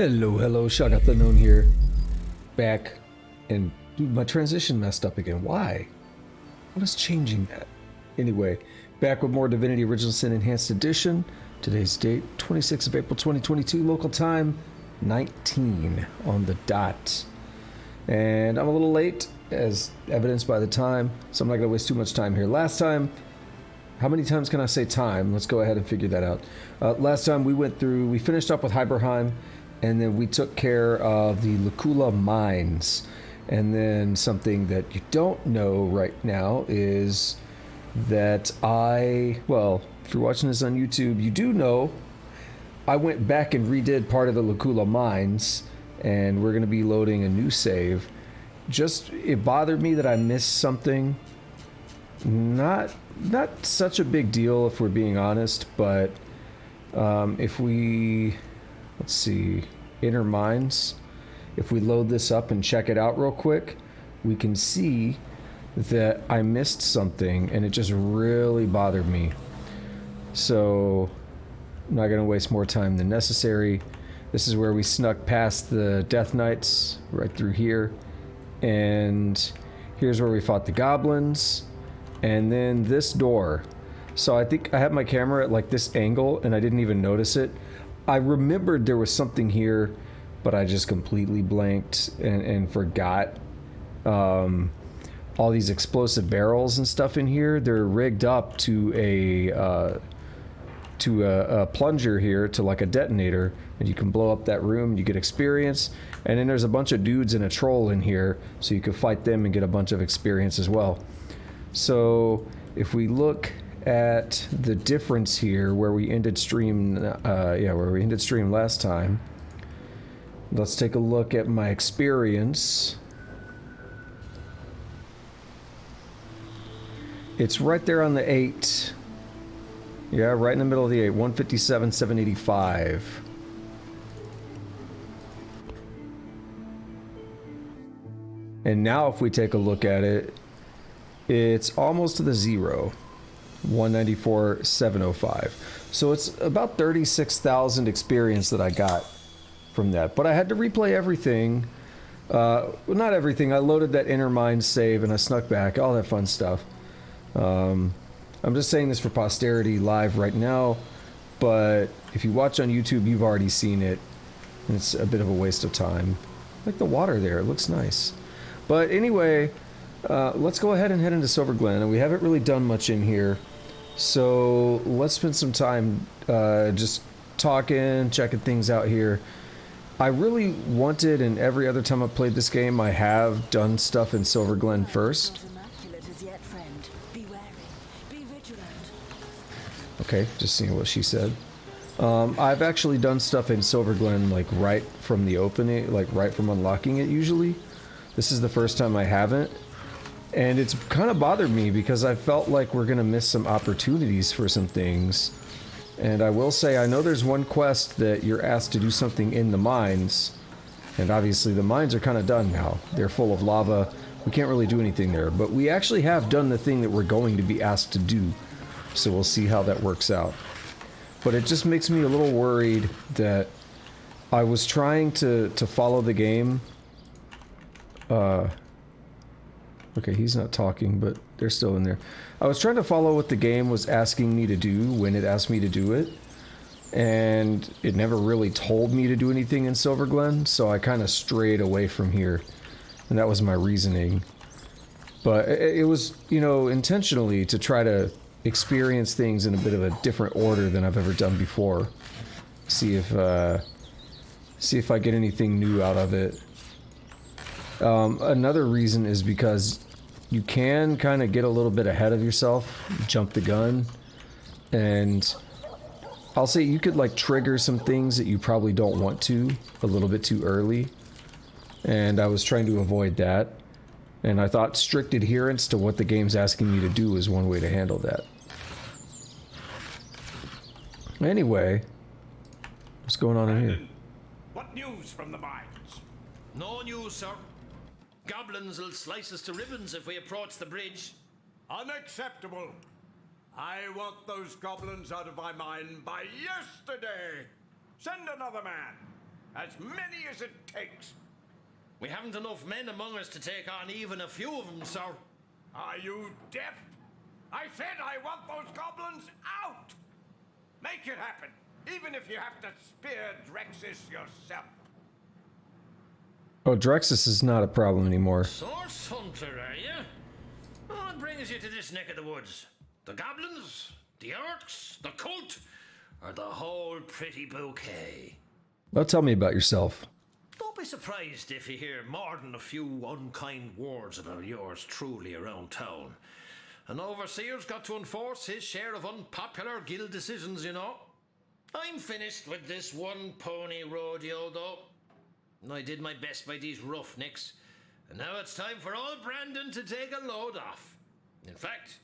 Hello, Shock Afternoon here. Back, and dude, my transition messed up again. Why? What is changing that? Anyway, back with more Divinity Original Sin Enhanced Edition. Today's date, 26th of April 2022, local time, 19 on the dot. And I'm a little late, as evidenced by the time, so I'm not going to waste too much time here. Last time, how many times can I say time? Let's go ahead and figure that out. Last time we finished up with Hyberheim, and then we took care of the Lucula mines. And then something that you don't know right now is that if you're watching this on YouTube, you do know I went back and redid part of the Lucula mines, and we're going to be loading a new save. It bothered me that I missed something. Not such a big deal if we're being honest, but if we, let's see, inner mines, if we load this up and check it out real quick, we can see that I missed something and it just really bothered me. So I'm not going to waste more time than necessary. This is where we snuck past the Death Knights, right through here. And here's where we fought the goblins. And then this door. So I think I had my camera at like this angle and I didn't even notice it. I remembered there was something here, but I just completely blanked and forgot. All these explosive barrels and stuff in here, they're rigged up to a plunger here, to like a detonator, and you can blow up that room, you get experience. And then there's a bunch of dudes and a troll in here, so you can fight them and get a bunch of experience as well. So if we look at the difference here, where we ended stream, last time, let's take a look at my experience. It's right there on the 8. Yeah, right in the middle of the 8, 157, 785. And now if we take a look at it, it's almost to the 0. 194, 705. So it's about 36,000 experience that I got from that. But I had to replay everything. Well, not everything. I loaded that inner mine save and I snuck back. All that fun stuff. I'm just saying this for posterity live right now. But if you watch on YouTube, you've already seen it. And it's a bit of a waste of time. I like the water there. It looks nice. But anyway, let's go ahead and head into Silverglen. And we haven't really done much in here. So let's spend some time just talking, checking things out here. I really wanted, and every other time I've played this game, I have done stuff in Silverglen first. Okay, just seeing what she said. I've actually done stuff in Silverglen, like right from the opening, like right from unlocking it usually. This is the first time I haven't. And it's kind of bothered me because I felt like we're going to miss some opportunities for some things. And I will say, I know there's one quest that you're asked to do something in the mines. And obviously the mines are kind of done now. They're full of lava. We can't really do anything there. But we actually have done the thing that we're going to be asked to do. So we'll see how that works out. But it just makes me a little worried that I was trying to follow the game. Okay, he's not talking, but they're still in there. I was trying to follow what the game was asking me to do when it asked me to do it. And it never really told me to do anything in Silverglen, so I kind of strayed away from here. And that was my reasoning. But it was, intentionally to try to experience things in a bit of a different order than I've ever done before. See if I get anything new out of it. Another reason is because you can kind of get a little bit ahead of yourself, jump the gun, and I'll say you could like trigger some things that you probably don't want to a little bit too early, and I was trying to avoid that, and I thought strict adherence to what the game's asking me to do is one way to handle that. Anyway, what's going on in here? What news from the mines? No news, sir. Goblins will slice us to ribbons if we approach the bridge. Unacceptable. I want those goblins out of my mine by yesterday. Send another man. As many as it takes. We haven't enough men among us to take on even a few of them, sir. Are you deaf? I said I want those goblins out! Make it happen, even if you have to spear Drexis yourself. Oh, Drexis is not a problem anymore. Source hunter, are you? What brings you to this neck of the woods? The goblins? The orcs? The cult? Or the whole pretty bouquet? Well, tell me about yourself. Don't be surprised if you hear more than a few unkind words about yours truly around town. An overseer's got to enforce his share of unpopular guild decisions, you know. I'm finished with this one pony rodeo, though. I did my best by these roughnecks, and now it's time for old Brandon to take a load off. In fact,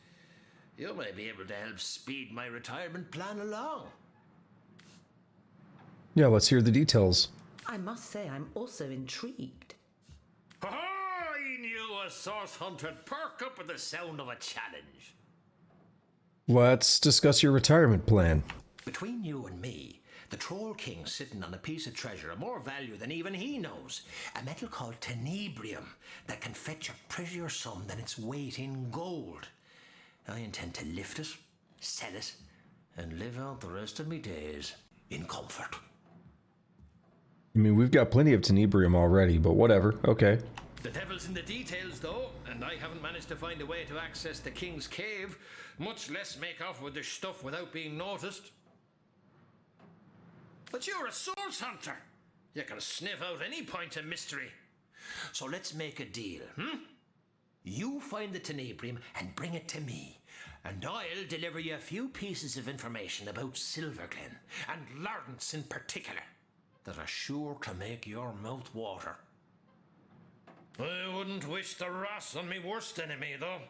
you may be able to help speed my retirement plan along. Yeah, let's hear the details. I must say I'm also intrigued. Oh, I knew a source hunter'd perk up with the sound of a challenge. Let's discuss your retirement plan. Between you and me, the Troll King's sitting on a piece of treasure of more value than even he knows. A metal called Tenebrium that can fetch a prettier sum than its weight in gold. I intend to lift it, sell it, and live out the rest of me days in comfort. I mean, we've got plenty of Tenebrium already, but whatever. Okay. The devil's in the details, though, and I haven't managed to find a way to access the King's Cave, much less make off with this stuff without being noticed. But you're a source hunter. You can sniff out any point of mystery. So let's make a deal, You find the Tenebrium and bring it to me, and I'll deliver you a few pieces of information about Silverglen, and Lawrence in particular, that are sure to make your mouth water. I wouldn't wish the Ross on me worst enemy, though.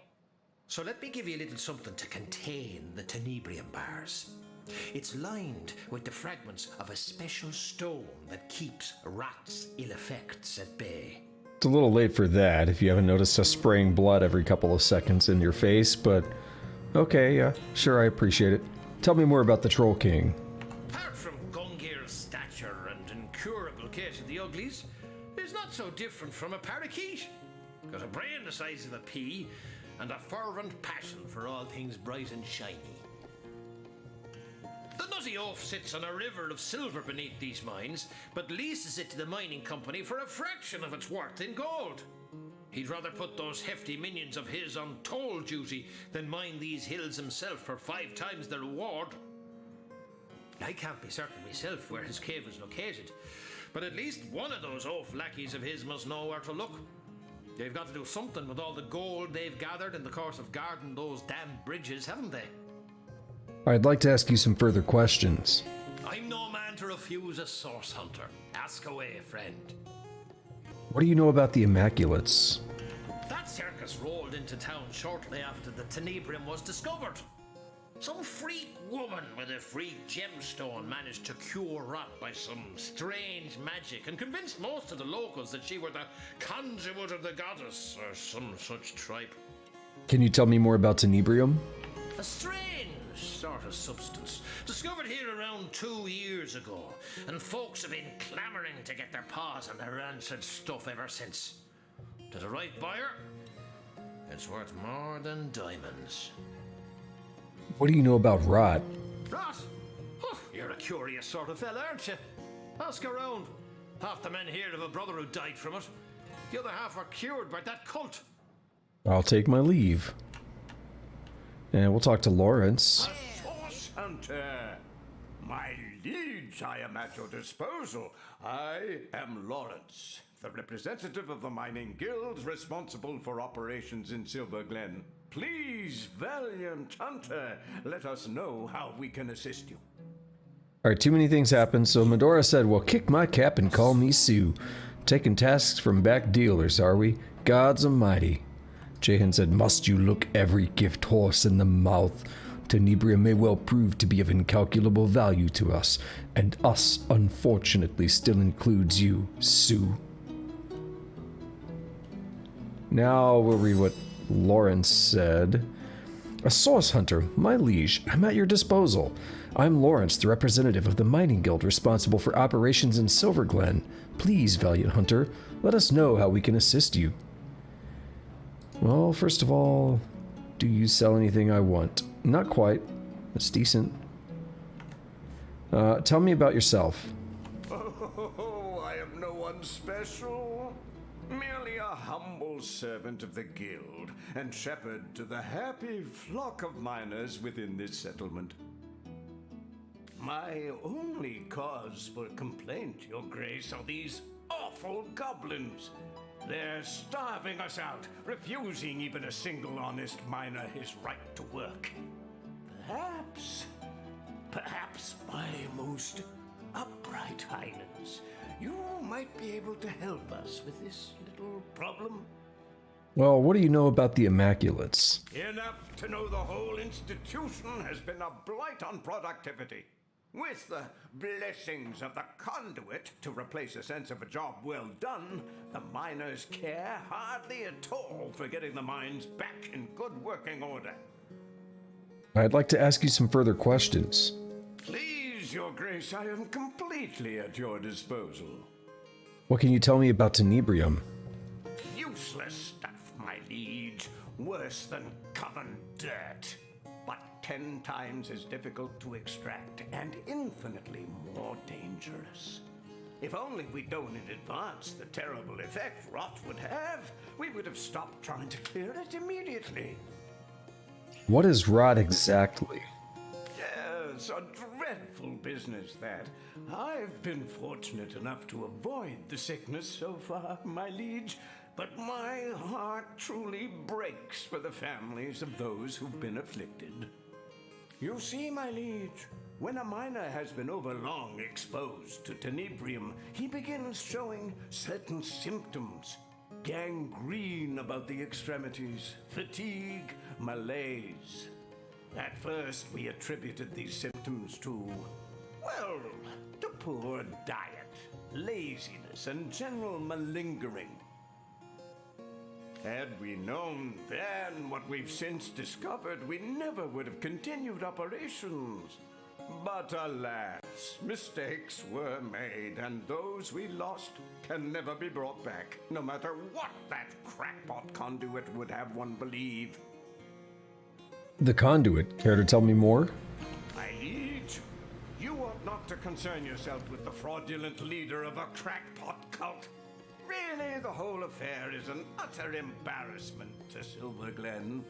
So let me give you a little something to contain the Tenebrium bars. It's lined with the fragments of a special stone that keeps rats' ill effects at bay. It's a little late for that if you haven't noticed us spraying blood every couple of seconds in your face, but okay, yeah, sure, I appreciate it. Tell me more about the Troll King. Apart from Gungir's stature and incurable case of the uglies, he's not so different from a parakeet. Got a brain the size of a pea, and a fervent passion for all things bright and shiny. The nutty oaf sits on a river of silver beneath these mines, but leases it to the mining company for a fraction of its worth in gold. He'd rather put those hefty minions of his on toll duty than mine these hills himself for 5 times the reward. I can't be certain myself where his cave is located, but at least one of those oaf lackeys of his must know where to look. They've got to do something with all the gold they've gathered in the course of guarding those damn bridges, haven't they? I'd like to ask you some further questions. I'm no man to refuse a source hunter. Ask away, friend. What do you know about the Immaculates? That circus rolled into town shortly after the Tenebrium was discovered. Some freak woman with a freak gemstone managed to cure rot by some strange magic and convinced most of the locals that she were the conduit of the goddess or some such tripe. Can you tell me more about Tenebrium? A strange sort of substance, discovered here around 2 years ago, and folks have been clamoring to get their paws on the rancid stuff ever since. To the right buyer, it's worth more than diamonds. What do you know about rot? Rot? Oh, you're a curious sort of fella, aren't you? Ask around. Half the men here have a brother who died from it. The other half are cured by that cult. I'll take my leave. And we'll talk to Lawrence. A source hunter! My liege, I am at your disposal. I am Lawrence, the representative of the mining guild responsible for operations in Silverglen. Please, valiant hunter, let us know how we can assist you. Alright, too many things happened, so Medora said, well, kick my cap and call me Sue. Taking tasks from back dealers, are we? Gods almighty. Jahan said, must you look every gift horse in the mouth? Tenebrium may well prove to be of incalculable value to us, and us, unfortunately, still includes you, Sue. Now we'll read what Lawrence said. A source hunter, my liege, I'm at your disposal. I'm Lawrence, the representative of the mining guild responsible for operations in Silverglen. Please, valiant hunter, let us know how we can assist you. Well, first of all, do you sell anything I want? Not quite. That's decent. Tell me about yourself. Oh, I am no one special. Merely a humble servant of the guild and shepherd to the happy flock of miners within this settlement. My only cause for complaint, Your Grace, are these awful goblins. They're starving us out, refusing even a single honest miner his right to work. Perhaps, my most upright highness, you might be able to help us with this little problem. Well, what do you know about the Immaculates? Enough to know the whole institution has been a blight on productivity. With the blessings of the conduit to replace a sense of a job well done, the miners care hardly at all for getting the mines back in good working order. I'd like to ask you some further questions. Please, Your Grace, I am completely at your disposal. What can you tell me about Tenebrium? Useless stuff, my liege. Worse than common dirt. But 10 times as difficult to extract and infinitely more dangerous. If only we'd known in advance the terrible effect rot would have, we would have stopped trying to clear it immediately. What is rot exactly? Yes, a dreadful business that. I've been fortunate enough to avoid the sickness so far, my liege, but my heart truly breaks for the families of those who've been afflicted. You see, my liege, when a miner has been overlong exposed to Tenebrium, he begins showing certain symptoms. Gangrene about the extremities, fatigue, malaise. At first, we attributed these symptoms to, well, to poor diet, laziness, and general malingering. Had we known then what we've since discovered, we never would have continued operations. But alas, mistakes were made, and those we lost can never be brought back, no matter what that crackpot conduit would have one believe. The conduit. Care to tell me more? My liege, you ought not to concern yourself with the fraudulent leader of a crackpot cult. Really, the whole affair is an utter embarrassment to Silverglen.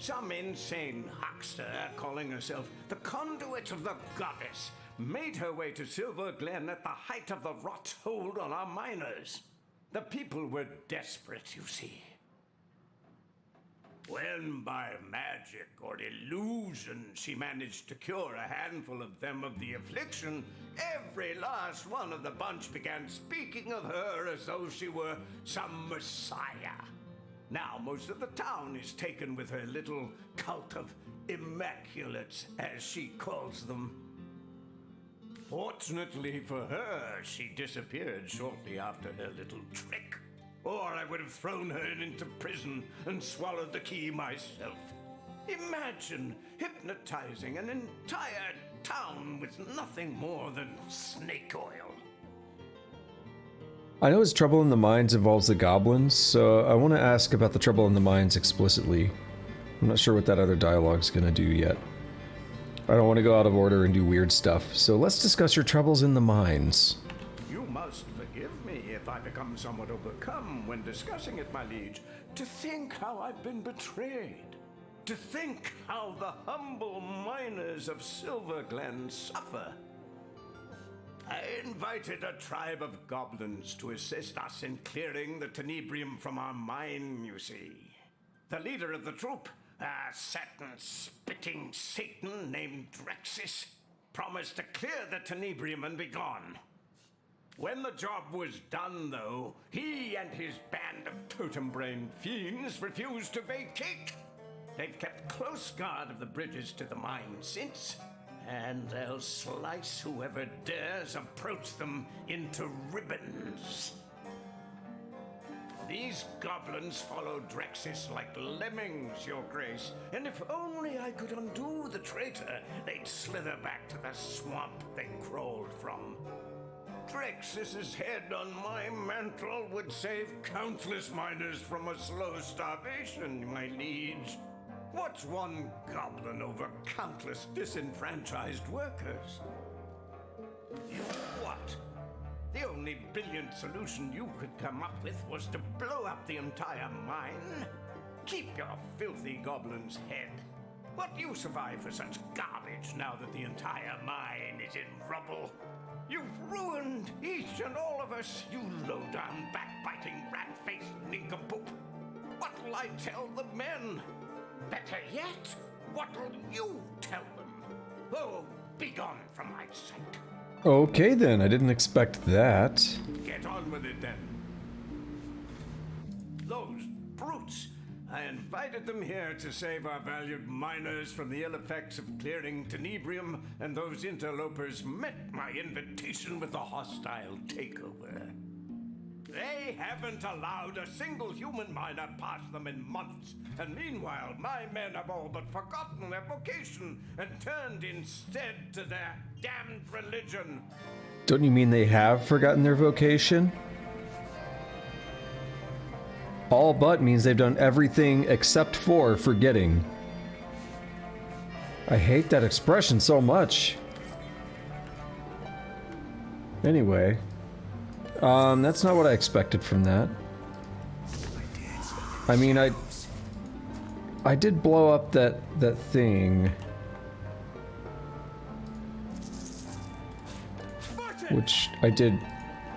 Some insane huckster calling herself the conduit of the goddess made her way to Silverglen at the height of the rot's hold on our miners. The people were desperate, you see. When by magic or illusion she managed to cure a handful of them of the affliction, every last one of the bunch began speaking of her as though she were some messiah. Now most of the town is taken with her little cult of Immaculates, as she calls them. Fortunately for her, she disappeared shortly after her little trick. Or I would have thrown her into prison and swallowed the key myself. Imagine hypnotizing an entire town with nothing more than snake oil. I know his trouble in the mines involves the goblins, so I want to ask about the trouble in the mines explicitly. I'm not sure what that other dialogue's gonna do yet. I don't want to go out of order and do weird stuff, so let's discuss your troubles in the mines. You must forgive me if I become somewhat overcome when discussing it, my liege. To think how I've been betrayed. To think how the humble miners of Silverglen suffer. I invited a tribe of goblins to assist us in clearing the Tenebrium from our mine, you see. The leader of the troop, a certain spitting Satan named Drexis, promised to clear the Tenebrium and be gone. When the job was done, though, he and his band of totem-brained fiends refused to vacate. They've kept close guard of the bridges to the mine since, and they'll slice whoever dares approach them into ribbons. These goblins follow Drexis like lemmings, Your Grace, and if only I could undo the traitor, they'd slither back to the swamp they crawled from. Drexis's head on my mantle would save countless miners from a slow starvation, my liege. What's one goblin over countless disenfranchised workers? You what? The only brilliant solution you could come up with was to blow up the entire mine? Keep your filthy goblin's head. What use have I for such garbage now that the entire mine is in rubble? You've ruined each and all of us, you low-down, backbiting, rat-faced nincompoop. What'll I tell the men? Better yet, what'll you tell them? Oh, begone from my sight. Okay then, I didn't expect that. Get on with it then. Those brutes! I invited them here to save our valued miners from the ill effects of clearing Tenebrium, and those interlopers met my invitation with a hostile takeover. They haven't allowed a single human miner past them in months, and meanwhile my men have all but forgotten their vocation and turned instead to their damned religion. Don't you mean they have forgotten their vocation? All but means they've done everything except for forgetting. I hate that expression so much. Anyway. That's not what I expected from that. I mean, I did blow up that thing. Which I did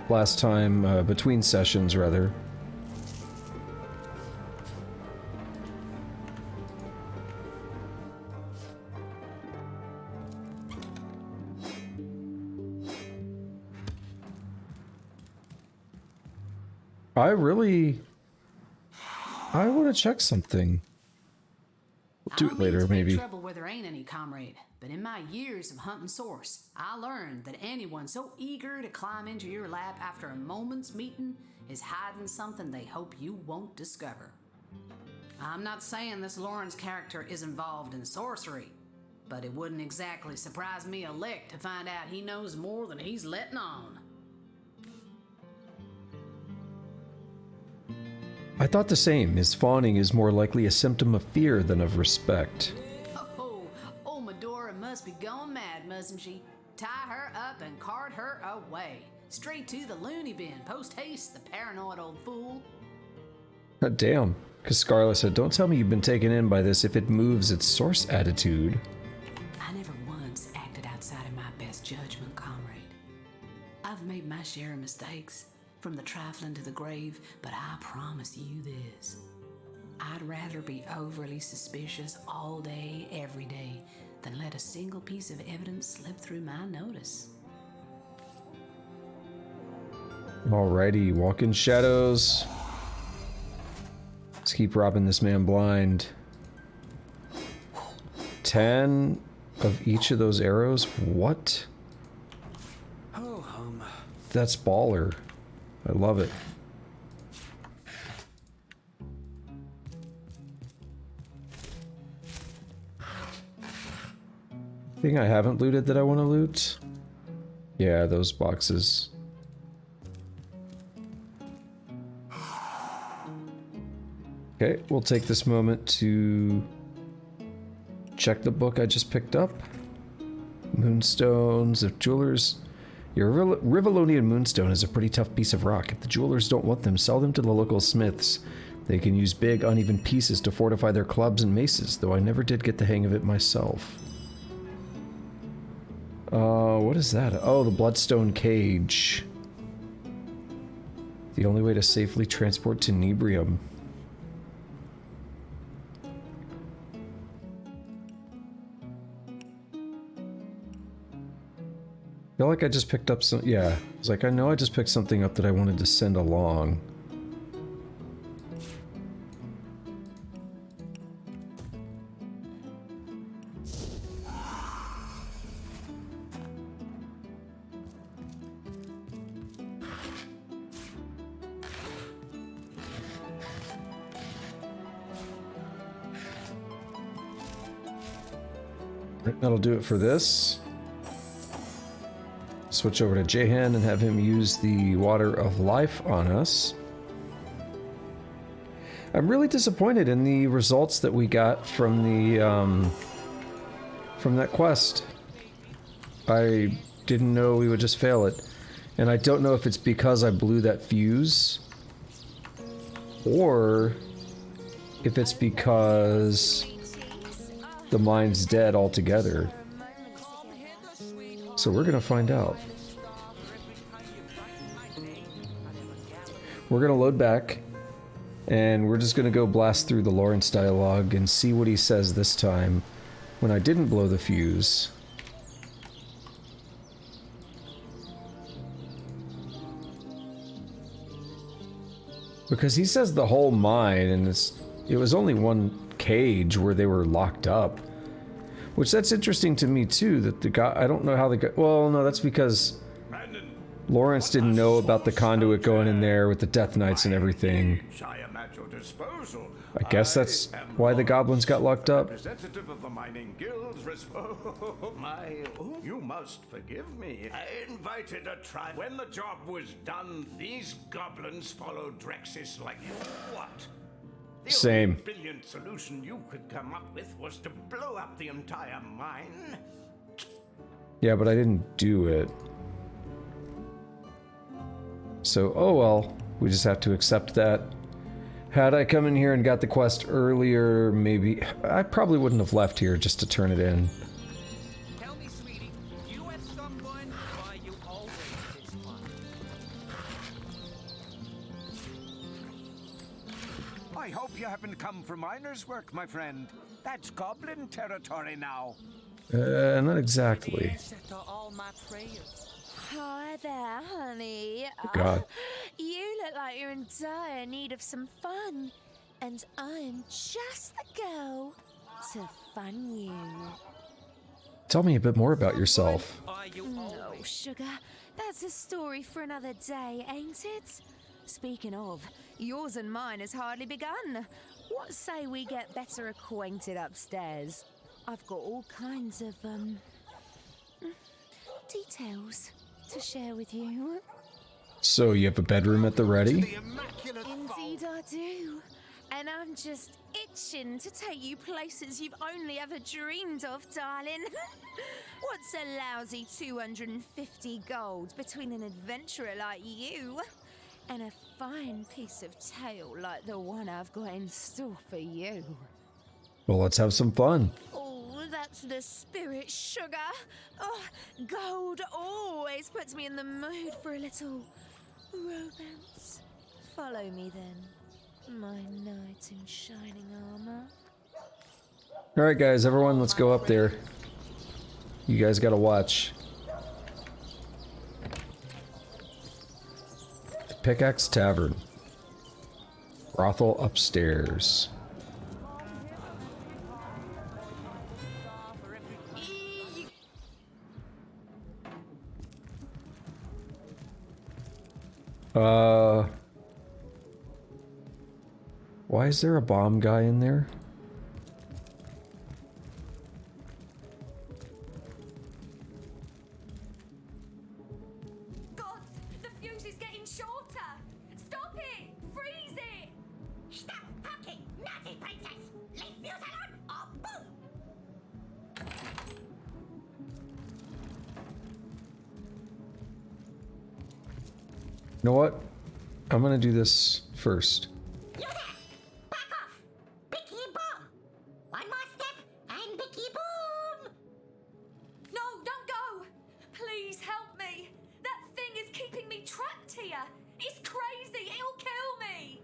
last time, between sessions, rather. I want to check something. We'll do it later, maybe. Trouble where there ain't any, comrade. But in my years of hunting source, I learned that anyone so eager to climb into your lap after a moment's meeting is hiding something they hope you won't discover. I'm not saying this Lawrence character is involved in sorcery, but it wouldn't exactly surprise me a lick to find out he knows more than he's letting on. I thought the same. His fawning is more likely a symptom of fear than of respect. Oh, Medora must be going mad, mustn't she? Tie her up and cart her away. Straight to the loony bin, post-haste, the paranoid old fool. Damn. Cascarla said, don't tell me you've been taken in by this if it moves its source attitude. I never once acted outside of my best judgment, comrade. I've made my share of mistakes. From the trifling to the grave, but I promise you this. I'd rather be overly suspicious all day, every day, than let a single piece of evidence slip through my notice. Alrighty, walk in shadows. Let's keep robbing this man blind. 10 of each of those arrows? What? That's baller. I love it. Thing I haven't looted that I want to loot? Yeah, those boxes. Okay, we'll take this moment to check the book I just picked up. Moonstones of Jewelers. Your Rivalonian moonstone is a pretty tough piece of rock. If the jewelers don't want them, sell them to the local smiths. They can use big, uneven pieces to fortify their clubs and maces, though I never did get the hang of it myself. What is that? Oh, the Bloodstone Cage. The only way to safely transport Tenebrium. I feel like I just picked up some... Yeah. I was like, I know I just picked something up that I wanted to send along. That'll do it for this. Switch over to Jahan and have him use the Water of Life on us. I'm really disappointed in the results that we got from the from that quest. I didn't know we would just fail it, and I don't know if it's because I blew that fuse, or if it's because the mine's dead altogether. So we're gonna find out. We're gonna load back, and we're just gonna go blast through the Lawrence dialogue and see what he says this time when I didn't blow the fuse. Because he says the whole mine, and it was only one cage where they were locked up. Which that's interesting to me too, that the guy, I don't know how the guy, well no, that's because Lawrence didn't know about the conduit going in there with the Death Knights and everything. I guess that's why the goblins got locked up. Representative of the mining guilds. You must forgive me. I invited a tribe. When the job was done, these goblins followed Drexis like what? The Same. only brilliant solution you could come up with was to blow up the entire mine. Yeah, but I didn't do it. So, oh well, we just have to accept that. Had I come in here and got the quest earlier, maybe I probably wouldn't have left here just to turn it in. Tell me, sweetie, do you have someone? Why you always this one? I hope you haven't come for miner's work, my friend. That's goblin territory now. Not exactly. All my prayers. Hi there, honey. God. You look like you're in dire need of some fun. And I'm just the girl to fun you. Tell me a bit more about yourself. Are you No, always? sugar. That's a story for another day, ain't it? Speaking of, yours and mine has hardly begun. What say we get better acquainted upstairs? I've got all kinds of, details to share with you. So you have a bedroom at the ready? Indeed I do. And I'm just itching to take you places you've only ever dreamed of, darling. What's a lousy 250 gold between an adventurer like you and a fine piece of tale like the one I've got in store for you? Well, let's have some fun. Oh, that's the spirit, sugar. Oh, gold always puts me in the mood for a little romance. Follow me then, my knight in shining armor. Alright guys, everyone, let's go up there. You guys gotta watch. The Pickaxe Tavern. Brothel upstairs. Why is there a bomb guy in there? God, the fuse is getting shorter. Stop it! Freeze it! Stop talking, naughty princess! Leave fuse alone or boom! You know what? I'm gonna do this first. You there! Back off! Bicky boom! One more step and bicky boom! No, don't go! Please help me! That thing is keeping me trapped here! It's crazy! It'll kill me!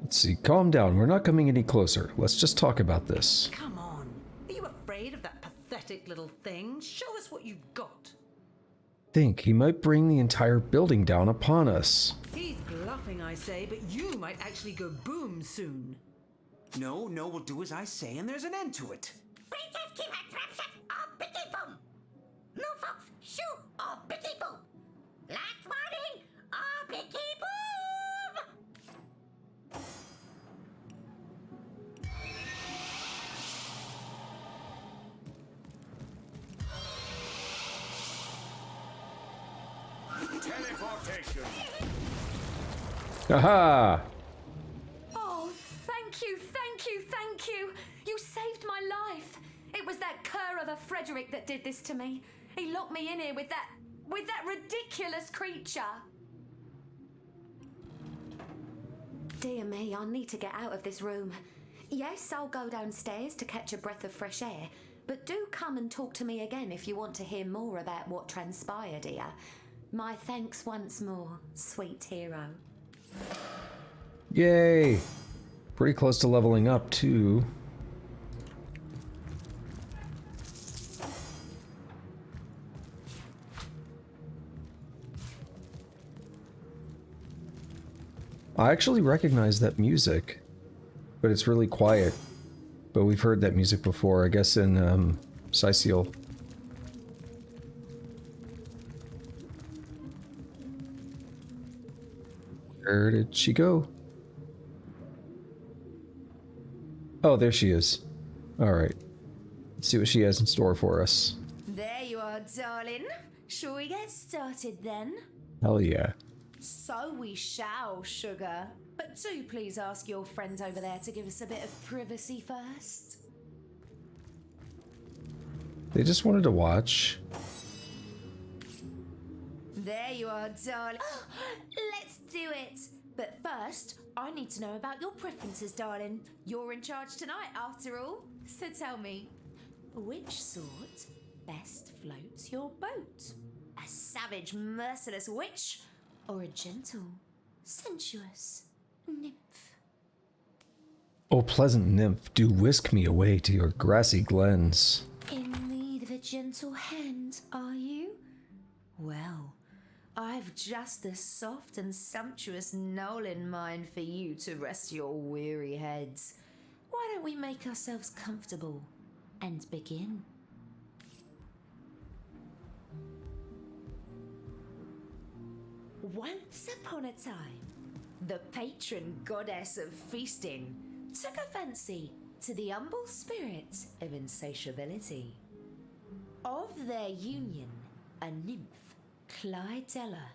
Let's see, calm down. We're not coming any closer. Let's just talk about this. Come on. Are you afraid of that pathetic little thing? Show us what you've got. Think he might bring the entire building down upon us. He's bluffing, I say, but you might actually go boom soon. No, we'll do as I say and there's an end to it. Princess keep her trap shut or bicky boom! No folks, shoot or bicky boom! Last warning or bicky boom! Teleportation. Aha! Oh, thank you, thank you, thank you! You saved my life! It was that cur of a Frederick that did this to me. He locked me in here with that ridiculous creature. Dear me, I need to get out of this room. Yes, I'll go downstairs to catch a breath of fresh air, but do come and talk to me again if you want to hear more about what transpired here. My thanks once more, sweet hero. Yay! Pretty close to leveling up, too. I actually recognize that music, but it's really quiet. But we've heard that music before, I guess in, Saucy. Where did she go? Oh, there she is. Alright. Let's see what she has in store for us. There you are, darling. Shall we get started then? Hell yeah. So we shall, sugar. But do please ask your friend over there to give us a bit of privacy first. They just wanted to watch. There you are, darling. Let's do it. But first, I need to know about your preferences, darling. You're in charge tonight, after all. So tell me, which sort best floats your boat? A savage, merciless witch? Or a gentle, sensuous nymph? Oh, pleasant nymph, do whisk me away to your grassy glens. In need of a gentle hand, are you? Well, I've just the soft and sumptuous knoll in mind for you to rest your weary heads. Why don't we make ourselves comfortable and begin? Once upon a time, the patron goddess of feasting took a fancy to the humble spirit of insatiability. Of their union, a nymph, Clydella,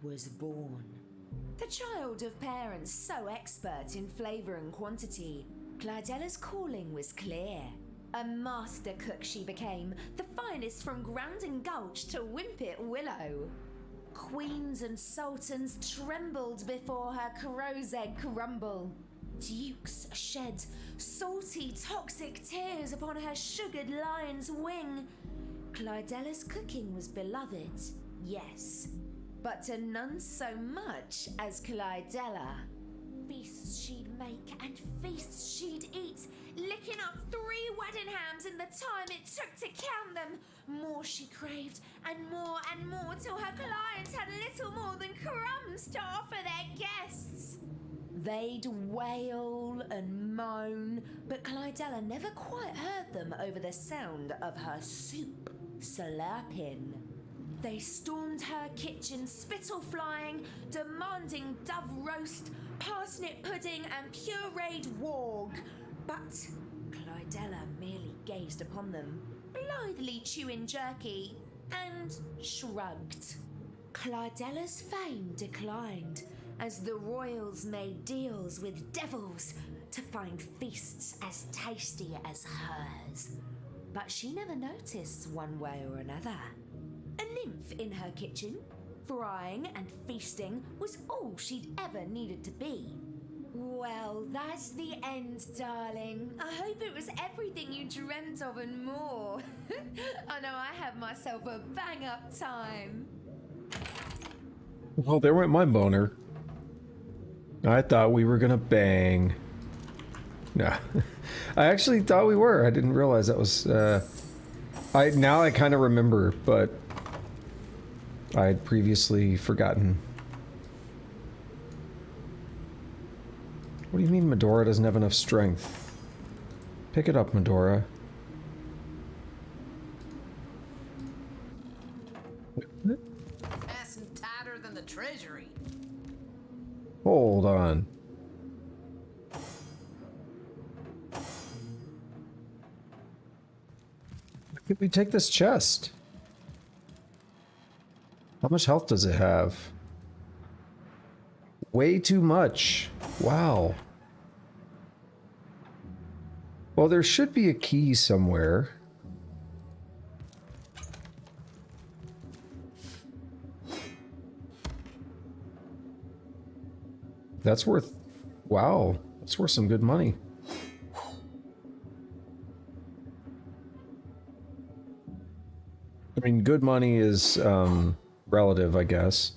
was born. The child of parents so expert in flavour and quantity, Clydella's calling was clear. A master cook she became, the finest from Grounding Gulch to Wimpet Willow. Queens and sultans trembled before her crow's egg crumble. Dukes shed salty, toxic tears upon her sugared lion's wing. Clydella's cooking was beloved, yes, but to none so much as Clydella. Feasts she'd make and feasts she'd eat, licking up 3 wedding hams in the time it took to count them. More she craved, and more, till her clients had little more than crumbs to offer their guests. They'd wail and moan, but Clydella never quite heard them over the sound of her soup slurping. They stormed her kitchen, spittle flying, demanding dove roast, parsnip pudding, and pureed warg. But Clydella merely gazed upon them, blithely chewing jerky, and shrugged. Clydella's fame declined as the royals made deals with devils to find feasts as tasty as hers. But she never noticed one way or another. A nymph in her kitchen, frying and feasting was all she'd ever needed to be. Well, that's the end, darling. I hope it was everything you dreamt of and more. I know I had myself a bang-up time. Well, there went my boner. I thought we were gonna bang. Nah. I actually thought we were. I didn't realize that was, now I kind of remember, but I had previously forgotten. What do you mean Medora doesn't have enough strength? Pick it up, Medora. Fastened tighter than the treasury. Hold on. Why can't we take this chest? How much health does it have? Way too much. Wow. Well, there should be a key somewhere. That's worth... Wow. That's worth some good money. I mean, good money is relative, I guess.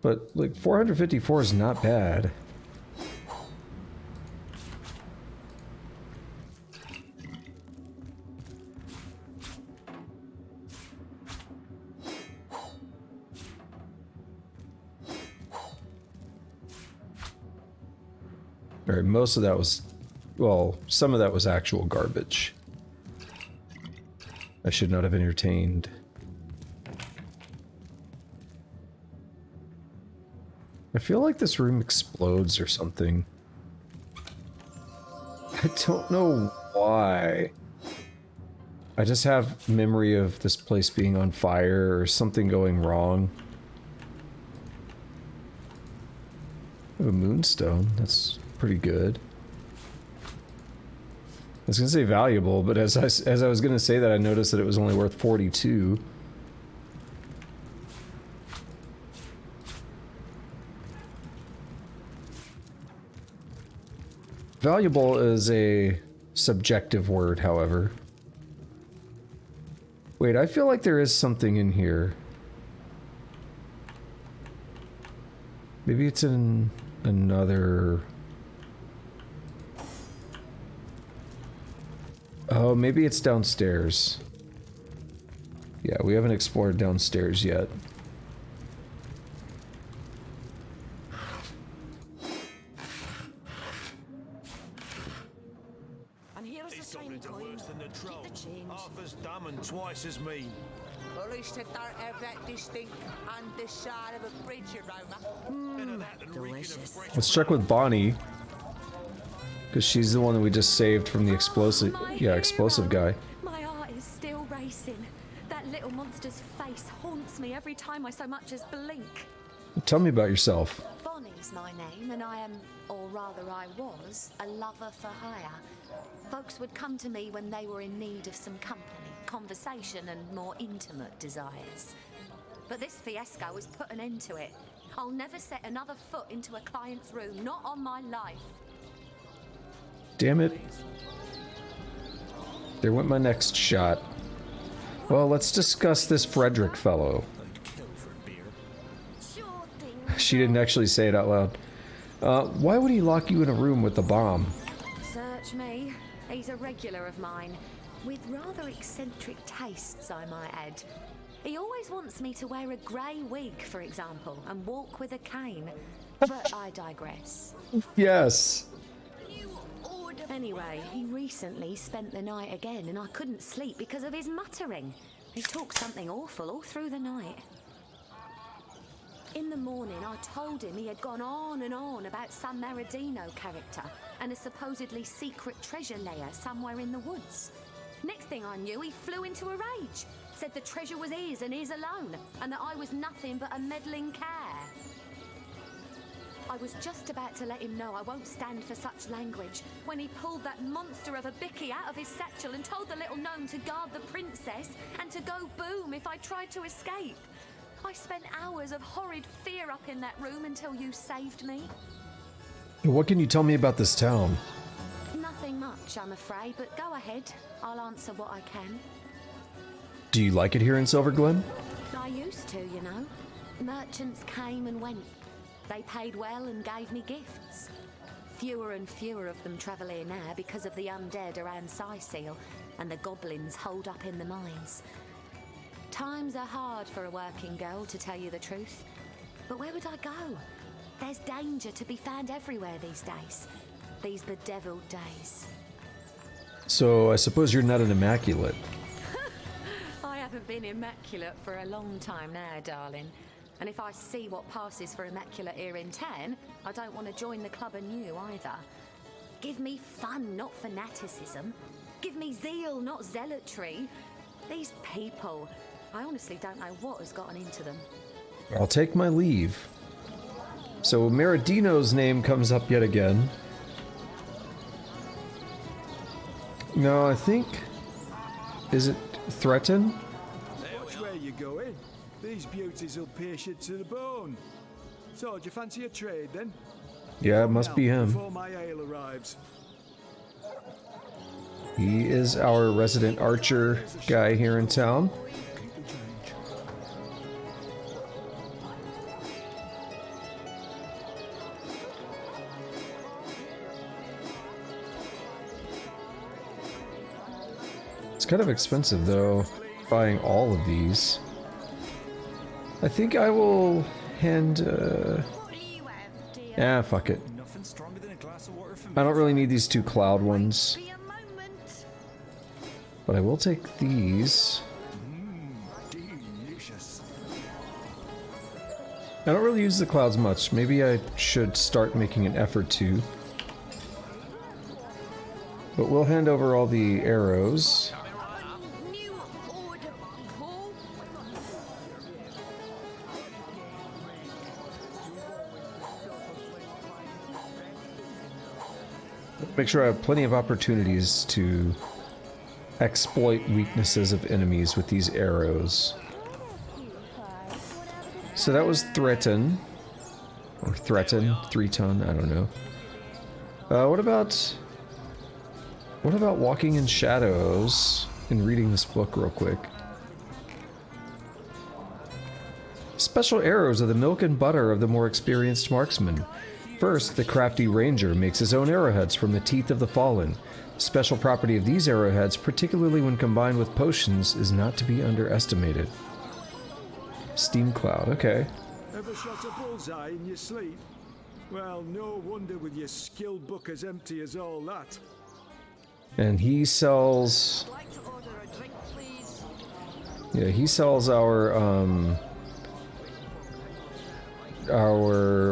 But, like, 454 is not bad. Alright, most of that was... Well, some of that was actual garbage. I should not have entertained. I feel like this room explodes or something. I don't know why. I just have memory of this place being on fire or something going wrong. I have a moonstone. That's pretty good. I was gonna say valuable, but as I was gonna say that, I noticed that it was only worth 42. Valuable is a subjective word, however. Wait, I feel like there is something in here. Maybe it's in another... Oh, maybe it's downstairs. Yeah, we haven't explored downstairs yet. And here's the same coin. Keep the change. Half as dumb and twice as mean. At least I don't have that distinct underside of a bridge aroma. Delicious. Let's check with Bonnie. Because she's the one that we just saved from the explosive... Yeah, explosive guy. My heart is still racing. That little monster's face haunts me every time I so much as blink. Tell me about yourself. Bonnie's my name, and I am, or rather I was, a lover for hire. Folks would come to me when they were in need of some company, conversation, and more intimate desires. But this fiasco has put an end to it. I'll never set another foot into a client's room, not on my life. Damn it. There went my next shot. Well, let's discuss this Frederick fellow. She didn't actually say it out loud. Why would he lock you in a room with a bomb? Search me. He's a regular of mine, with rather eccentric tastes, I might add. He always wants me to wear a grey wig, for example, and walk with a cane. But I digress. Yes. Anyway, he recently spent the night again, and I couldn't sleep because of his muttering. He talked something awful all through the night. In the morning, I told him he had gone on and on about some Maradino character and a supposedly secret treasure lair somewhere in the woods. Next thing I knew, he flew into a rage, said the treasure was his and his alone, and that I was nothing but a meddling care. I was just about to let him know I won't stand for such language when he pulled that monster of a bicky out of his satchel and told the little gnome to guard the princess and to go boom if I tried to escape. I spent hours of horrid fear up in that room until you saved me. What can you tell me about this town? Nothing much, I'm afraid, but go ahead. I'll answer what I can. Do you like it here in Silverglen? I used to, you know. Merchants came and went. They paid well and gave me gifts. Fewer and fewer of them travel here now because of the undead around Saucy and the goblins holed up in the mines. Times are hard for a working girl, to tell you the truth. But where would I go? There's danger to be found everywhere these days. These bedeviled days. So I suppose you're not an immaculate. I haven't been immaculate for a long time now, darling. And if I see what passes for immaculate here in town, I don't want to join the club anew either. Give me fun, not fanaticism. Give me zeal, not zealotry. These people, I honestly don't know what has gotten into them. I'll take my leave. So Maradino's name comes up yet again. No, I think... Is it Threaten? Watch where you're going. These beauties will pierce you to the bone. So, do you fancy a trade then? Yeah, it must be him. Before my ale arrives. He is our resident archer guy here in town. It's kind of expensive though, buying all of these. I think I will hand, fuck it. I don't really need these two cloud ones. But I will take these. I don't really use the clouds much. Maybe I should start making an effort to. But we'll hand over all the arrows. Make sure I have plenty of opportunities to exploit weaknesses of enemies with these arrows. So that was Threaten. Or Threaten, 3-ton, I don't know. What about Walking in Shadows and reading this book real quick? Special arrows are the milk and butter of the more experienced marksman. First, the crafty ranger makes his own arrowheads from the teeth of the fallen. Special property of these arrowheads, particularly when combined with potions, is not to be underestimated. Steam cloud, okay. Ever shot a bullseye in your sleep? Well, no wonder with your skill book as empty as all that. And he sells... Yeah, he sells our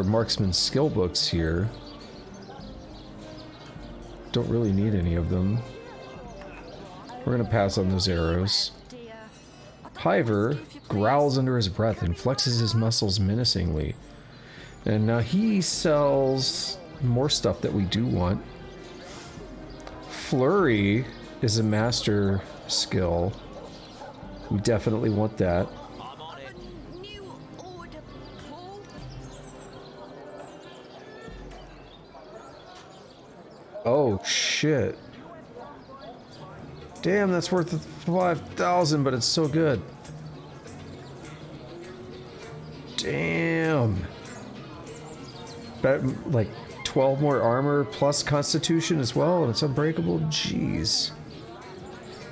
marksman skill books here. Don't really need any of them. We're gonna pass on those arrows. Hiver growls under his breath and flexes his muscles menacingly. And now he sells more stuff that we do want. Flurry is a master skill. We definitely want that. Oh shit. Damn, that's worth 5,000, but it's so good. Damn. Like 12 more armor plus constitution as well, and it's unbreakable. Jeez.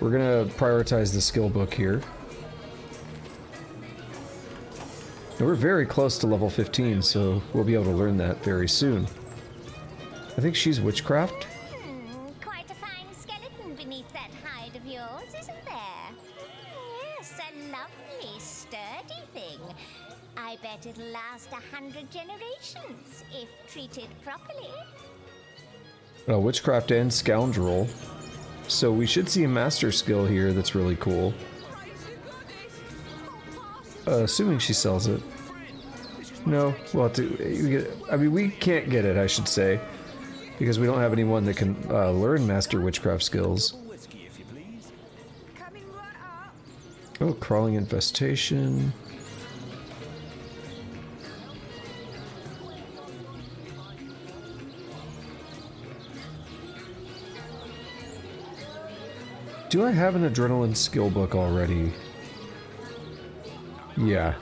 We're gonna prioritize the skill book here. And we're very close to level 15, so we'll be able to learn that very soon. I think she's witchcraft. Quite a fine skeleton beneath that hide of yours, isn't there? Yes, a lovely, sturdy thing. I bet it'll last 100 generations, if treated properly. Witchcraft and scoundrel. So we should see a master skill here that's really cool. Assuming she sells it. No, we'll have to... I mean, we can't get it, I should say. Because we don't have anyone that can learn master witchcraft skills. Oh, crawling infestation. Do I have an adrenaline skill book already? Yeah.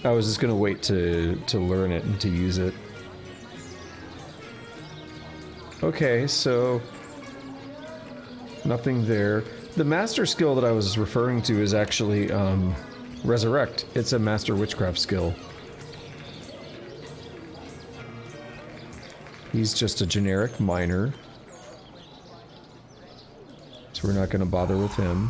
I was just gonna wait to learn it and to use it. Okay, so... nothing there. The master skill that I was referring to is actually, Resurrect. It's a master witchcraft skill. He's just a generic miner. So we're not gonna bother with him.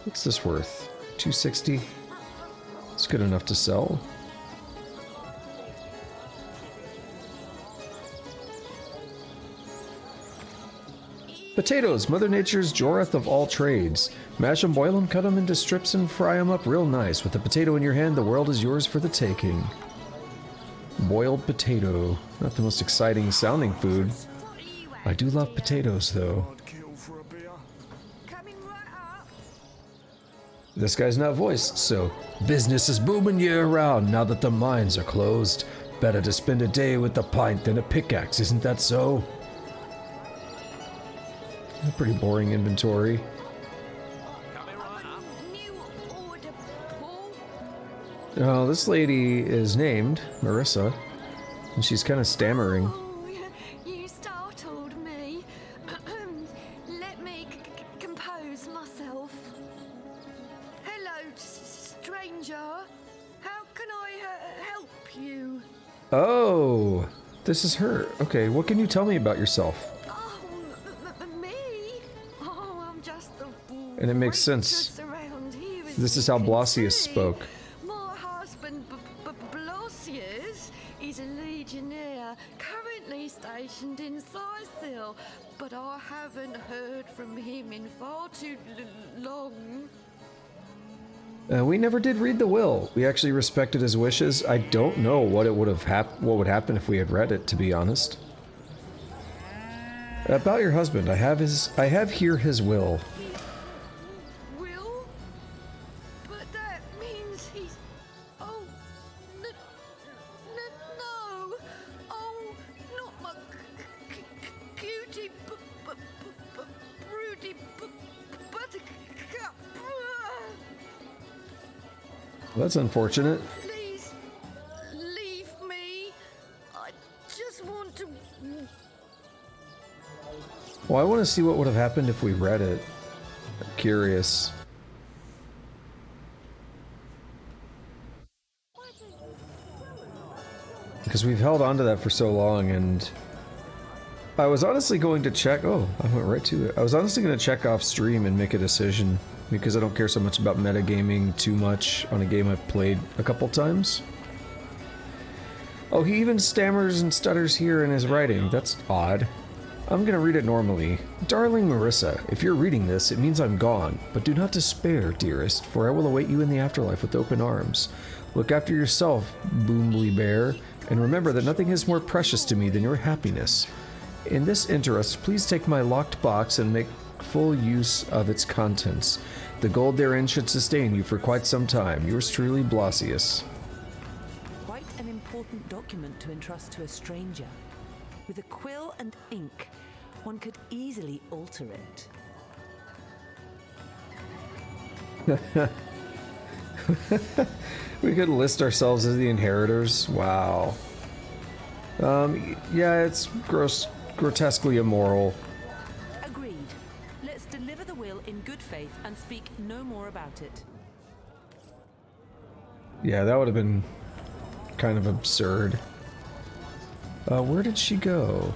What's this worth? 260? It's good enough to sell. Potatoes, Mother Nature's joreth of all trades. Mash 'em, boil 'em, cut 'em into strips, and fry 'em up real nice. With a potato in your hand, the world is yours for the taking. Boiled potato. Not the most exciting sounding food. I do love potatoes, though. This guy's not voiced, so business is booming year round now that the mines are closed. Better to spend a day with a pint than a pickaxe, isn't that so? A pretty boring inventory. Oh, this lady is named Marisa, and she's kind of stammering. You startled me. Let me compose myself. Hello, stranger. How can I help you? Oh, this is her. Okay, what can you tell me about yourself? Me? Oh, I'm just the And it makes sense. This is how Blasius spoke. My husband, Blasius, is a legionnaire currently stationed in Sicil, but I haven't heard from him in far too long. We never did read the will. We actually respected his wishes. I don't know what it would have what would happen if we had read it, to be honest. About your husband, I have here his will. Will? But that means he's... Oh, no. Oh, not my cutie, broody buttercup. Well, that's unfortunate. Please, leave me. I just want to... Well, I want to see what would have happened if we read it. I'm curious. Because we've held on to that for so long, and I was honestly going to check... Oh, I went right to it. I was honestly going to check off stream and make a decision, because I don't care so much about metagaming too much on a game I've played a couple times. Oh, he even stammers and stutters here in his writing. That's odd. I'm gonna read it normally. Darling Marisa, if you're reading this, it means I'm gone. But do not despair, dearest, for I will await you in the afterlife with open arms. Look after yourself, Boomly Bear, and remember that nothing is more precious to me than your happiness. In this interest, please take my locked box and make full use of its contents. The gold therein should sustain you for quite some time. Yours truly, Blasius. Quite an important document to entrust to a stranger. With a quill and ink, one could easily alter it. We could list ourselves as the inheritors. Wow. Yeah, it's grotesquely immoral. Agreed. Let's deliver the will in good faith and speak no more about it. Yeah, that would have been kind of absurd. Where did she go?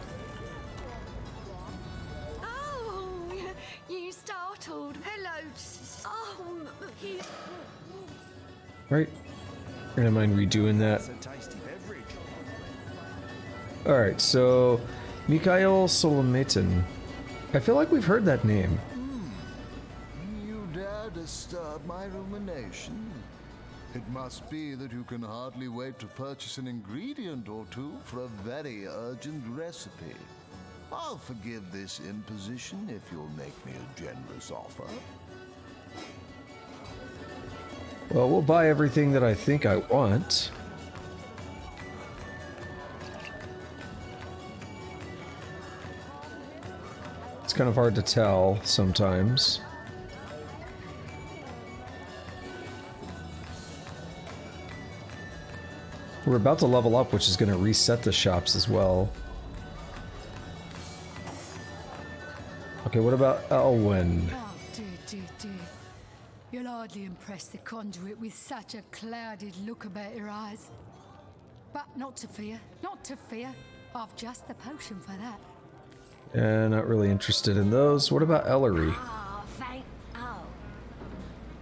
Oh, you startled. Hello. Oh, he's... Right. I don't mind redoing that. Alright, so Mikhail Solometin. I feel like we've heard that name. You dare disturb my rumination? It must be that you can hardly wait to purchase an ingredient or two for a very urgent recipe. I'll forgive this imposition if you'll make me a generous offer. Well, we'll buy everything that I think I want. It's kind of hard to tell sometimes. We're about to level up, which is going to reset the shops as well. Okay, what about Elwyn? Oh, dear. You'll hardly impress the conduit with such a clouded look about your eyes. But not to fear. I've just the potion for that. Yeah, not really interested in those. What about Ellery? Oh.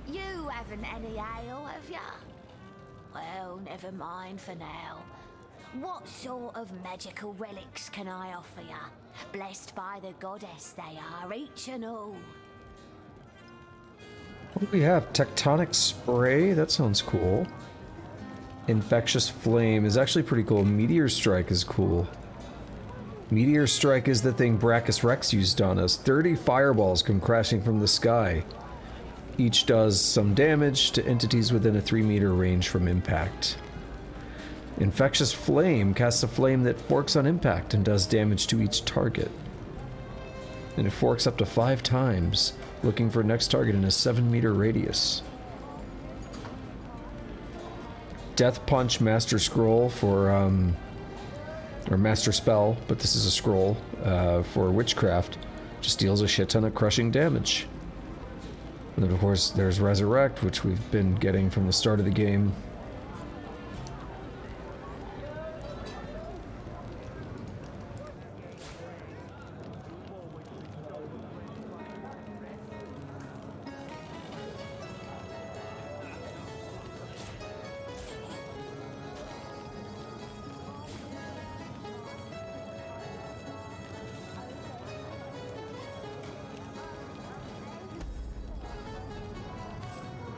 You haven't any ale, have ya? Well, never mind for now. What sort of magical relics can I offer ya? Blessed by the goddess they are, each and all. What do we have? Tectonic spray? That sounds cool. Infectious flame is actually pretty cool. Meteor strike is cool. Meteor strike is the thing Brachus Rex used on us. 30 fireballs come crashing from the sky. Each does some damage to entities within a 3-meter range from impact. Infectious flame casts a flame that forks on impact and does damage to each target. And it forks up to 5 times, looking for next target in a 7-meter radius. Death Punch Master Scroll for, or Master Spell, but this is a scroll, for Witchcraft. Just deals a shit ton of crushing damage. And then of course there's Resurrect, which we've been getting from the start of the game.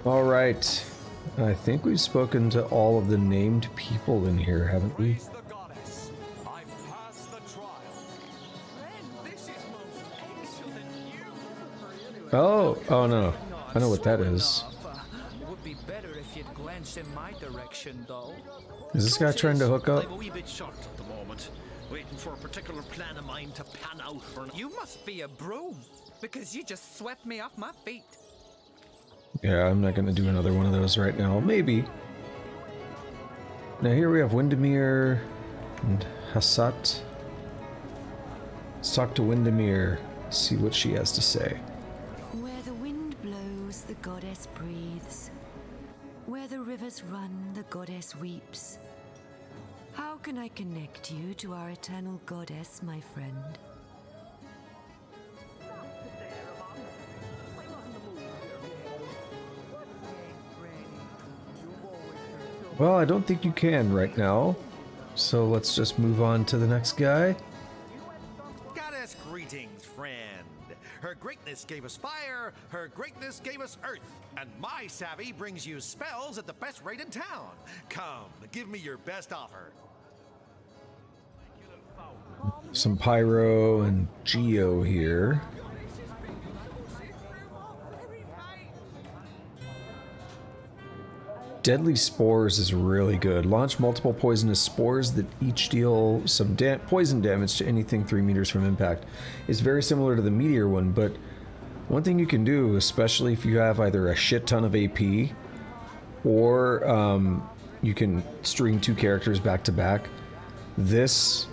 Alright, I think we've spoken to all of the named people in here, haven't we? Oh no. I know what that is. Would be better if you'd glance in my direction, though. Is this guy trying to hook up? I'm a wee bit short at the moment, waiting for a particular plan of mine to pan out for... You must be a broom, because you just swept me off my feet. Yeah, I'm not gonna do another one of those right now. Maybe. Now here we have Windermere and Hassat. Let's talk to Windermere, see what she has to say. Where the wind blows, the goddess breathes. Where the rivers run, the goddess weeps. How can I connect you to our eternal goddess, my friend? Well, I don't think you can right now. So let's just move on to the next guy. Goddess greetings, friend. Her greatness gave us fire, her greatness gave us earth, and my savvy brings you spells at the best rate in town. Come, give me your best offer. Some Pyro and Geo here. Deadly Spores is really good. Launch multiple poisonous spores that each deal some poison damage to anything 3 meters from impact. It's very similar to the Meteor one, but one thing you can do, especially if you have either a shit ton of AP or you can string 2 characters back to back, this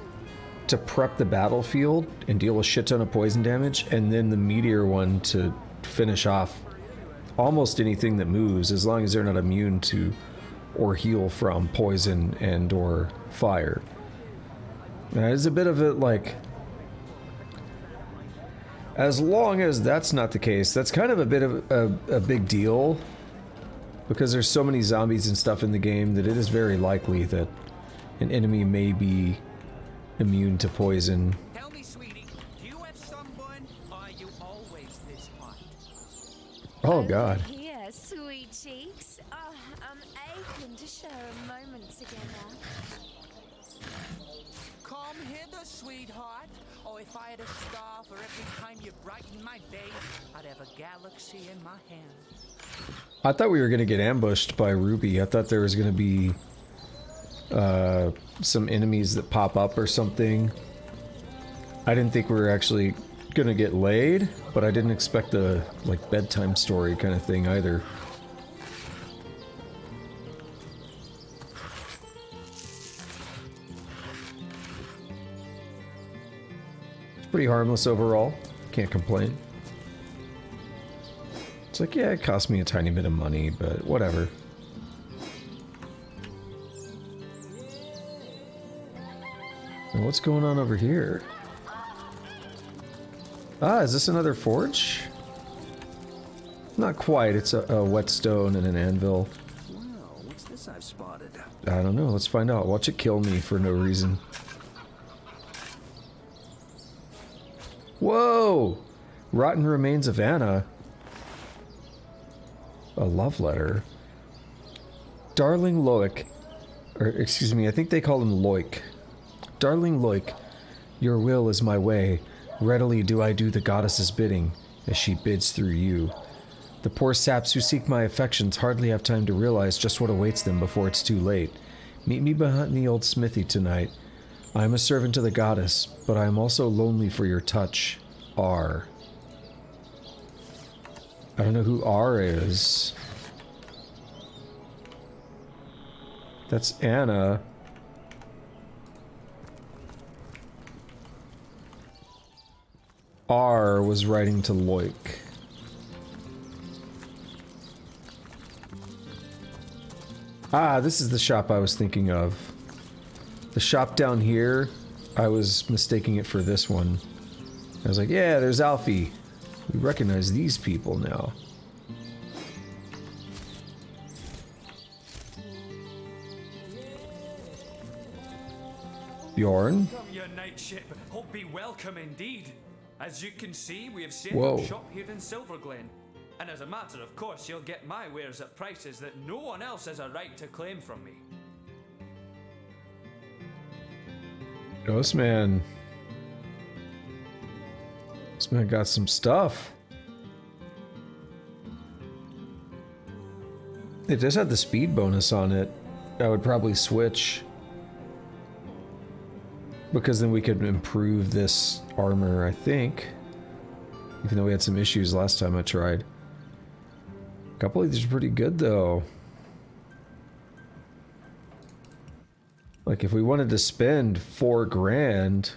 to prep the battlefield and deal a shit ton of poison damage, and then the Meteor one to finish off almost anything that moves, as long as they're not immune to or heal from poison and or fire. Now, it's a bit of it like, as long as that's not the case, that's kind of a bit of a big deal, because there's so many zombies and stuff in the game that it is very likely that an enemy may be immune to poison. Tell me, sweetie, do you have someone, or are you always this hot? Oh God. Here, sweet cheeks. Oh, I'm aching to share a moment together. Come hither, sweetheart. Oh, if I had a star for every time you brighten my day, I'd have a galaxy in my hand. I thought we were gonna get ambushed by Ruby. I thought there was gonna be some enemies that pop up or something. I didn't think we were actually gonna get laid, but I didn't expect the like bedtime story kind of thing either. It's pretty harmless overall. Can't complain. It's like, yeah, it cost me a tiny bit of money, but whatever. Now what's going on over here? Ah, is this another forge? Not quite, it's a whetstone and an anvil. Wow, what's this else I've spotted? I don't know. Let's find out. Watch it kill me for no reason. Whoa! Rotten Remains of Anna. A love letter. Darling Loic. Or, excuse me, I think they call him Loic. Darling Loic, your will is my way. Readily do I do the goddess's bidding, as she bids through you. The poor saps who seek my affections hardly have time to realize just what awaits them before it's too late. Meet me behind the old smithy tonight. I am a servant to the goddess, but I am also lonely for your touch. R. I don't know who R is. That's Anna. R was writing to Loic. Ah, this is the shop I was thinking of. The shop down here, I was mistaking it for this one. I was like, yeah, there's Alfie. We recognize these people now. Bjorn? Come, your knightship. Hope be welcome indeed. As you can see, we have set Whoa. up shop here in Silverglen. And as a matter of course, you'll get my wares at prices that no one else has a right to claim from me. This man got some stuff. If this had the speed bonus on it, I would probably switch. Because then we could improve this armor, I think. Even though we had some issues last time I tried. A couple of these are pretty good though. Like if we wanted to spend $4 grand,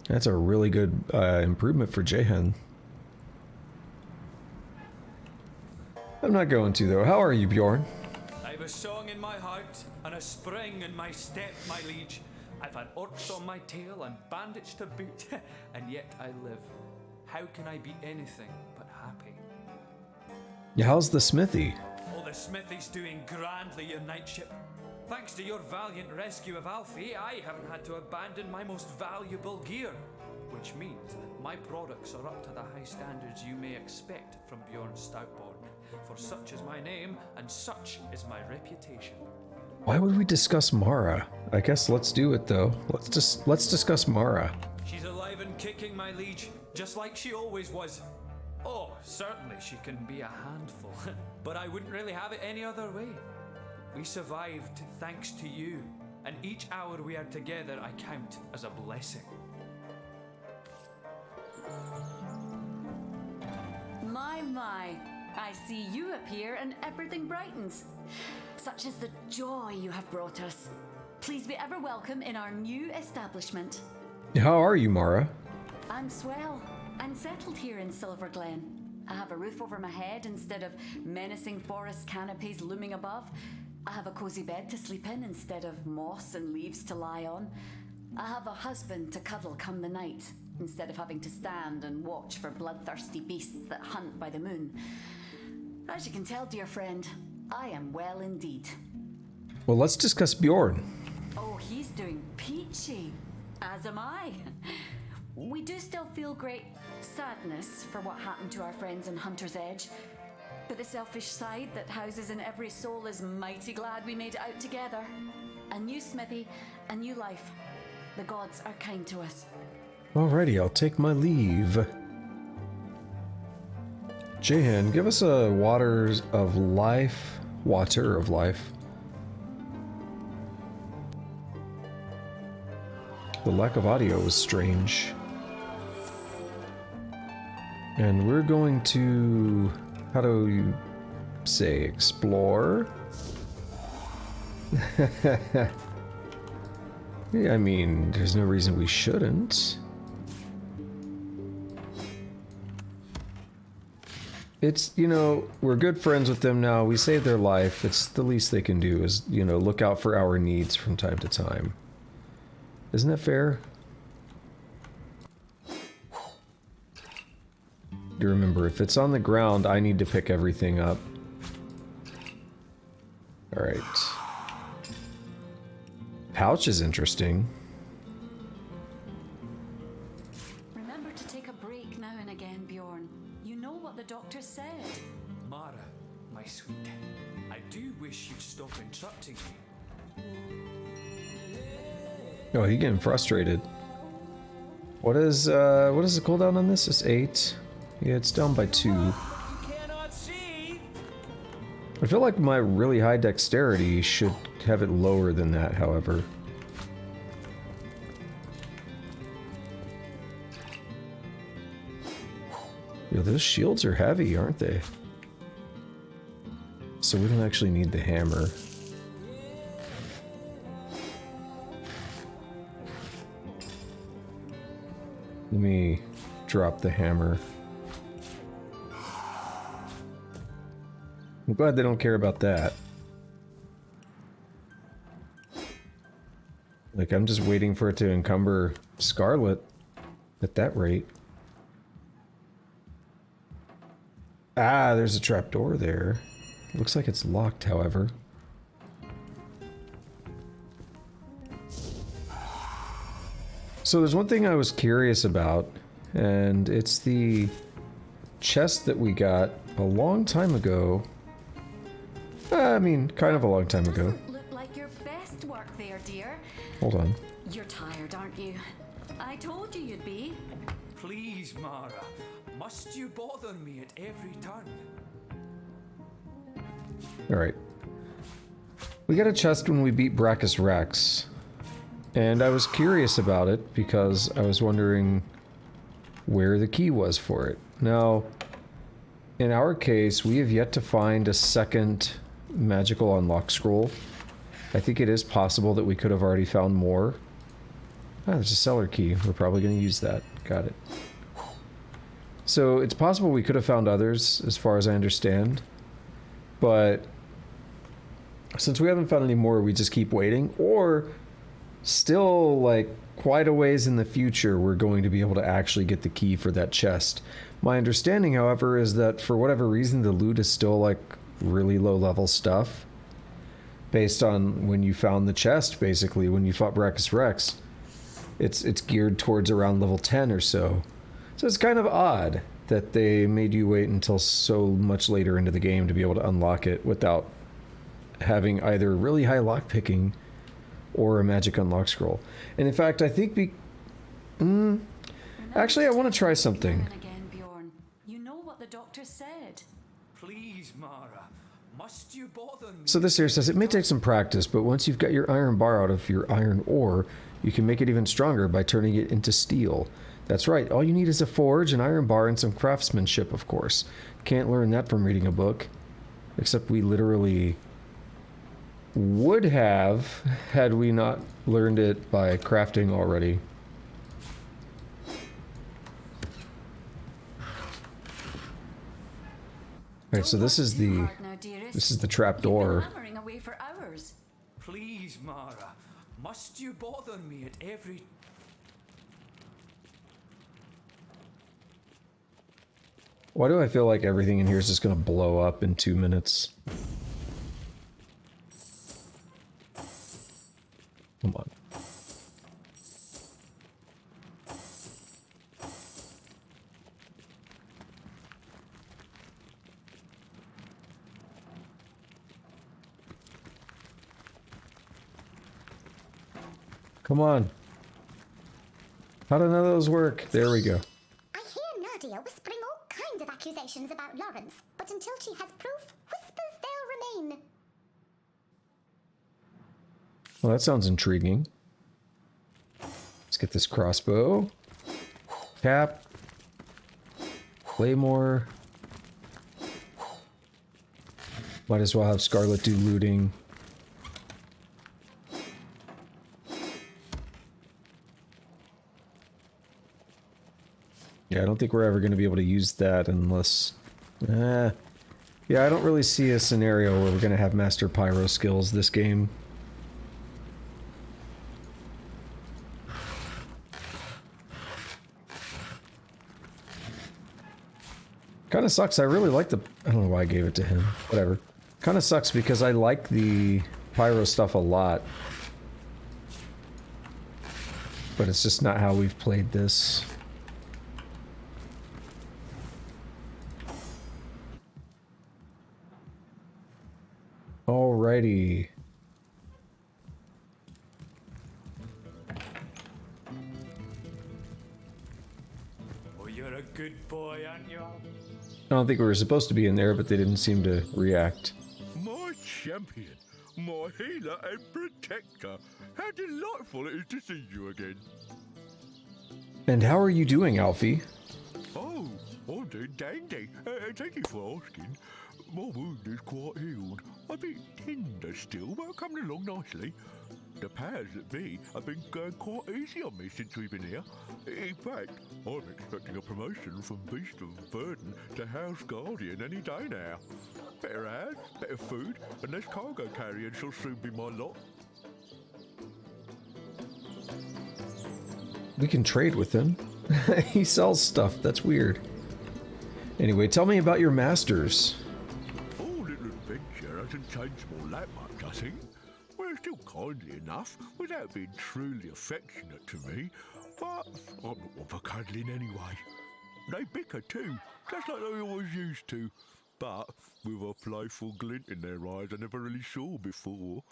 that's a really good improvement for Jahan. I'm not going to though. How are you, Bjorn? I've a song in my heart and a spring in my step, my liege. I've had orcs on my tail and bandage to boot, and yet I live. How can I be anything but happy? Yeah, how's the smithy? Oh, the smithy's doing grandly, your knightship. Thanks to your valiant rescue of Alfie, I haven't had to abandon my most valuable gear, which means my products are up to the high standards you may expect from Bjorn Stoutborn. For such is my name, and such is my reputation. Why would we discuss Mara? I guess let's do it though. Let's discuss Mara. She's alive and kicking, my liege, just like she always was. Oh, certainly she can be a handful, but I wouldn't really have it any other way. We survived thanks to you, and each hour we are together I count as a blessing. My, I see you appear and everything brightens. Such is the joy you have brought us. Please be ever welcome in our new establishment. How are you, Mara? I'm swell. I'm settled here in Silverglen. I have a roof over my head instead of menacing forest canopies looming above. I have a cozy bed to sleep in instead of moss and leaves to lie on. I have a husband to cuddle come the night instead of having to stand and watch for bloodthirsty beasts that hunt by the moon. As you can tell, dear friend, I am well indeed. Well, let's discuss Bjorn. Oh, he's doing peachy. As am I. We do still feel great sadness for what happened to our friends in Hunter's Edge. But the selfish side that houses in every soul is mighty glad we made it out together. A new smithy, a new life. The gods are kind to us. Alrighty, I'll take my leave. Jahan, give us a water of life. The lack of audio was strange. And we're going to, how do you say, explore? Yeah, I mean, there's no reason we shouldn't. It's, you know, we're good friends with them now. We saved their life. It's the least they can do is, you know, look out for our needs from time to time. Isn't that fair? You remember, if it's on the ground, I need to pick everything up. Alright. Pouch is interesting. Remember to take a break now and again, Bjorn. You know what the doctor said. Mara, my sweet, I do wish you'd stop interrupting me. Oh, he's getting frustrated. What is the cooldown on this? It's 8. Yeah, it's down by 2. I feel like my really high dexterity should have it lower than that, however. Yo, those shields are heavy, aren't they? So we don't actually need the hammer. Let me drop the hammer. I'm glad they don't care about that. Like, I'm just waiting for it to encumber Scarlet at that rate. Ah, there's a trapdoor there. Looks like it's locked, however. So there's one thing I was curious about, and it's the chest that we got a long time ago. I mean, kind of a long time ago. Look like your best work there, dear. Hold on. You're tired, aren't you? I told you you'd be. Please, Mara, must you bother me at every turn? Alright. We got a chest when we beat Brachus Rex. And I was curious about it because I was wondering where the key was for it. Now, in our case, we have yet to find a second magical unlock scroll. I think it is possible that we could have already found more. Ah, there's a cellar key. We're probably going to use that. Got it. So it's possible we could have found others, as far as I understand. But since we haven't found any more, we just keep waiting. Or still, like, quite a ways in the future, we're going to be able to actually get the key for that chest. My understanding, however, is that for whatever reason, the loot is still, like, really low-level stuff. Based on when you found the chest, basically, when you fought Brachus Rex. It's geared towards around level 10 or so. So it's kind of odd that they made you wait until so much later into the game to be able to unlock it without having either really high lockpicking or a magic unlock scroll. And in fact, I think actually, I want to try something. Again, Bjorn. You know what the doctor said. Please, Mara, must you bother me? So this here says, it may take some practice, but once you've got your iron bar out of your iron ore, you can make it even stronger by turning it into steel. That's right, all you need is a forge, an iron bar, and some craftsmanship, of course. Can't learn that from reading a book. Except we literally would have, had we not learned it by crafting already. Alright, so this is the trap door. Hammering away for hours. Please, Mara, must you bother me at every... Why do I feel like everything in here is just gonna blow up in 2 minutes? Come on. Come on. How do none of those work? There we go. I hear Nadia whispering all kinds of accusations about Lawrence, but until she has proof, whispers they'll remain. Well, that sounds intriguing. Let's get this crossbow. Cap. Claymore. Might as well have Scarlet do looting. Yeah, I don't think we're ever going to be able to use that unless... yeah, I don't really see a scenario where we're going to have Master Pyro skills this game. Kind of sucks. I really like the... I don't know why I gave it to him. Whatever. Kind of sucks because I like the pyro stuff a lot. But it's just not how we've played this. Alrighty. Oh, you're a good boy, aren't you? I don't think we were supposed to be in there, but they didn't seem to react. My champion, my healer and protector. How delightful it is to see you again. And how are you doing, Alfie? Oh, I'm doing dandy. Thank you for asking. My wound is quite healed. A bit tender still, but coming along nicely. The powers that be have been going quite easy on me since we've been here. In fact, I'm expecting a promotion from Beast of Burden to House Guardian any day now. Better house, better food, and less cargo carrying shall soon be my lot. We can trade with him. He sells stuff. That's weird. Anyway, tell me about your masters. Oh, little adventure hasn't changed all that much, I think. We're still kindly enough, without being truly affectionate to me, but I'm not one for cuddling anyway. They bicker too, just like they always used to, but with a playful glint in their eyes I never really saw before.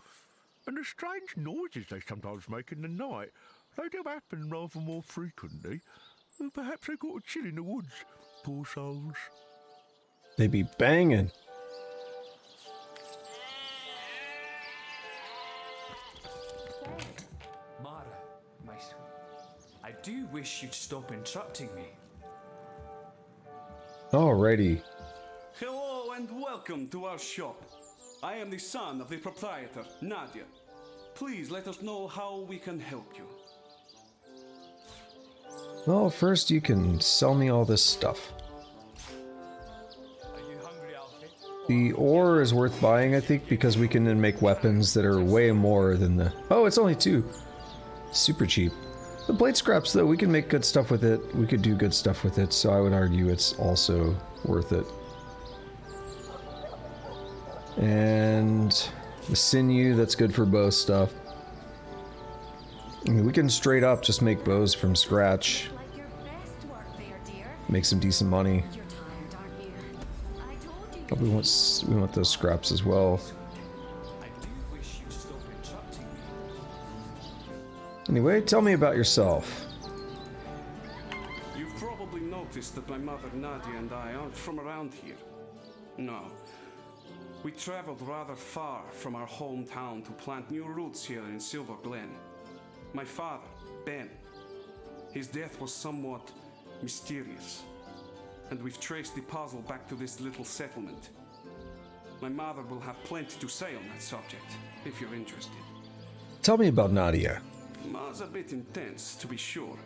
And the strange noises they sometimes make in the night, they do happen rather more frequently. Perhaps they got a chill in the woods, poor souls. They be banging. Mara, my sweet, I do wish you'd stop interrupting me. Alrighty. Hello and welcome to our shop. I am the son of the proprietor, Nadia. Please let us know how we can help you. Well, first you can sell me all this stuff. The ore is worth buying, I think, because we can then make weapons that are way more than the... Oh, it's only 2. Super cheap. The blade scraps, though, we can make good stuff with it. We could do good stuff with it, so I would argue it's also worth it. And the sinew, that's good for bow stuff. I mean, we can straight up just make bows from scratch. Make some decent money. But we want those scraps as well. Anyway, tell me about yourself. You've probably noticed that my mother Nadia and I aren't from around here. No. We traveled rather far from our hometown to plant new roots here in Silverglen. My father, Ben, his death was somewhat mysterious, and we've traced the puzzle back to this little settlement. My mother will have plenty to say on that subject, if you're interested. Tell me about Nadia. Ma's a bit intense, to be sure.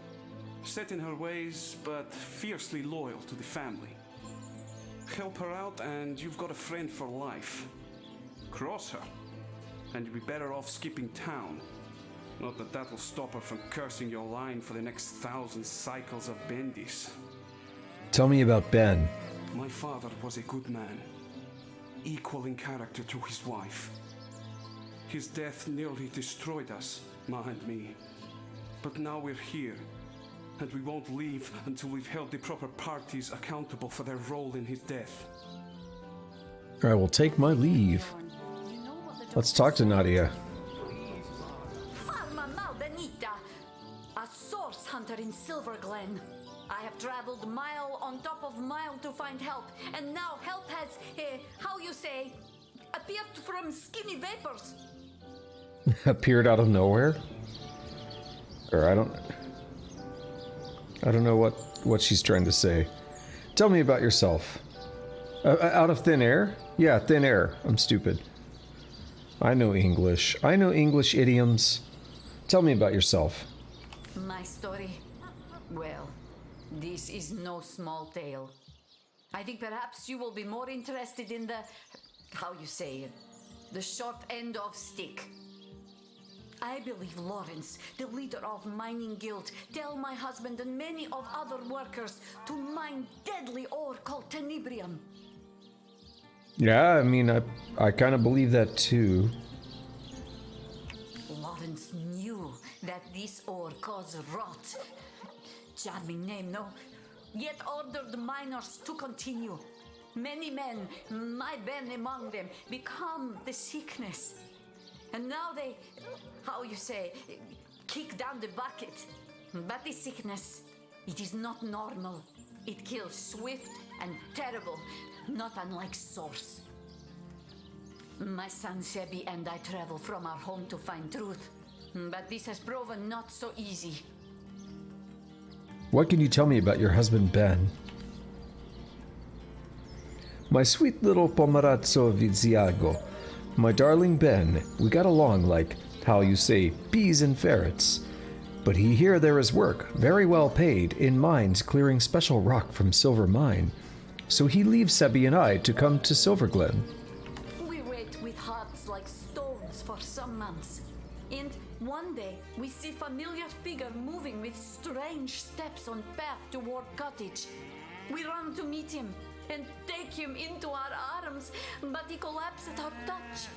Set in her ways, but fiercely loyal to the family. Help her out and you've got a friend for life. Cross her, and you'll be better off skipping town. Not that that'll stop her from cursing your line for the next 1,000 cycles of bendis. Tell me about Ben. My father was a good man, equal in character to his wife. His death nearly destroyed us, Ma and me. But now we're here, and we won't leave until we've held the proper parties accountable for their role in his death. I will take my leave. Let's talk to Nadia. Farma Malbenita, a source hunter in Silverglen. I have traveled mile on top of mile to find help, and now help has, how you say, appeared from skinny vapors. Appeared out of nowhere? Or I don't know what she's trying to say. Tell me about yourself. Out of thin air? Yeah, thin air. I'm stupid. I know English. I know English idioms. Tell me about yourself. My story? Well, this is no small tale. I think perhaps you will be more interested in the, how you say, the short end of stick. I believe Lawrence, the leader of mining guild, tell my husband and many of other workers to mine deadly ore called Tenebrium. Yeah, I mean, I kind of believe that too. Lawrence knew that this ore caused rot. Charming name, no? Yet ordered the miners to continue. Many men, my Ben among them, become the sickness. And now they, how you say, kick down the bucket. But the sickness, it is not normal. It kills swift and terrible, not unlike Source. My son Sebi and I travel from our home to find truth. But this has proven not so easy. What can you tell me about your husband, Ben? My sweet little Pomerazzo Viziago. My darling Ben, we got along like, how you say, bees and ferrets. But here there is work, very well paid, in mines clearing special rock from Silver Mine. So he leaves Sebi and I to come to Silverglen. We wait with hearts like stones for some months. And one day, we see familiar figure moving with strange steps on path toward cottage. We run to meet him and take him into our arms, but he collapses at our touch.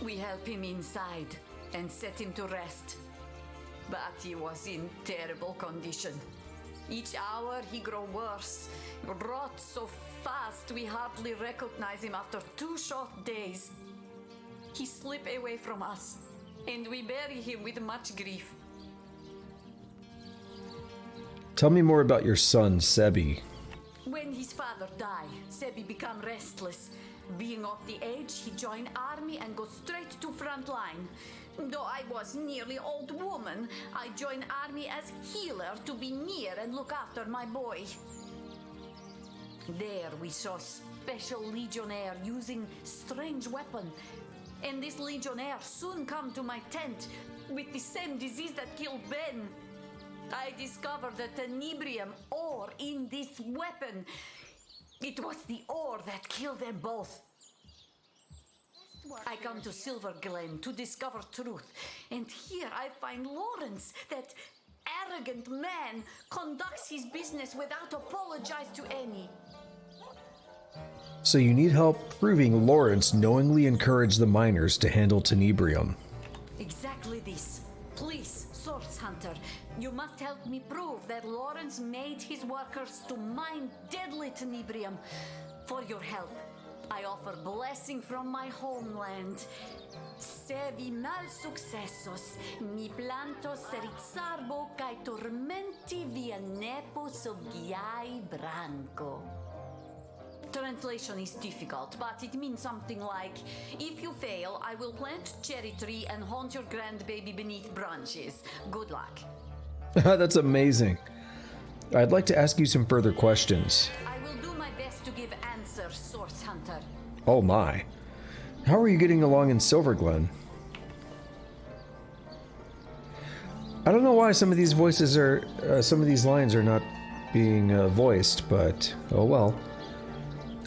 We help him inside and set him to rest. But he was in terrible condition. Each hour he grow worse, rot so fast we hardly recognize him after 2 short days. He slip away from us, and we bury him with much grief. Tell me more about your son, Sebi. When his father died, Sebi become restless. Being of the age, he joined army and go straight to front line. Though I was nearly old woman, I joined army as healer to be near and look after my boy. There we saw special legionnaire using strange weapon. And this legionnaire soon come to my tent with the same disease that killed Ben. I discovered the Tenebrium ore in this weapon. It was the ore that killed them both. I come to Silverglen to discover truth, and here I find Lawrence, that arrogant man, conducts his business without apologize to any. So you need help proving Lawrence knowingly encouraged the miners to handle Tenebrium. Exactly this. Please, Source Hunter, you must help me prove that Lawrence made his workers to mine deadly Tenebrium. For your help, I offer blessing from my homeland. Se vi mal successos, mi planto serizarbo kai tormenti via nepo sogiai branco. Translation is difficult, but it means something like, if you fail, I will plant cherry tree and haunt your grandbaby beneath branches. Good luck. That's amazing. I'd like to ask you some further questions. I will do my best to give answers, Source Hunter. Oh my. How are you getting along in Silverglen? I don't know why some of these voices are, some of these lines are not being voiced, but oh well.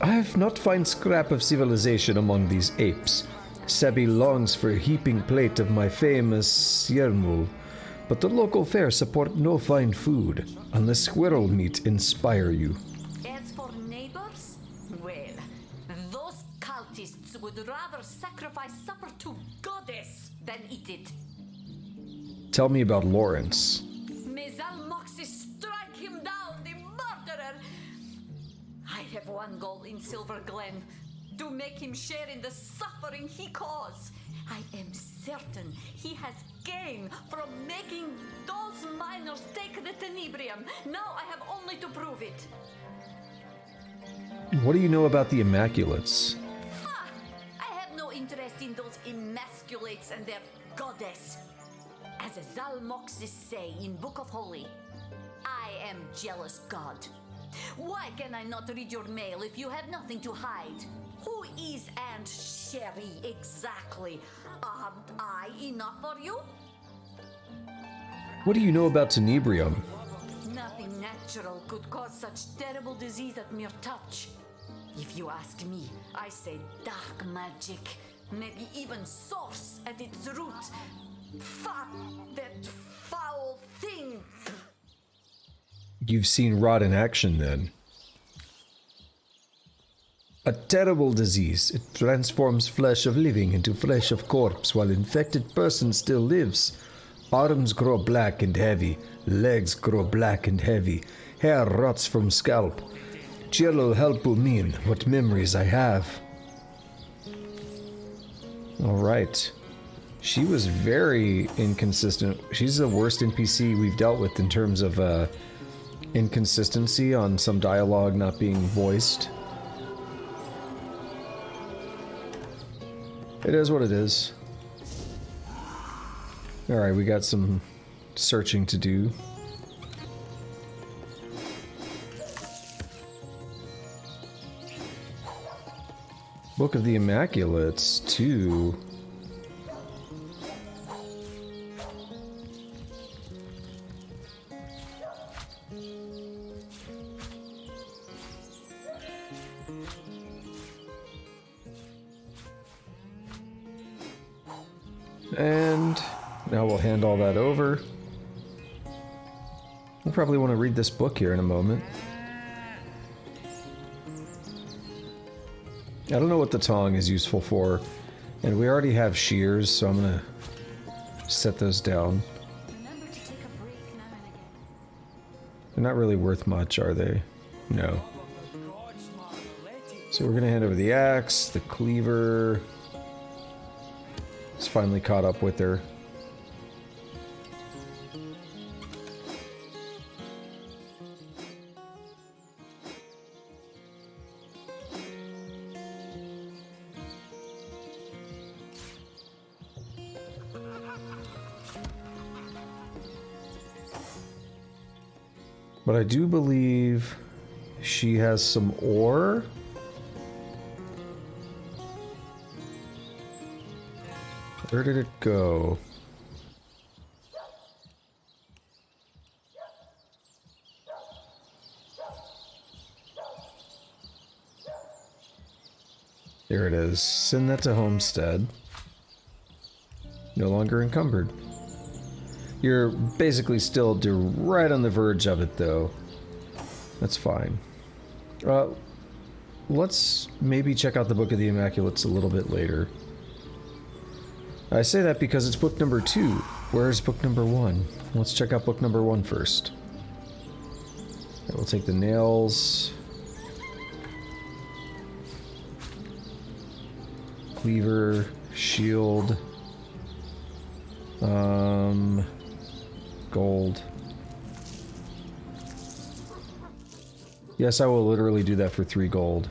I have not found scrap of civilization among these apes. Sebi longs for a heaping plate of my famous yermul, but the local fare support no fine food, unless squirrel meat inspire you. As for neighbors, well, those cultists would rather sacrifice supper to goddess than eat it. Tell me about Lawrence. May Zalmoxis strike him down, the murderer! I have one goal in Silverglen, to make him share in the suffering he caused. I am certain he has gained from making those miners take the Tenebrium. Now I have only to prove it. What do you know about the Immaculates? I have no interest in those emasculates and their goddess. As Zalmoxis say in Book of Holy, I am jealous God. Why can I not read your mail if you have nothing to hide? Who is Aunt Sherry exactly? Aren't I enough for you? What do you know about Tenebrium? Nothing natural could cause such terrible disease at mere touch. If you ask me, I say dark magic, maybe even source at its root. Fuck that foul thing! You've seen rot in action then. A terrible disease. It transforms flesh of living into flesh of corpse while infected person still lives. Arms grow black and heavy. Legs grow black and heavy. Hair rots from scalp. Chilo helpu mean what memories I have. Alright. She was very inconsistent. She's the worst NPC we've dealt with in terms of inconsistency on some dialogue not being voiced. It is what it is. Alright, we got some searching to do. Book of the Immaculates, too. And now we'll hand all that over. We'll probably want to read this book here in a moment. I don't know what the tong is useful for, and we already have shears, so I'm gonna set those down. They're not really worth much, are they? No. So we're gonna hand over the axe, the cleaver. It's finally caught up with her. But I do believe she has some ore. Where did it go? There it is. Send that to Homestead. No longer encumbered. You're basically still right on the verge of it, though. That's fine. Let's maybe check out the Book of the Immaculates a little bit later. I say that because it's book number 2. Where's book number 1? Let's check out book number 1 first. Right, we'll take the nails. Cleaver, shield. Gold. Yes, I will literally do that for 3 gold.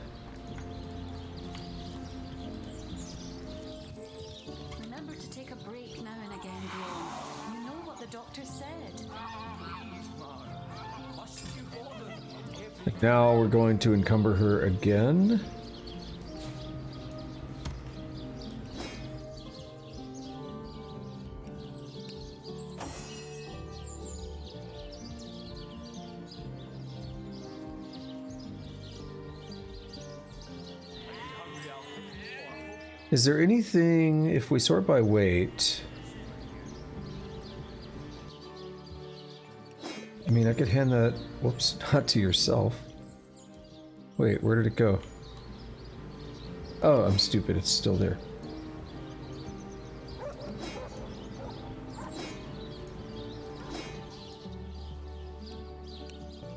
Remember to take a break now and again, Bjorn. You know what the doctor said. Now we're going to encumber her again. Is there anything, if we sort by weight... I mean, I could hand that... Whoops, not to yourself. Wait, where did it go? Oh, I'm stupid, it's still there.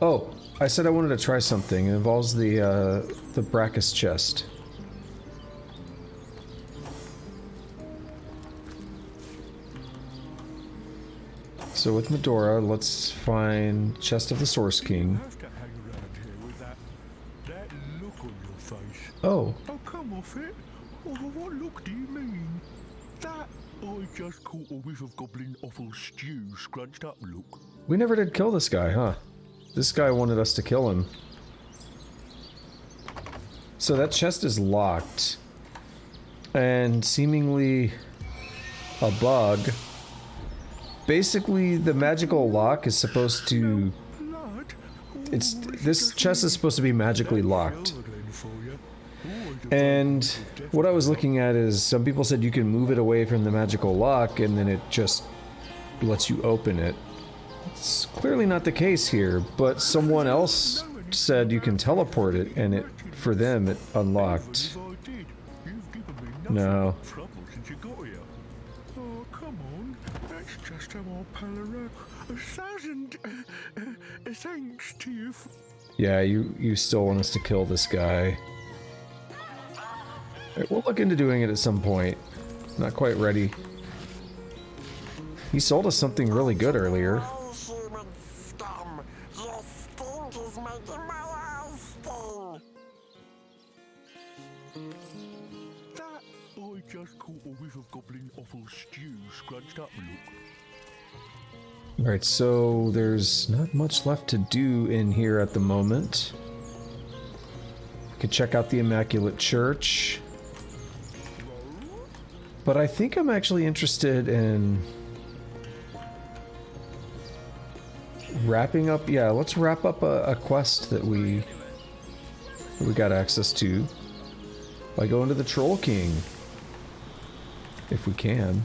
Oh, I said I wanted to try something. It involves the Brachus chest. So with Medora, let's find Chest of the Source King. That look on your face. Oh. Oh, come off it. Oh, what look do you mean? That I just caught a whiff of goblin offal stew scrunched up look. We never did kill this guy, huh? This guy wanted us to kill him. So that chest is locked. And seemingly a bug. Basically, the magical lock is supposed to... This chest is supposed to be magically locked. And what I was looking at is some people said you can move it away from the magical lock and then it just lets you open it. It's clearly not the case here, but someone else said you can teleport it, and it, for them, it unlocked. No. Trouble since you got here. Oh, come on. Let's just have our pal around. 1,000 thanks to you. Yeah, you still want us to kill this guy. Alright, we'll look into doing it at some point. Not quite ready. He sold us something really good earlier. I just caught a whiff of goblin offal stew scrunched up, look. Alright, so there's not much left to do in here at the moment. We could check out the Immaculate Church. But I think I'm actually interested in wrapping up. Yeah, let's wrap up a quest that we got access to by going to the Troll King, if we can.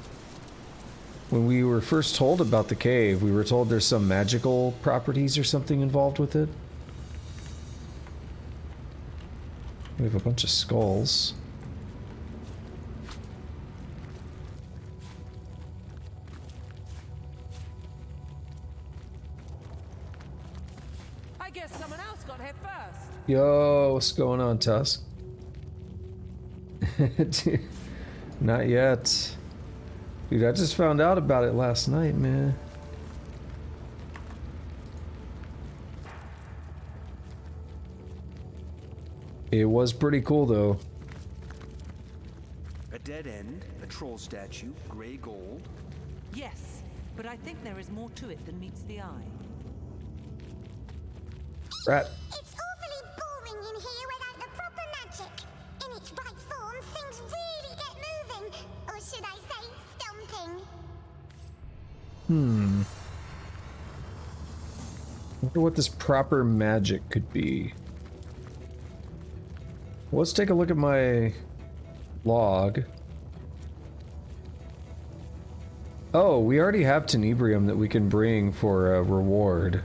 When we were first told about the cave, we were told there's some magical properties or something involved with it. We have a bunch of skulls. I guess someone else got here first. Yo, what's going on, Tusk? Not yet. Dude, I just found out about it last night, man. It was pretty cool, though. A dead end, a troll statue, grey gold. Yes, but I think there is more to it than meets the eye. Rat. It's awfully boring in here without the proper magic. In its right form, things really get moving. Or should I say, stomping. I wonder what this proper magic could be. Well, let's take a look at my log. Oh, we already have Tenebrium that we can bring for a reward.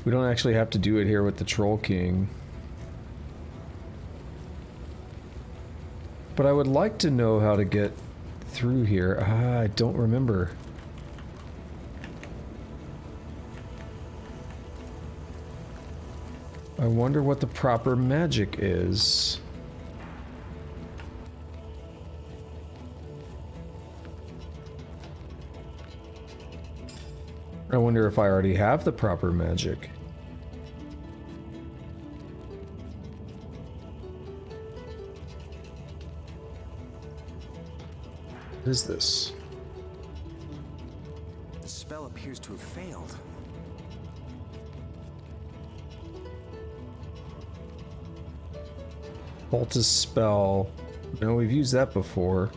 We don't actually have to do it here with the Troll King. But I would like to know how to get through here. Ah, I don't remember. I wonder what the proper magic is. I wonder if I already have the proper magic. What is this? The spell appears to have failed. Poultice spell. No, we've used that before.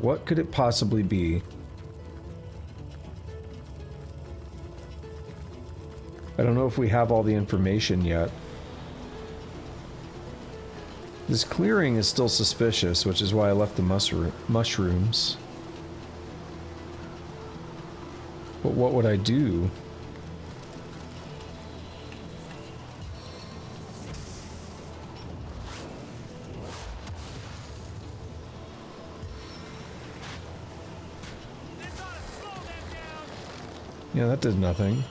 What could it possibly be? I don't know if we have all the information yet. This clearing is still suspicious, which is why I left the mushrooms. But what would I do? Yeah, that did nothing.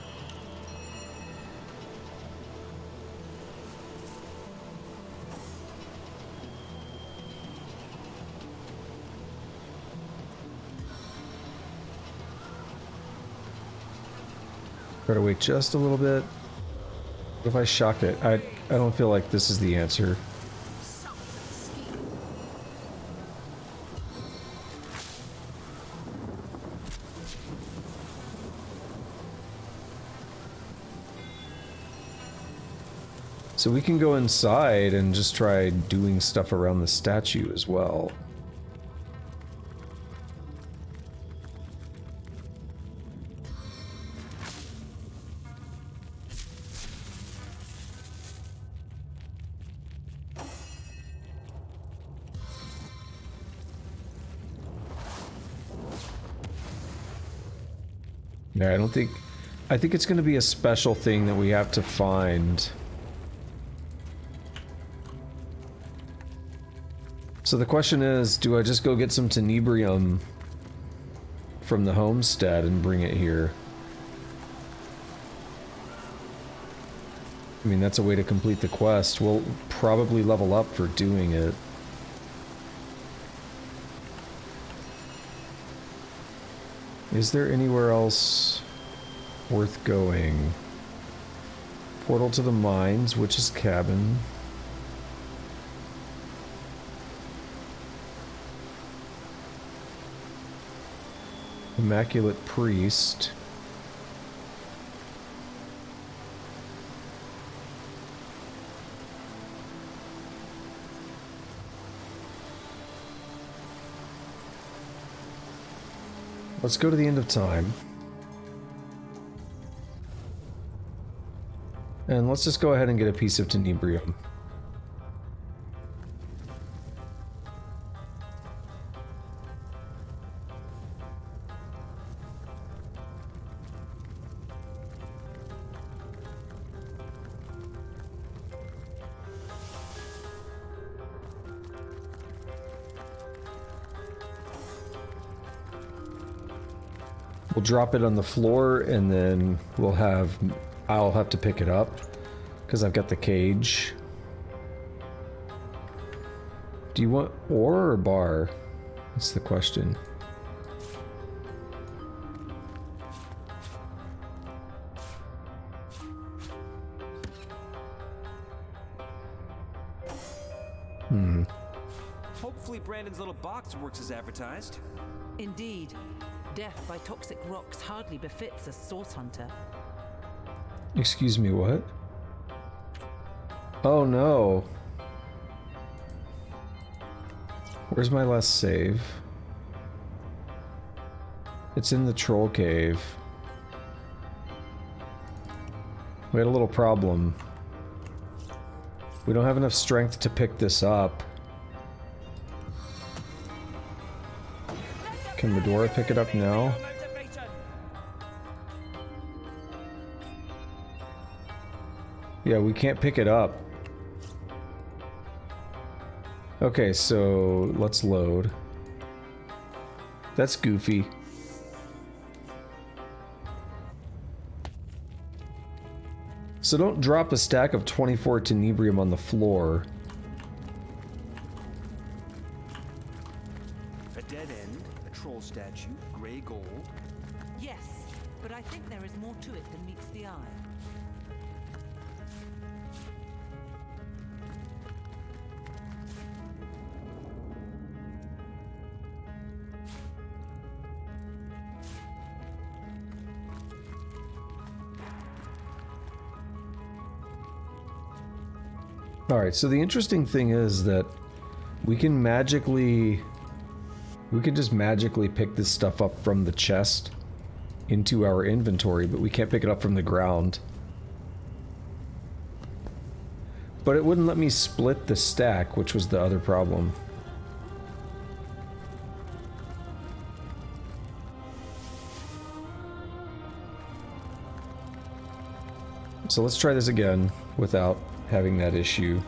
Gotta wait just a little bit. What if I shock it? I don't feel like this is the answer. So we can go inside and just try doing stuff around the statue as well. Yeah, I think it's going to be a special thing that we have to find. So the question is, do I just go get some Tenebrium from the homestead and bring it here? I mean, that's a way to complete the quest. We'll probably level up for doing it. Is there anywhere else worth going? Portal to the mines, witch's cabin. Immaculate priest. Let's go to the end of time. And let's just go ahead and get a piece of Tenebrium. We'll drop it on the floor and then I'll have to pick it up because I've got the cage. Do you want ore or bar? That's the question. Hopefully Brandon's little box works as advertised. Indeed. Death by toxic rocks hardly befits a source hunter. Excuse me, what? Oh no. Where's my last save? It's in the troll cave. We had a little problem. We don't have enough strength to pick this up. Can Medora pick it up now? Yeah, we can't pick it up. Okay, so let's load. That's goofy. So don't drop a stack of 24 Tenebrium on the floor. A dead end, a troll statue, grey gold. Yes, but I think there is more to it than meets the eye. Alright, so the interesting thing is that we can just magically pick this stuff up from the chest into our inventory, but we can't pick it up from the ground. But it wouldn't let me split the stack, which was the other problem. So let's try this again without having that issue.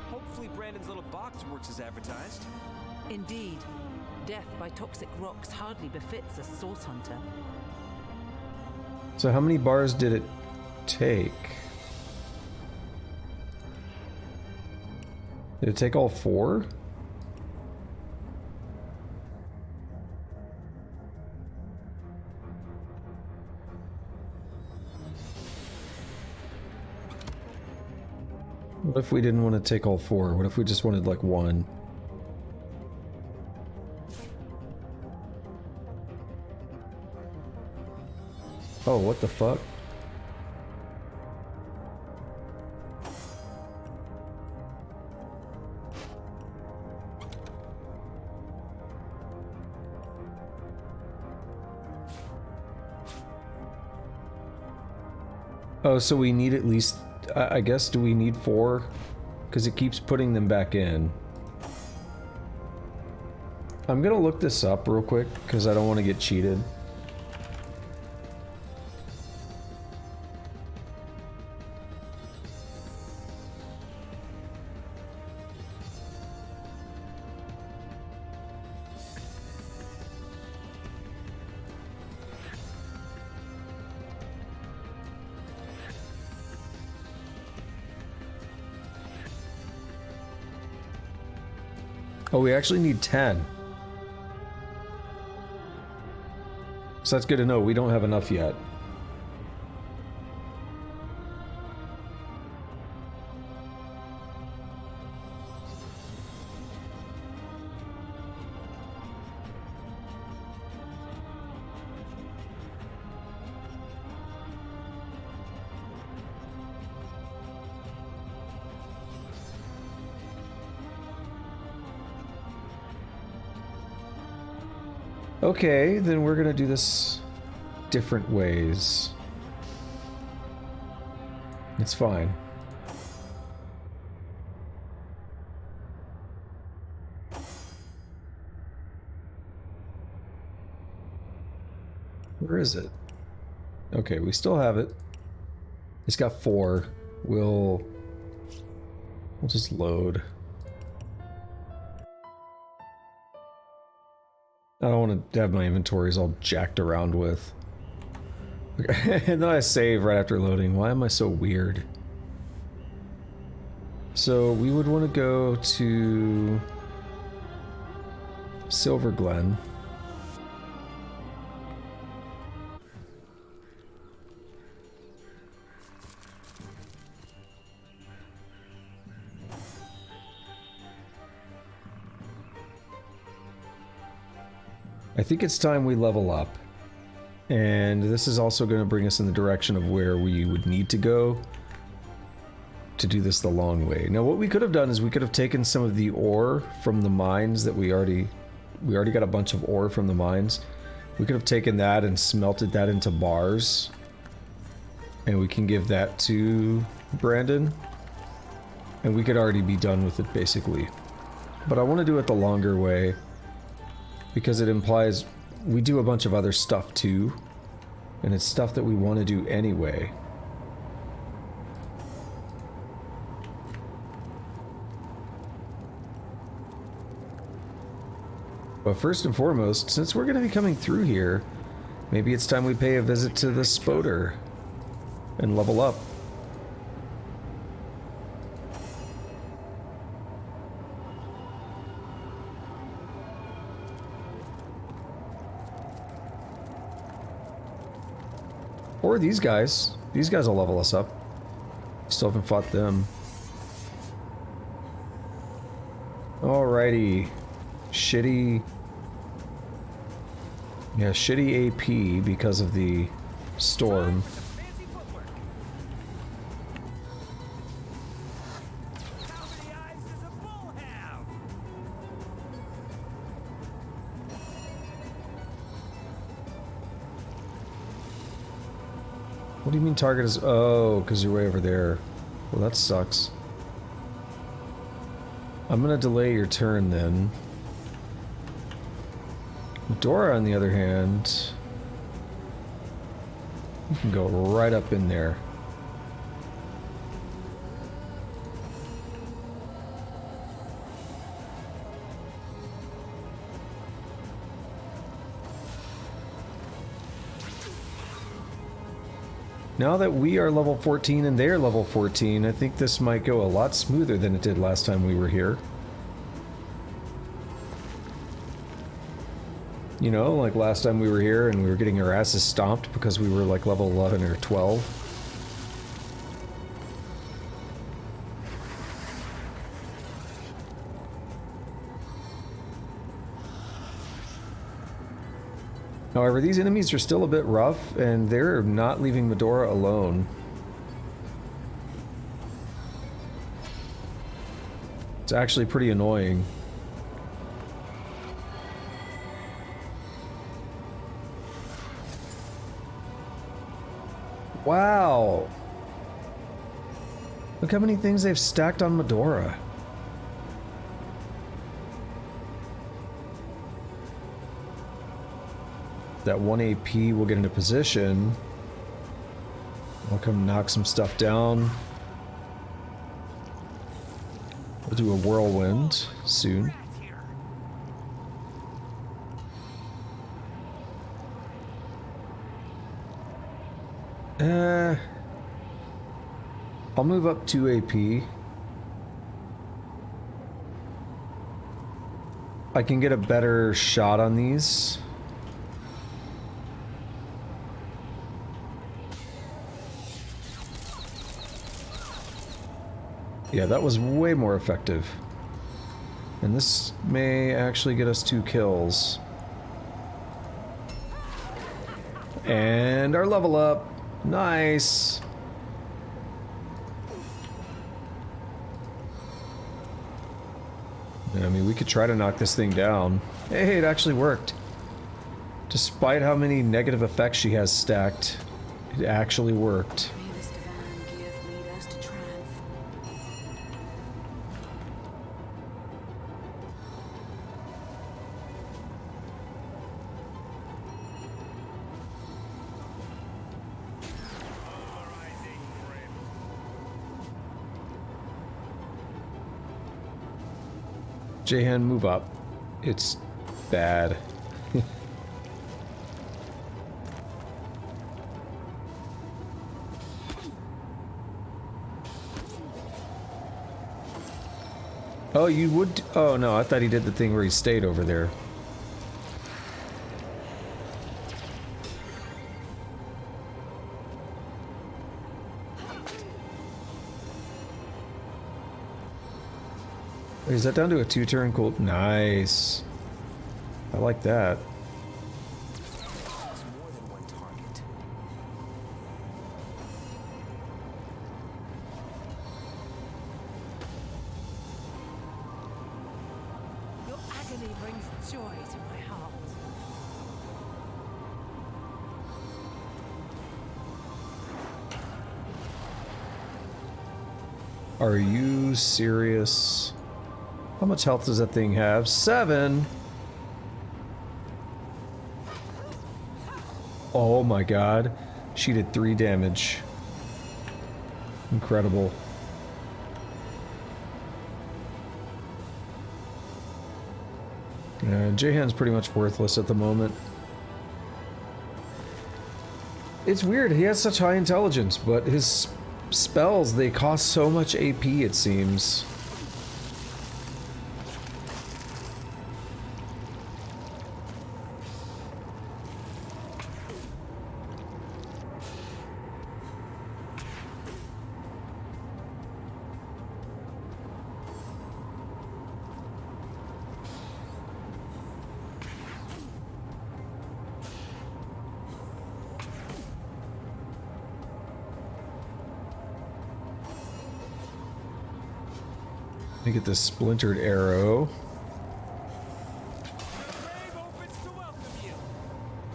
Hopefully Brandon's little box works as advertised. Indeed. Death by toxic rocks hardly befits a source hunter. So how many bars did it take? Did it take all 4? What if we didn't want to take all 4? What if we just wanted like 1? Oh, what the fuck? Oh, so we need at least, I guess, do we need 4? Because it keeps putting them back in. I'm gonna look this up real quick, because I don't want to get cheated. Oh, we actually need 10. So that's good to know. We don't have enough yet. Okay, then we're gonna do this different ways. It's fine. Where is it? Okay, we still have it. It's got 4. We'll just load. I don't want to have my inventories all jacked around with. Okay. And then I save right after loading. Why am I so weird? So we would want to go to Silverglen. I think it's time we level up. And this is also going to bring us in the direction of where we would need to go to do this the long way. Now what we could have done is we could have taken some of the ore from the mines that we already got a bunch of ore from the mines. We could have taken that and smelted that into bars. And we can give that to Brandon. And we could already be done with it basically. But I want to do it the longer way. Because it implies we do a bunch of other stuff too. And it's stuff that we want to do anyway. But first and foremost, since we're going to be coming through here, maybe it's time we pay a visit to the Spoder and level up. Or these guys. These guys will level us up. Still haven't fought them. Alrighty. Shitty... Yeah, shitty AP because of the storm. What do you mean target is... Oh, because you're way over there. Well, that sucks. I'm gonna delay your turn then. Dora, on the other hand... You can go right up in there. Now that we are level 14 and they're level 14, I think this might go a lot smoother than it did last time we were here. You know, like last time we were here and we were getting our asses stomped because we were like level 11 or 12. However, these enemies are still a bit rough, and they're not leaving Medora alone. It's actually pretty annoying. Wow! Look how many things they've stacked on Medora. That 1 AP will get into position. We'll come knock some stuff down. We'll do a whirlwind soon. I'll move up 2 AP. I can get a better shot on these. Yeah, that was way more effective. And this may actually get us 2 kills. And our level up. Nice. I mean, we could try to knock this thing down. Hey, it actually worked. Despite how many negative effects she has stacked, it actually worked. Jahan, move up. It's bad. Oh, you would... Oh, no, I thought he did the thing where he stayed over there. Is that down to a 2-turn cool? Nice. I like that. Your agony brings joy to my heart. Are you serious? How much health does that thing have? 7! Oh my god. She did 3 damage. Incredible. Jahan's pretty much worthless at the moment. It's weird, he has such high intelligence, but his spells, they cost so much AP, it seems. Let me get this splintered arrow.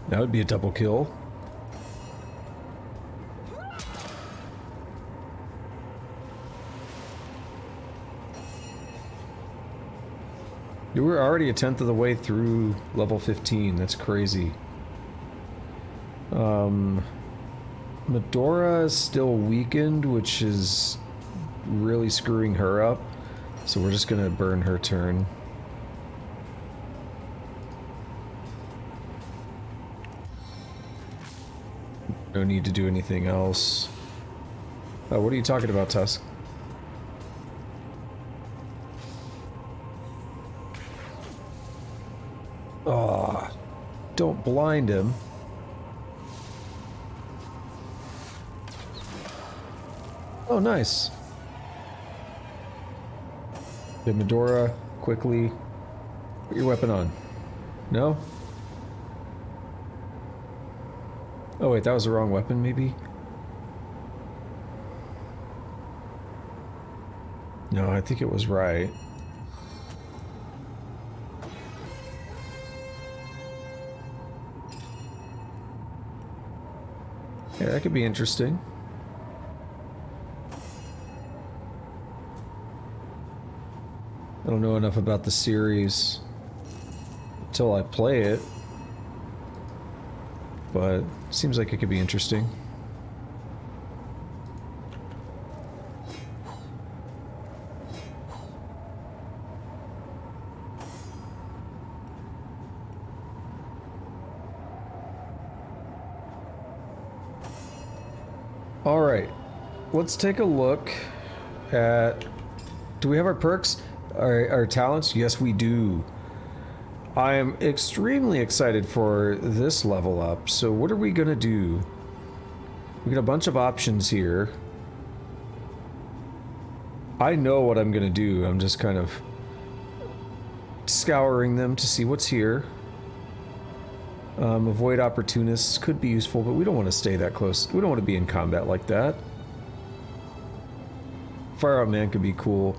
That would be a double kill. We're already a 10th of the way through level 15. That's crazy. Medora is still weakened, which is really screwing her up. So we're just gonna burn her turn. No need to do anything else. Oh, what are you talking about, Tusk? Oh, don't blind him. Oh, nice. Okay, Medora, quickly. Put your weapon on. No? Oh wait, that was the wrong weapon, maybe? No, I think it was right. Yeah, that could be interesting. I don't know enough about the series until I play it, but seems like it could be interesting. All right, let's take a look at, do we have our perks, our talents? Yes, we do. I am extremely excited for this level up. So what are we gonna do? We got a bunch of options here. I know what I'm gonna do. I'm just kind of scouring them to see what's here. Avoid opportunists could be useful, but we don't want to stay that close. We don't want to be in combat like that. Fire Out Man could be cool.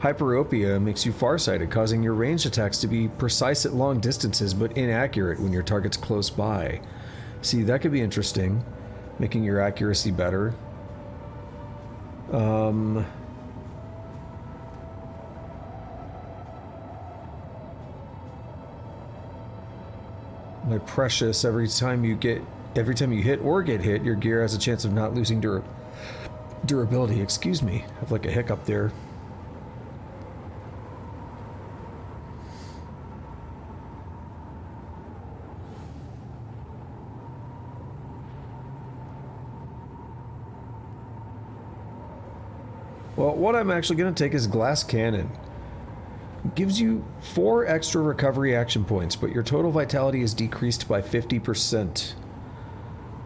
Hyperopia makes you farsighted, causing your ranged attacks to be precise at long distances, but inaccurate when your target's close by. See, that could be interesting, making your accuracy better. My precious, every time you hit or get hit, your gear has a chance of not losing durability. Excuse me, I have like a hiccup there. Well, what I'm actually going to take is Glass Cannon. Gives you 4 extra recovery action points, but your total vitality is decreased by 50%.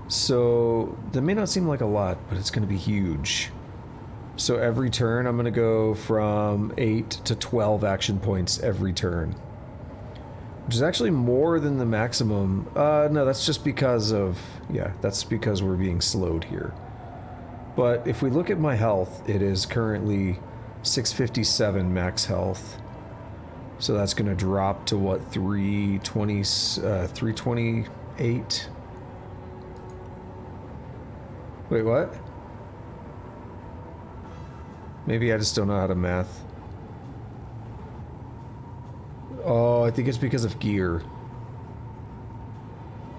So that may not seem like a lot, but it's going to be huge. So every turn I'm going to go from 8 to 12 action points every turn, which is actually more than the maximum. No, that's just because of, yeah, that's because we're being slowed here. But if we look at my health, it is currently 657 max health. So that's going to drop to what, 328? Wait, what? Maybe I just don't know how to math. Oh, I think it's because of gear.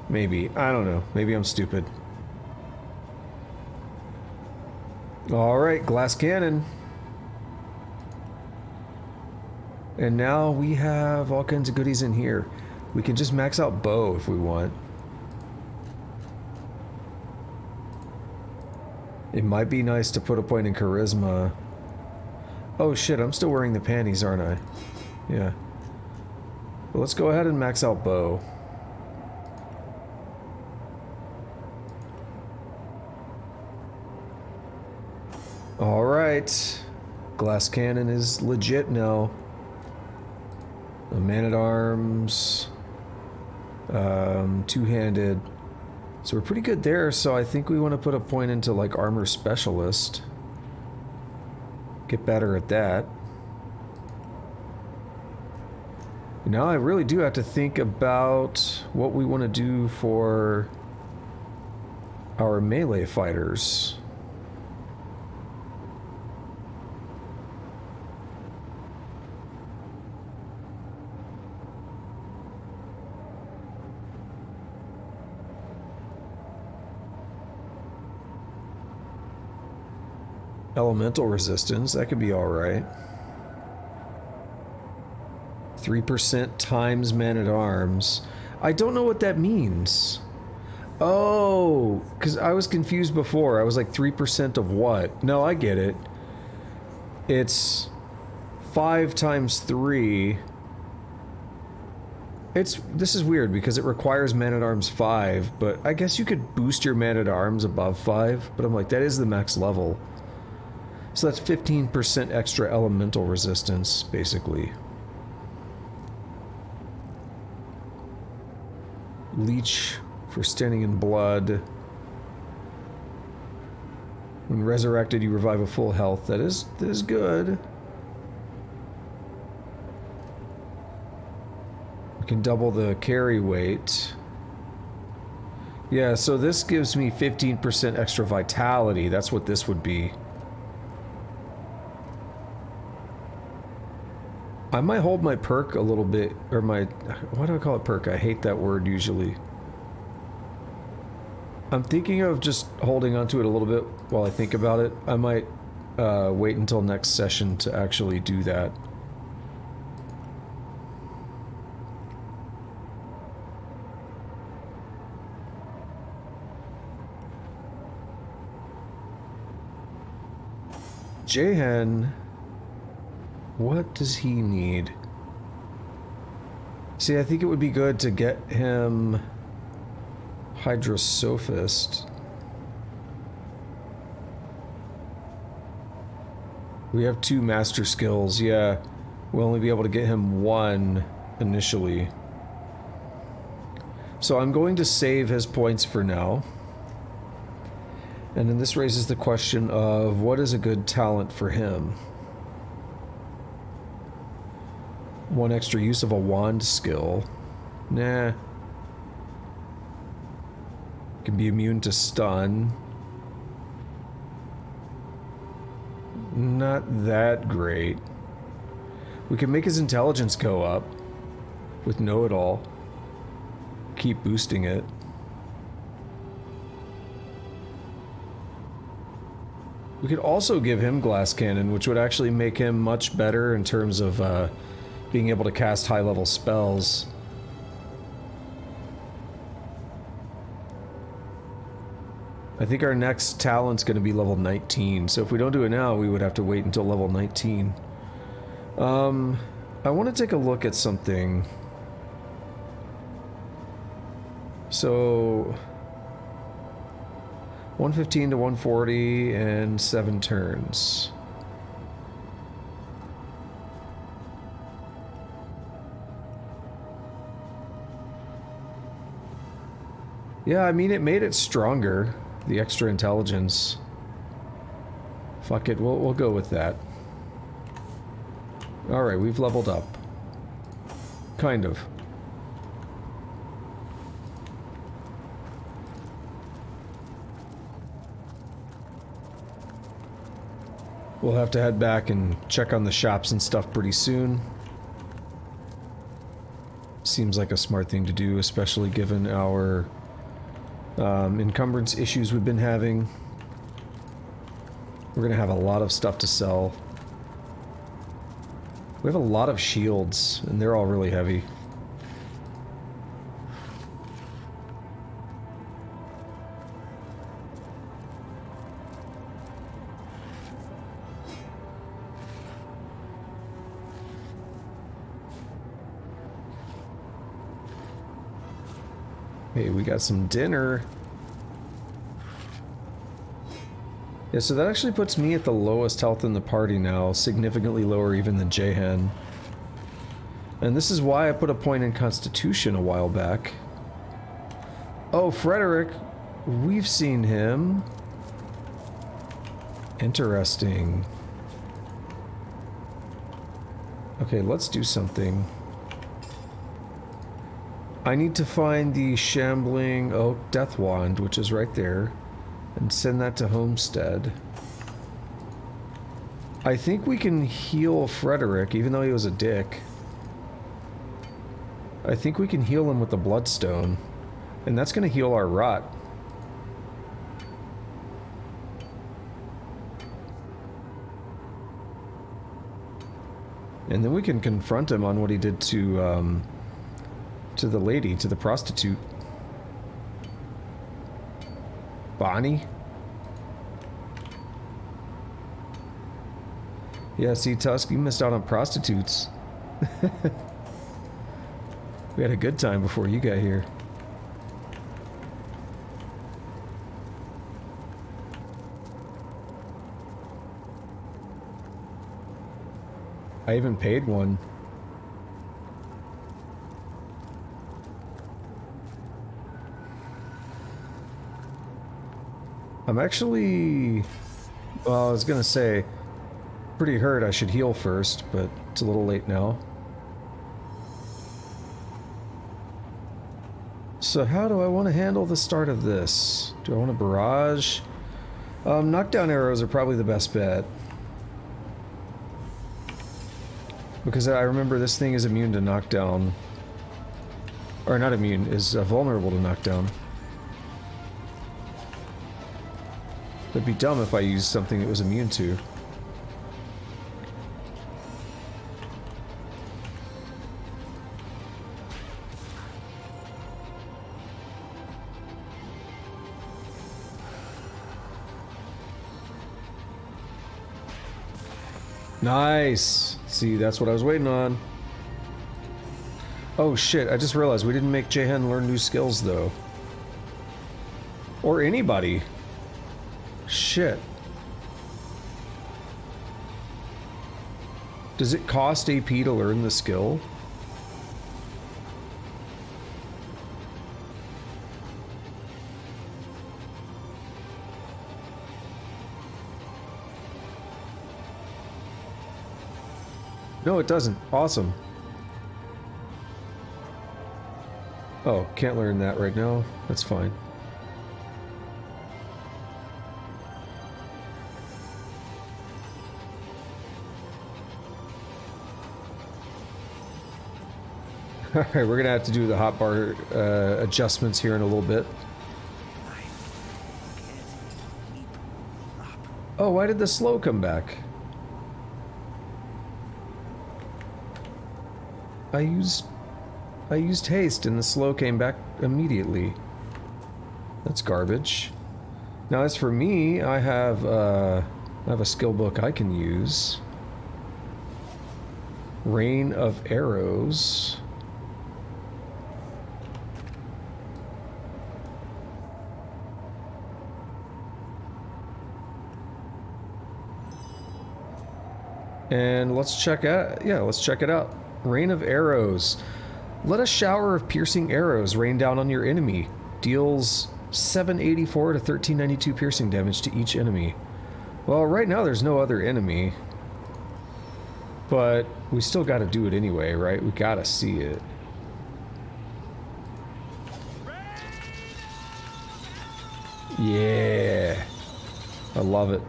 Maybe. I don't know. Maybe I'm stupid. Alright, Glass Cannon. And now we have all kinds of goodies in here. We can just max out bow if we want. It might be nice to put a point in charisma. Oh shit, I'm still wearing the panties, aren't I? Yeah. Well, let's go ahead and max out bow. Alright. Glass Cannon is legit now. A man-at-arms, two-handed. So we're pretty good there, so I think we want to put a point into like armor specialist. Get better at that. Now I really do have to think about what we want to do for our melee fighters. Elemental resistance, that could be alright. 3% times man-at-arms. I don't know what that means. Oh, because I was confused before. I was like, 3% of what? No, I get it. It's 5 times 3. This is weird because it requires man-at-arms 5, but I guess you could boost your man-at-arms above 5, but I'm like, that is the max level. So that's 15% extra elemental resistance, basically. Leech for standing in blood. When resurrected, you revive a full health. That is good. You can double the carry weight. Yeah, so this gives me 15% extra vitality. That's what this would be. I might hold my perk a little bit, or my, why do I call it perk? I hate that word usually. I'm thinking of just holding onto it a little bit while I think about it. I might wait until next session to actually do that. Jahan, what does he need? See, I think it would be good to get him Hydrosophist. We have 2 master skills, yeah. We'll only be able to get him 1 initially. So I'm going to save his points for now. And then this raises the question of what is a good talent for him? 1 extra use of a wand skill. Nah. Can be immune to stun. Not that great. We can make his intelligence go up with know-it-all. Keep boosting it. We could also give him Glass Cannon, which would actually make him much better in terms of being able to cast high-level spells. I think our next talent's going to be level 19, so if we don't do it now, we would have to wait until level 19. I want to take a look at something. So 115 to 140 and 7 turns. Yeah, I mean, it made it stronger, the extra intelligence. Fuck it, we'll go with that. Alright, we've leveled up. Kind of. We'll have to head back and check on the shops and stuff pretty soon. Seems like a smart thing to do, especially given our encumbrance issues we've been having. We're gonna have a lot of stuff to sell. We have a lot of shields, and they're all really heavy. Hey, we got some dinner. Yeah, so that actually puts me at the lowest health in the party now, significantly lower even than Jahan. And this is why I put a point in Constitution a while back. Oh, Frederick, we've seen him. Interesting. Okay, let's do something. I need to find the Shambling Oak Death Wand, which is right there, and send that to Homestead. I think we can heal Frederick, even though he was a dick. I think we can heal him with the Bloodstone, and that's going to heal our rot. And then we can confront him on what he did to the lady, to the prostitute. Bonnie? Yeah, see, Tusk, you missed out on prostitutes. We had a good time before you got here. I even paid one. I'm actually, well, I was gonna say, pretty hurt. I should heal first, but it's a little late now. So how do I want to handle the start of this? Do I want a barrage? Knockdown arrows are probably the best bet. Because I remember this thing is immune to knockdown. Or not immune, is vulnerable to knockdown. It'd be dumb if I used something it was immune to. Nice! See, that's what I was waiting on. Oh shit, I just realized we didn't make Jahan learn new skills though. Or anybody. Shit. Does it cost AP to learn the skill? No, it doesn't. Awesome. Oh, can't learn that right now. That's fine. Alright, we're gonna have to do the hotbar adjustments here in a little bit. Oh, why did the slow come back? I used haste and the slow came back immediately. That's garbage. Now as for me, I have a skill book I can use. Rain of Arrows. And let's check out, yeah, let's check it out. Rain of Arrows. Let a shower of piercing arrows rain down on your enemy. Deals 784 to 1392 piercing damage to each enemy. Well, right now there's no other enemy. But we still gotta do it anyway, right? We gotta see it. Yeah. I love it.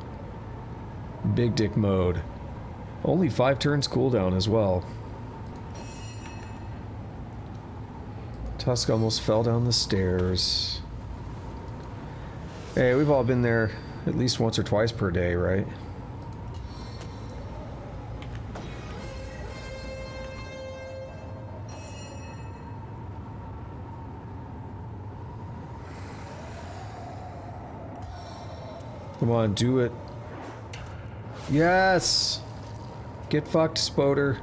Big dick mode. Only 5 turns cooldown as well. Tusk almost fell down the stairs. Hey, we've all been there at least once or twice per day, right? Come on, do it. Yes! Get fucked, Spoder.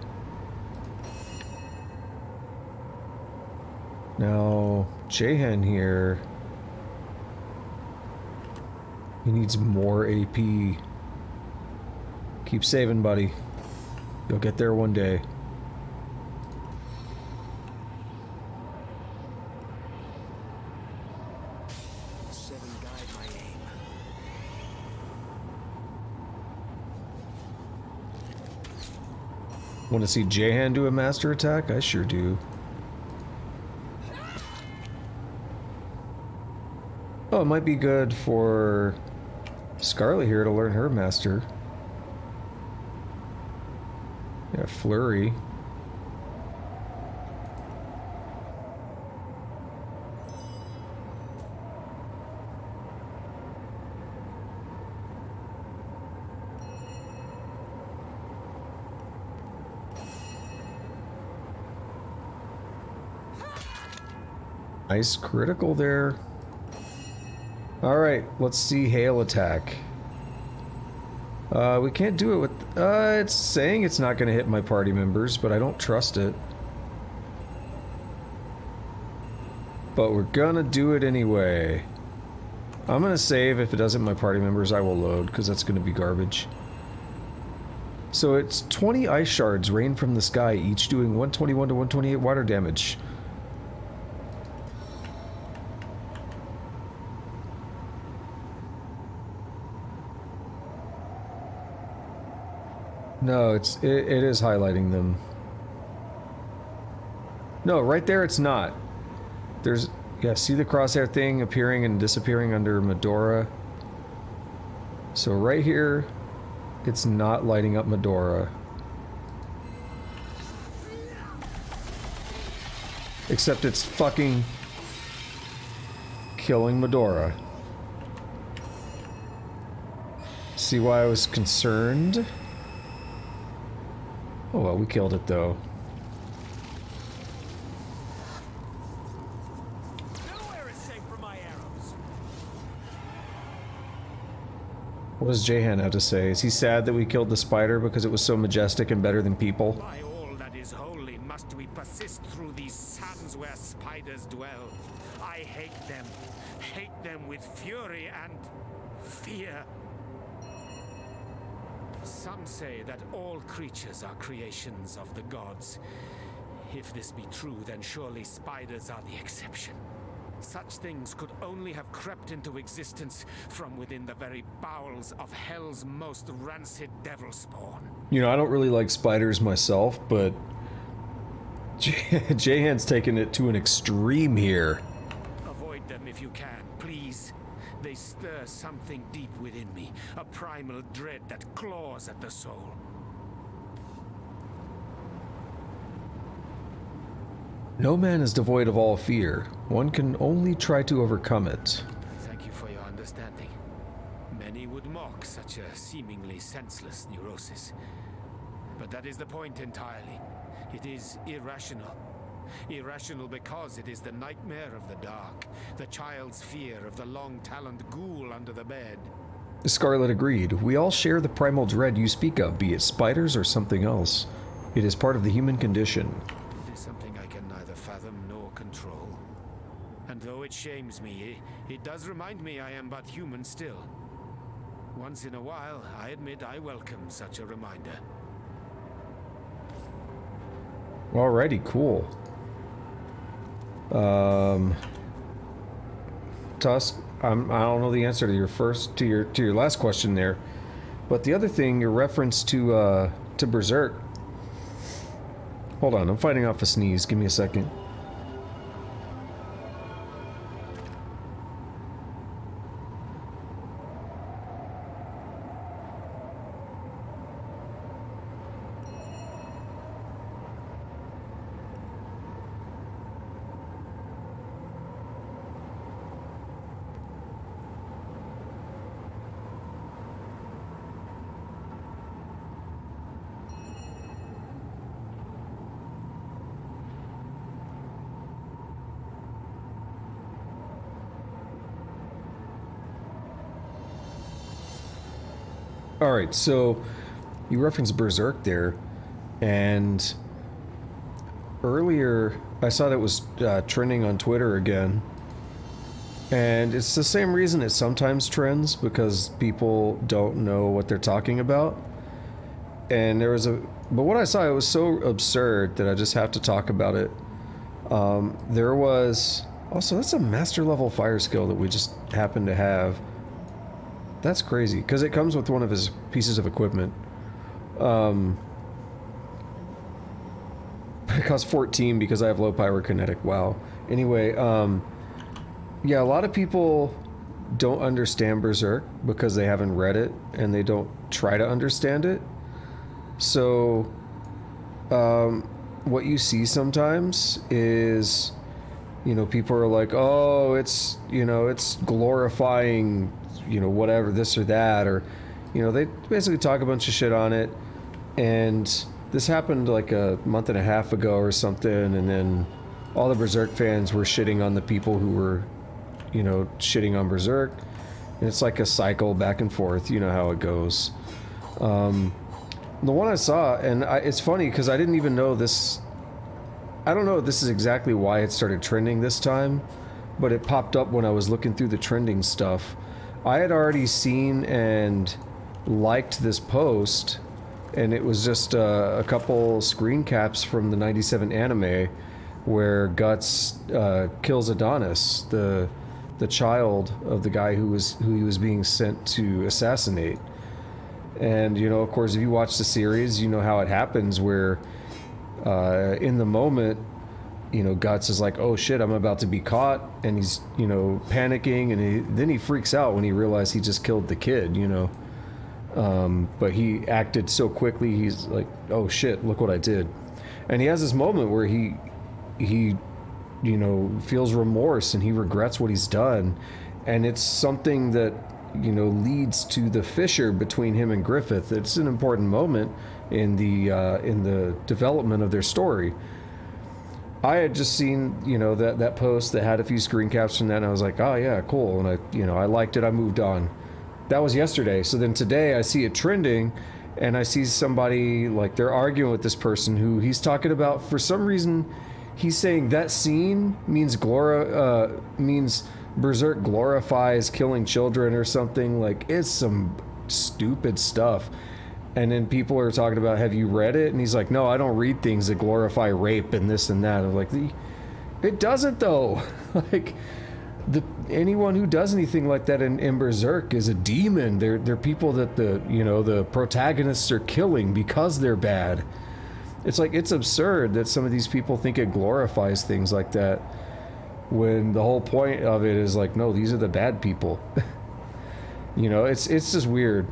Now, Jahan here. He needs more AP. Keep saving, buddy. You'll get there one day. Want to see Jahan do a master attack? I sure do. Oh, it might be good for Scarlet here to learn her master. Yeah, Flurry. Nice critical there. Alright, let's see hail attack. We can't do it with... it's saying it's not going to hit my party members, but I don't trust it. But we're gonna do it anyway. I'm gonna save. If it doesn't hit my party members, I will load, because that's gonna be garbage. So it's 20 ice shards rain from the sky, each doing 121 to 128 water damage. No, it is highlighting them. No, right there it's not. There's, yeah, see the crosshair thing appearing and disappearing under Medora? So right here, it's not lighting up Medora. Except it's fucking killing Medora. See why I was concerned? Oh well, we killed it though. Nowhere is safe from my arrows. What does Jahan have to say? Is he sad that we killed the spider because it was so majestic and better than people? By all that is holy, must we persist through these sands where spiders dwell? I hate them with fury and fear. Some say that all creatures are creations of the gods. If this be true, then surely spiders are the exception. Such things could only have crept into existence from within the very bowels of hell's most rancid devil spawn. You know, I don't really like spiders myself, but Jahan's taken it to an extreme here. Avoid them if you can, please. They stir something deep within me, a primal dread that claws at the soul. No man is devoid of all fear. One can only try to overcome it. Thank you for your understanding. Many would mock such a seemingly senseless neurosis. But that is the point entirely. It is irrational. Irrational because it is the nightmare of the dark, the child's fear of the long-taloned ghoul under the bed. Scarlet agreed. We all share the primal dread you speak of, be it spiders or something else. It is part of the human condition. It is something I can neither fathom nor control. And though it shames me, it does remind me I am but human still. Once in a while, I admit I welcome such a reminder. Alrighty, cool. Tusk, I don't know the answer to your last question there, but the other thing, your reference to Berserk. Hold on, I'm fighting off a sneeze. Give me a second. Alright, so you referenced Berserk there, and earlier I saw that was trending on Twitter again, and it's the same reason it sometimes trends, because people don't know what they're talking about. And there was but what I saw, it was so absurd that I just have to talk about it. There was, also that's a master level fire skill that we just happen to have. That's crazy, because it comes with one of his pieces of equipment. It costs 14 because I have low pyrokinetic. Wow. Anyway, yeah, a lot of people don't understand Berserk because they haven't read it, and they don't try to understand it. So, what you see sometimes is, you know, people are like, oh, it's, you know, it's glorifying, you know, whatever, this or that, or, you know, they basically talk a bunch of shit on it. And this happened like a month and a half ago or something, and then all the Berserk fans were shitting on the people who were, you know, shitting on Berserk. And it's like a cycle back and forth, you know how it goes. The one I saw, and it's funny because I didn't even know this. I don't know if this is exactly why it started trending this time, but it popped up when I was looking through the trending stuff. I had already seen and liked this post, and it was just a couple screen caps from the '97 anime where Guts kills Adonis, the child of the guy who he was being sent to assassinate. And, you know, of course, if you watch the series, you know how it happens, where in the moment, you know, Guts is like, oh shit, I'm about to be caught, and he's, you know, panicking, and then he freaks out when he realizes he just killed the kid, you know. But he acted so quickly, he's like, oh shit, look what I did. And he has this moment where he you know, feels remorse and he regrets what he's done. And it's something that, you know, leads to the fissure between him and Griffith. It's an important moment in the development of their story. I had just seen, you know, that post that had a few screen caps from that, and I was like, oh yeah, cool. And I liked it. I moved on. That was yesterday. So then today I see it trending, and I see somebody, like, they're arguing with this person who he's talking about. For some reason, he's saying that scene means Berserk glorifies killing children or something. Like, it's some stupid stuff. And then people are talking about, have you read it? And he's like, no, I don't read things that glorify rape and this and that. I'm like, it doesn't though. Like, anyone who does anything like that in Berserk is a demon. They're people that the protagonists are killing because they're bad. It's like, it's absurd that some of these people think it glorifies things like that, when the whole point of it is like, no, these are the bad people. You know, it's just weird.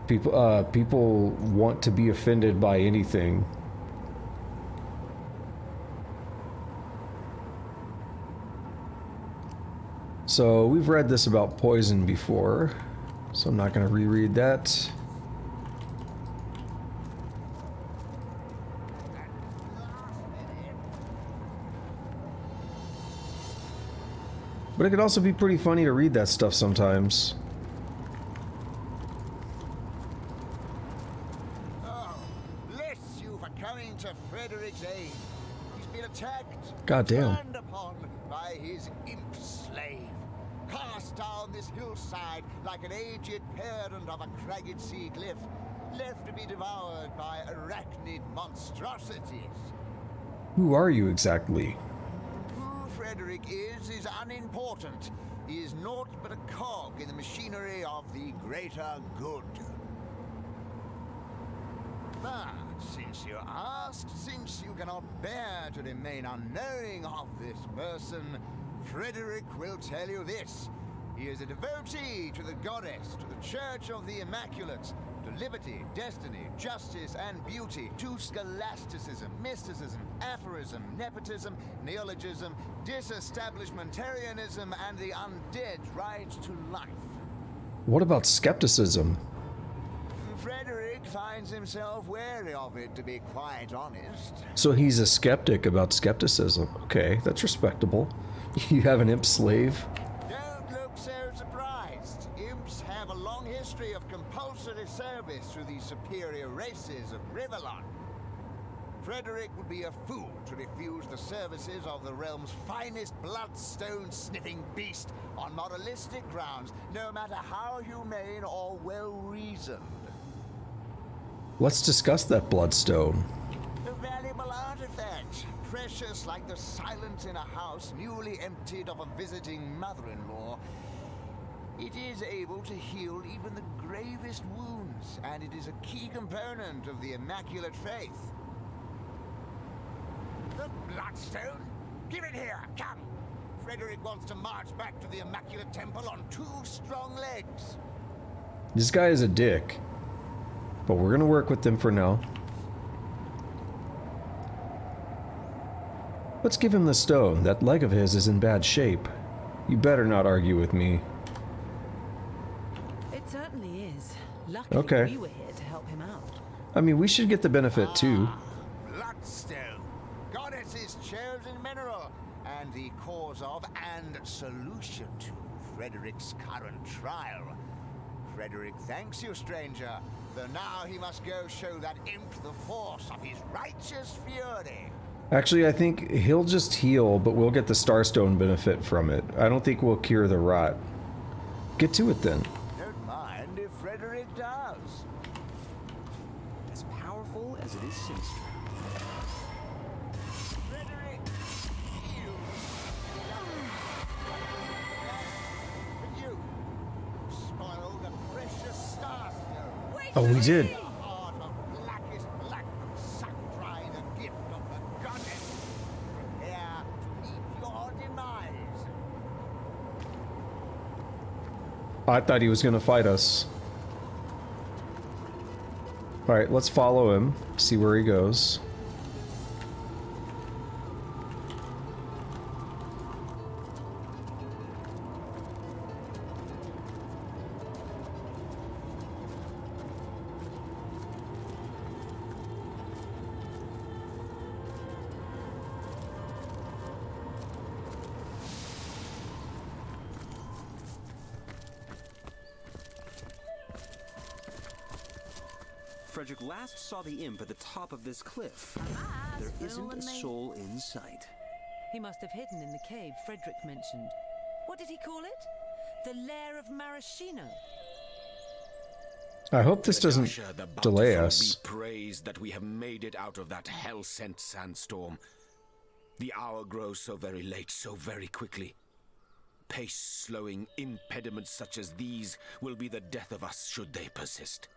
People want to be offended by anything. So we've read this about poison before, so I'm not going to reread that. But it could also be pretty funny to read that stuff sometimes. Oh, bless you for coming to Frederick's aid. He's been attacked, God damn. turned upon by his imp slave, cast down this hillside like an aged parent of a cragged sea cliff, left to be devoured by arachnid monstrosities. Who are you exactly? Who Frederick is unimportant. He is naught but a cog in the machinery of the greater good. But since you asked, since you cannot bear to remain unknowing of this person, Frederick will tell you this. He is a devotee to the goddess, to the Church of the Immaculate, to liberty, destiny, justice, and beauty, to scholasticism, mysticism, aphorism, nepotism, neologism, disestablishmentarianism, and the undead right to life. What about skepticism? Frederick finds himself wary of it, to be quite honest. So he's a skeptic about skepticism. Okay, that's respectable. You have an imp slave? Don't look so surprised. Imps have a long history of compulsory service to the superior races of Riverlon. Frederick would be a fool to refuse the services of the realm's finest bloodstone-sniffing beast on moralistic grounds, no matter how humane or well-reasoned. Let's discuss that bloodstone. A valuable artifact, precious like the silence in a house newly emptied of a visiting mother-in-law. It is able to heal even the gravest wounds, and it is a key component of the Immaculate Faith. The Bloodstone? Give it here, come! Frederick wants to march back to the Immaculate Temple on 2 strong legs. This guy is a dick, but we're gonna work with them for now. Let's give him the stone. That leg of his is in bad shape. You better not argue with me. It certainly is. Luckily Okay. we were here to help him out. I mean, we should get the benefit too. Bloodstone, goddess's chosen mineral, and the cause of and solution to Frederick's current trial. Frederick thanks you, stranger, though now he must go show that imp the force of his righteous fury. Actually, I think he'll just heal, but we'll get the Starstone benefit from it. I don't think we'll cure the rot. Get to it then. Don't mind if Frederick does. As powerful as it is sinister. Frederick, you. But you spoiled the precious Starstone. Oh, we did. I thought he was going to fight us. Alright, let's follow him, see where he goes. Frederick last saw the imp at the top of this cliff. There isn't a soul in sight. He must have hidden in the cave Frederick mentioned. What did he call it? The Lair of Maraschino. I hope this doesn't Nadasha, the delay bountiful, us. Be praised that we have made it out of that hell-sent sandstorm. The hour grows so very late, so very quickly. Pace-slowing impediments such as these will be the death of us should they persist.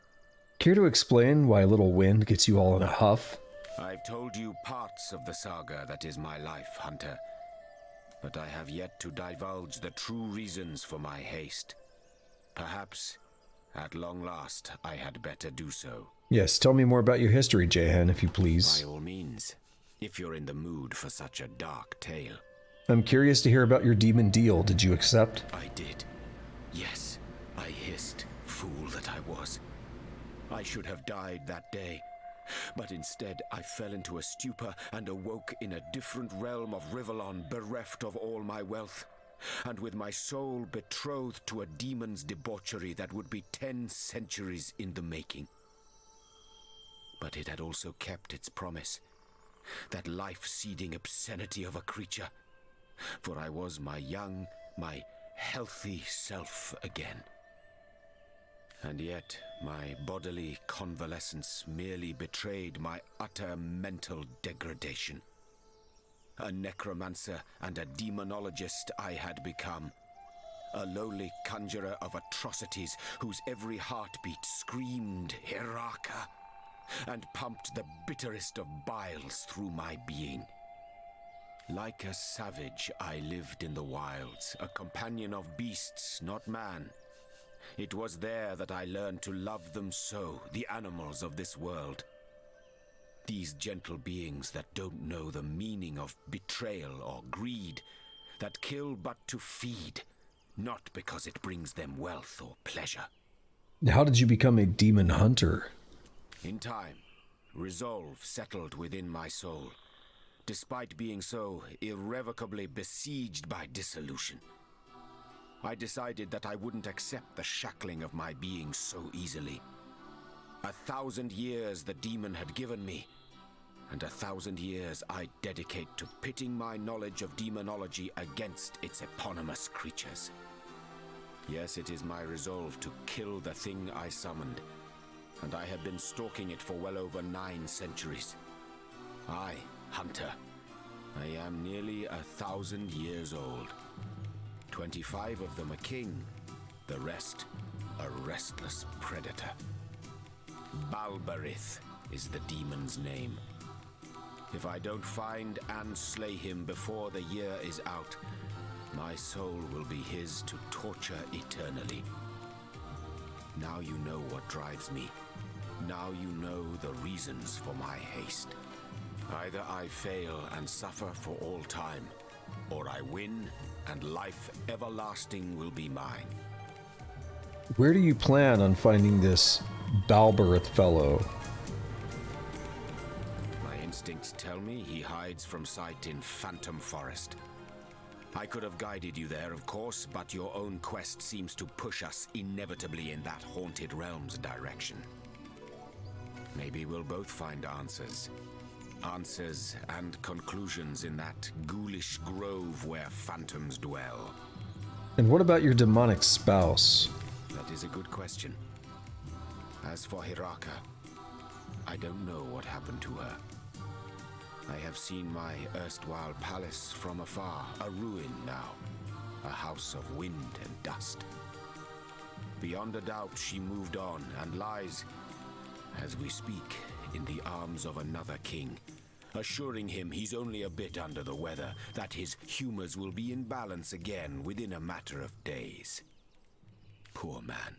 Care to explain why a little wind gets you all in a huff? I've told you parts of the saga that is my life, Hunter. But I have yet to divulge the true reasons for my haste. Perhaps, at long last, I had better do so. Yes, tell me more about your history, Jahan, if you please. By all means, if you're in the mood for such a dark tale. I'm curious to hear about your demon deal. Did you accept? I did. Yes, I hissed, fool that I was. I should have died that day. But instead, I fell into a stupor and awoke in a different realm of Rivellon, bereft of all my wealth, and with my soul betrothed to a demon's debauchery that would be 10 centuries in the making. But it had also kept its promise, that life-seeding obscenity of a creature, for I was my young, my healthy self again. And yet, my bodily convalescence merely betrayed my utter mental degradation. A necromancer and a demonologist I had become. A lowly conjurer of atrocities whose every heartbeat screamed Hiraka and pumped the bitterest of biles through my being. Like a savage, I lived in the wilds, a companion of beasts, not man. It was there that I learned to love them so, the animals of this world. These gentle beings that don't know the meaning of betrayal or greed, that kill but to feed, not because it brings them wealth or pleasure. How did you become a demon hunter? In time, resolve settled within my soul, despite being so irrevocably besieged by dissolution. I decided that I wouldn't accept the shackling of my being so easily. 1,000 years the demon had given me, and 1,000 years I dedicate to pitting my knowledge of demonology against its eponymous creatures. Yes, it is my resolve to kill the thing I summoned, and I have been stalking it for well over 9 centuries. I, Hunter, I am nearly 1,000 years old. 25 of them a king, the rest a restless predator. Balberith is the demon's name. If I don't find and slay him before the year is out, my soul will be his to torture eternally. Now you know what drives me. Now you know the reasons for my haste. Either I fail and suffer for all time, or I win and life everlasting will be mine. Where do you plan on finding this Balberith fellow? My instincts tell me he hides from sight in Phantom Forest. I could have guided you there, of course, but your own quest seems to push us inevitably in that haunted realm's direction. Maybe we'll both find answers. Answers and conclusions in that ghoulish grove where phantoms dwell. And what about your demonic spouse? That is a good question. As for Hiraka, I don't know what happened to her. I have seen my erstwhile palace from afar, a ruin now, a house of wind and dust. Beyond a doubt, she moved on and lies, as we speak, in the arms of another king, assuring him he's only a bit under the weather, that his humors will be in balance again within a matter of days. Poor man.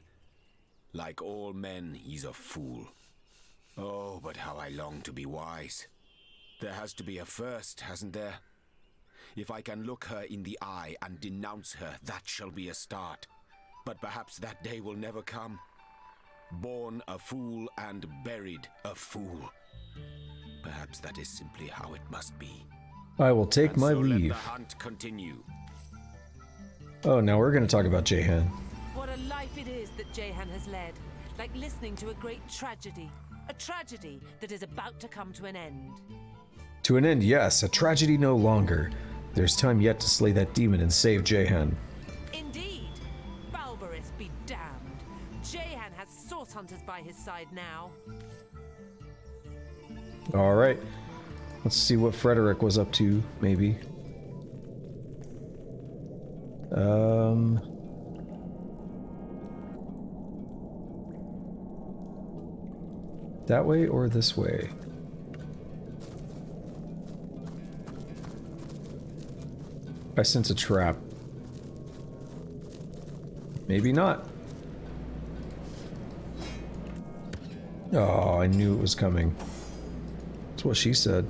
Like all men, he's a fool. Oh, but how I long to be wise. There has to be a first, hasn't there? If I can look her in the eye and denounce her, that shall be a start. But perhaps that day will never come. Born a fool and buried a fool. Perhaps that is simply how it must be. I will take And my so leave. Let the hunt continue. Oh, now we're going to talk about Jahan. What a life it is that Jahan has led, like listening to a great tragedy. A tragedy that is about to come to an end. To an end, yes. A tragedy no longer. There's time yet to slay that demon and save Jahan. Indeed. Balberith be damned. Jahan has source hunters by his side now. Alright. Let's see what Frederick was up to, maybe. That way or this way? I sense a trap. Maybe not. Oh, I knew it was coming. That's what she said.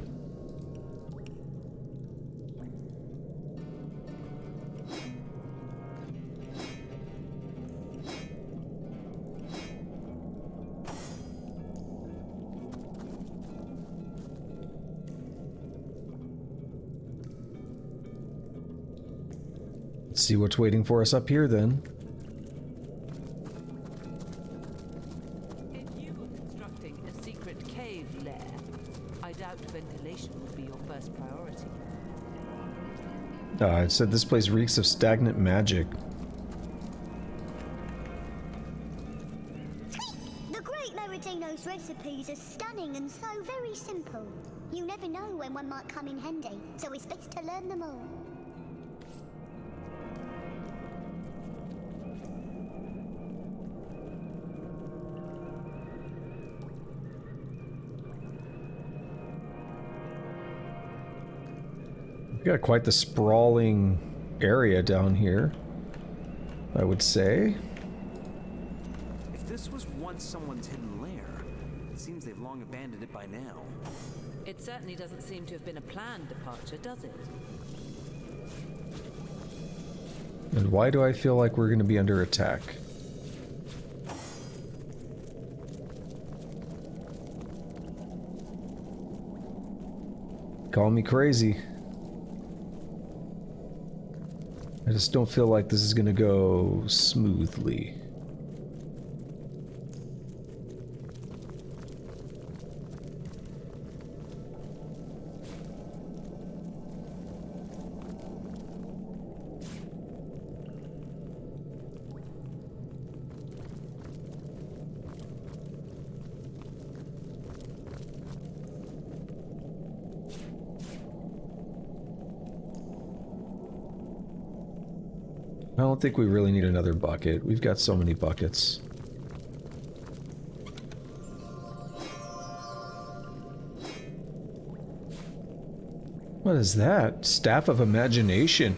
Let's see what's waiting for us up here then. If you were constructing a secret cave lair, I doubt ventilation would be your first priority. It said this place reeks of stagnant magic. The great Maradino's recipes are stunning and so very simple. You never know when one might come in handy, so it's best to learn them all. We've got quite the sprawling area down here, I would say. If this was once someone's hidden lair, it seems they've long abandoned it by now. It certainly doesn't seem to have been a planned departure, does it? And why do I feel like we're going to be under attack? Call me crazy. I just don't feel like this is going to go smoothly. I don't think we really need another bucket. We've got so many buckets. What is that? Staff of Imagination.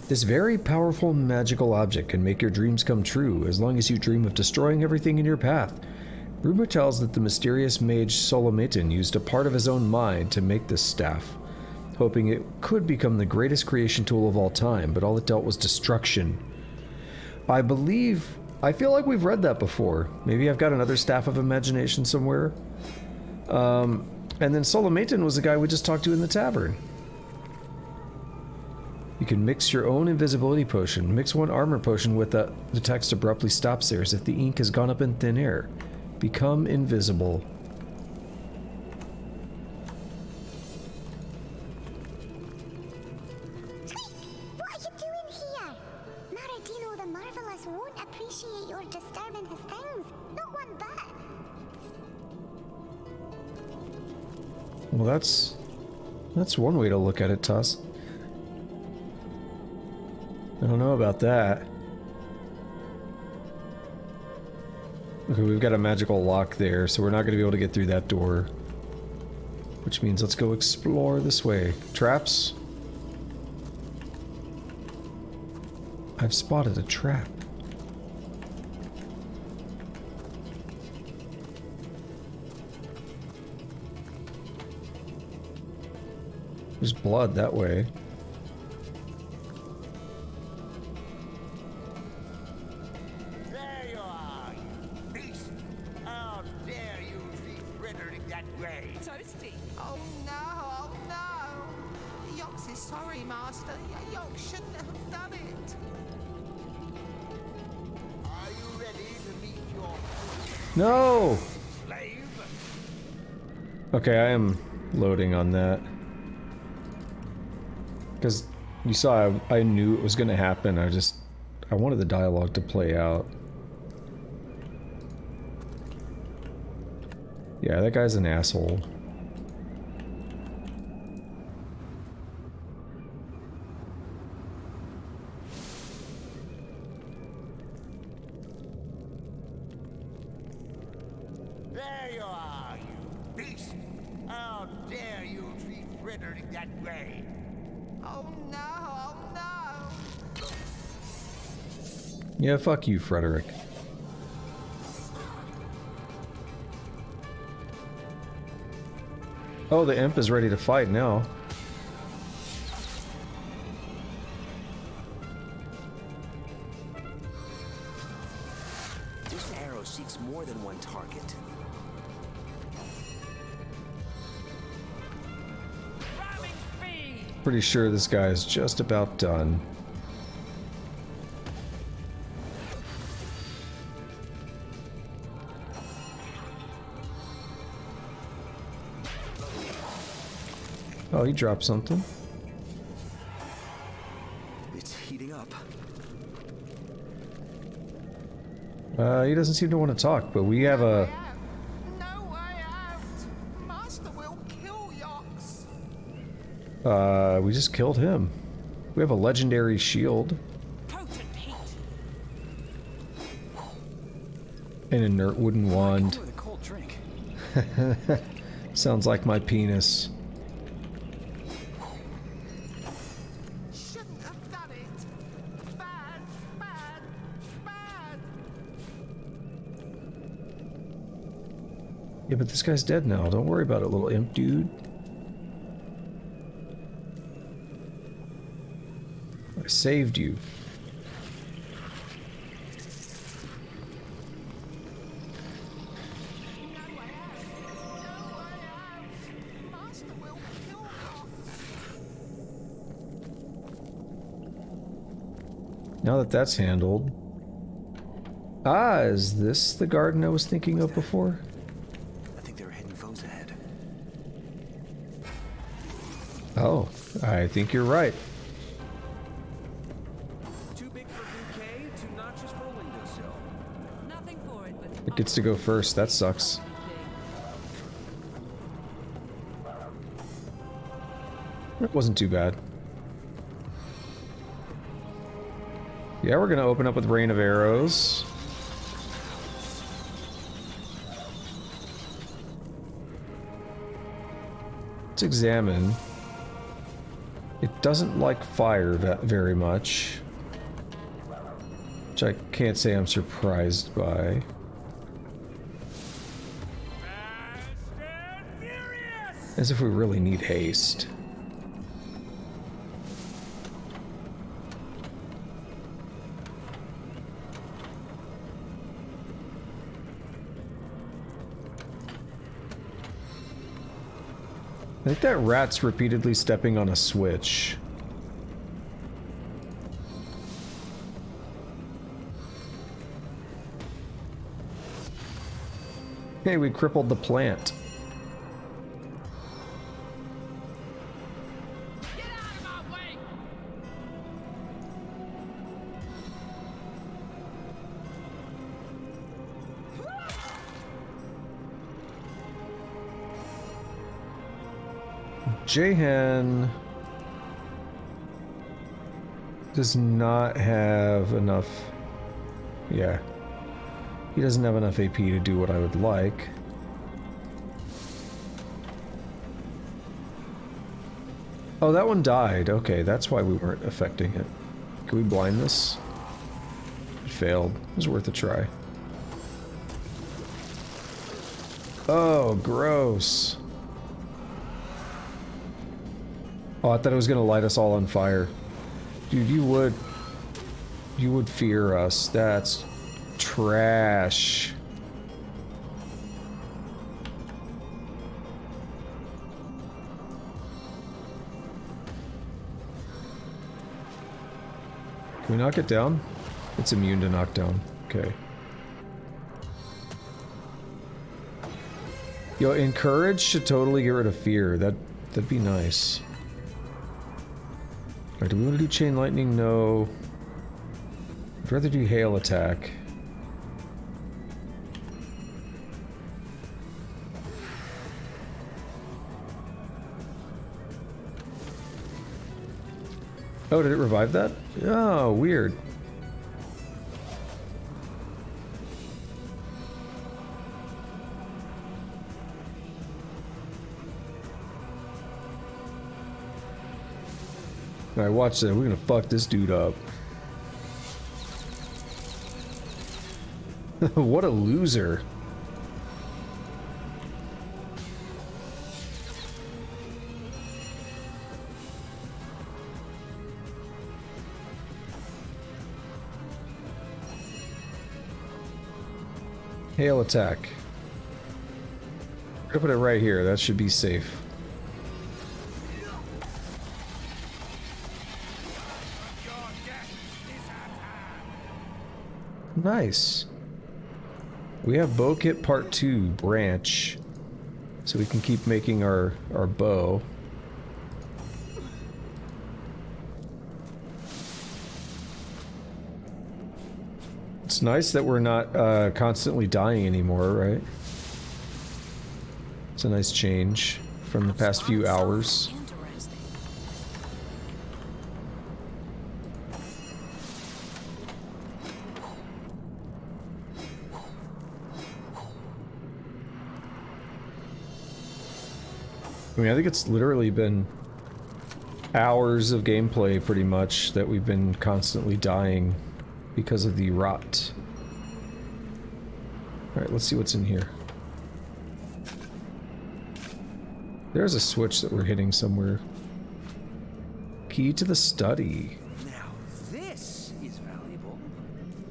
This very powerful magical object can make your dreams come true as long as you dream of destroying everything in your path. Rumor tells that the mysterious mage Solometin used a part of his own mind to make this staff, hoping it could become the greatest creation tool of all time, but all it dealt was destruction. I feel like we've read that before. Maybe I've got another Staff of Imagination somewhere. And then Solometin was the guy we just talked to in the tavern. You can mix your own invisibility potion. Mix one armor potion with the text abruptly stops there as if the ink has gone up in thin air. Become invisible. What are you doing here? Maradino the Marvelous won't appreciate your disturbing his things. Not one bit. Well, that's one way to look at it, Tuss. I don't know about that. Okay, we've got a magical lock there, so we're not going to be able to get through that door. Which means let's go explore this way. Traps? I've spotted a trap. There's blood that way. There you are, you beast! How dare you treat Frederick that way? Toasty. Oh no, oh no. Yox is sorry, Master. Yox shouldn't have done it. Are you ready to meet your... No! Okay, I am loading on that. Because you saw I knew it was going to happen. I wanted the dialogue to play out. Yeah, that guy's an asshole. There you are, you beast! How dare you treat Frederick that way? Oh no, oh no! Yeah, fuck you, Frederick. Oh, the imp is ready to fight now. This arrow seeks more than one target. Pretty sure this guy is just about done. Oh, he dropped something. It's heating up. He doesn't seem to want to talk, but we have a... No way out! Master will kill Yox! we just killed him. We have a legendary shield. An inert wooden wand. With a cold drink. Sounds like my penis. Shouldn't have done it! Bad, bad, bad! Yeah, but this guy's dead now. Don't worry about it, little imp dude. I saved you. Now that that's handled... Ah, is this the garden I was thinking of before? I think there are hidden foes ahead. Oh, I think you're right. Too big for bouquet, too notches for a windowsill. Nothing for it, but It gets to go first. That sucks. It wasn't too bad. Yeah, we're gonna open up with Rain of Arrows. Let's examine. It doesn't like fire very much. Which I can't say I'm surprised by. As if we really need haste. I think that rat's repeatedly stepping on a switch. Hey, we crippled the plant. Jahan does not have enough. Yeah. He doesn't have enough AP to do what I would like. Oh, that one died. Okay, that's why we weren't affecting it. Can we blind this? It failed. It was worth a try. Oh, gross. Oh, I thought it was gonna light us all on fire. Dude, you would fear us. That's trash. Can we knock it down? It's immune to knockdown. Okay. Yo, encourage should totally get rid of fear. That'd be nice. Alright, do we want to do chain lightning? No. I'd rather do hail attack. Oh, did it revive that? Oh, weird. Alright, watch that. We're gonna fuck this dude up. What a loser. Hail attack. I'm gonna put it right here. That should be safe. Nice. We have bow kit part 2 branch, so we can keep making our bow. It's nice that we're not constantly dying anymore, right? It's a nice change from the past few hours. I mean, I think it's literally been hours of gameplay, pretty much, that we've been constantly dying because of the rot. Alright, let's see what's in here. There's a switch that we're hitting somewhere. Key to the study. Now this is valuable.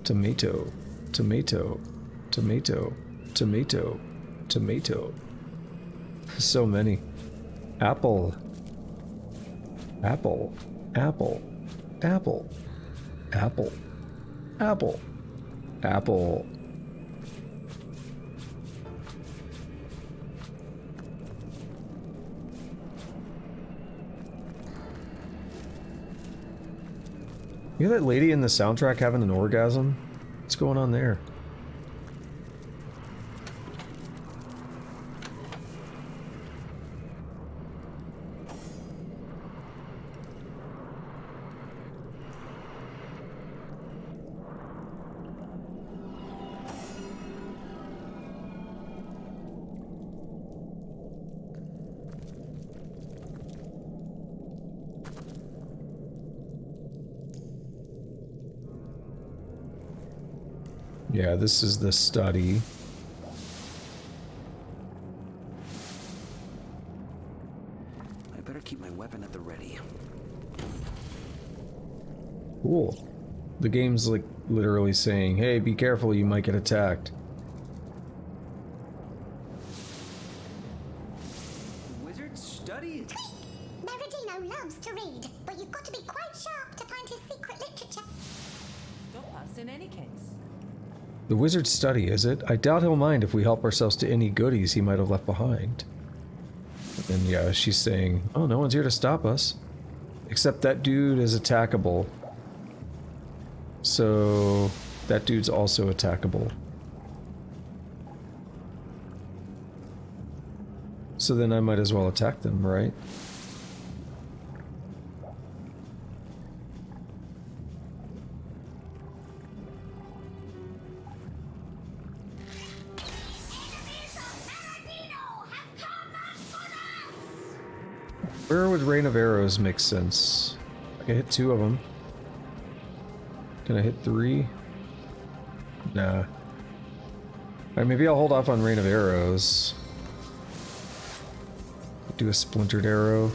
Tomato. Tomato. Tomato. Tomato. Tomato. So many. Apple. Apple. Apple. Apple. Apple. Apple. Apple. You hear that lady in the soundtrack having an orgasm? What's going on there? Yeah, this is the study. I better keep my weapon at the ready. Cool. The game's like literally saying, hey, be careful, you might get attacked. Wizard's study? Maradino loves to read, but you've got to be quite sharp to find his secret literature. Stop us in any case. The wizard's study, is it? I doubt he'll mind if we help ourselves to any goodies he might have left behind. And yeah, she's saying, oh, no one's here to stop us. Except that dude is attackable. So that dude's also attackable. So then I might as well attack them, right? Where would Rain of Arrows make sense? I can hit 2 of them. Can I hit 3? Nah. Alright, maybe I'll hold off on Rain of Arrows. Do a splintered arrow.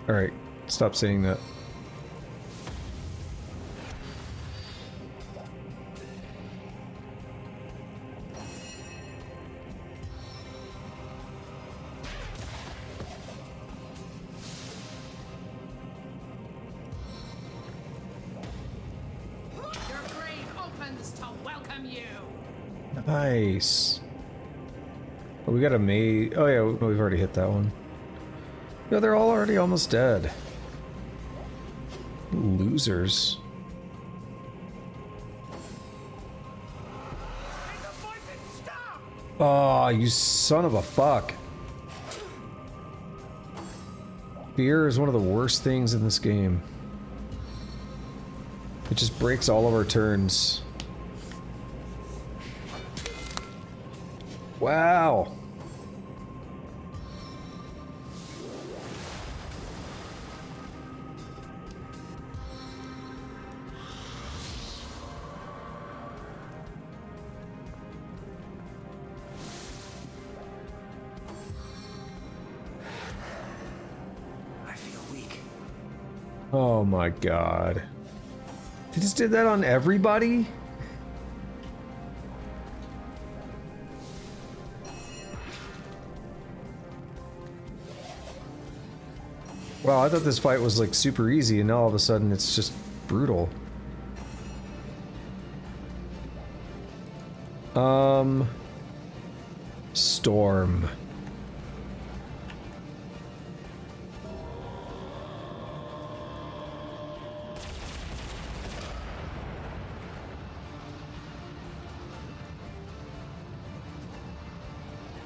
Alright, stop saying that. welcome you. Nice. Oh, we got a maid. Oh yeah, we've already hit that one. No, they're all already almost dead. Losers. Oh, you son of a fuck. Fear is one of the worst things in this game. It just breaks all of our turns. Wow. Oh my god. They just did that on everybody? Wow, I thought this fight was like super easy and now all of a sudden it's just brutal. Storm.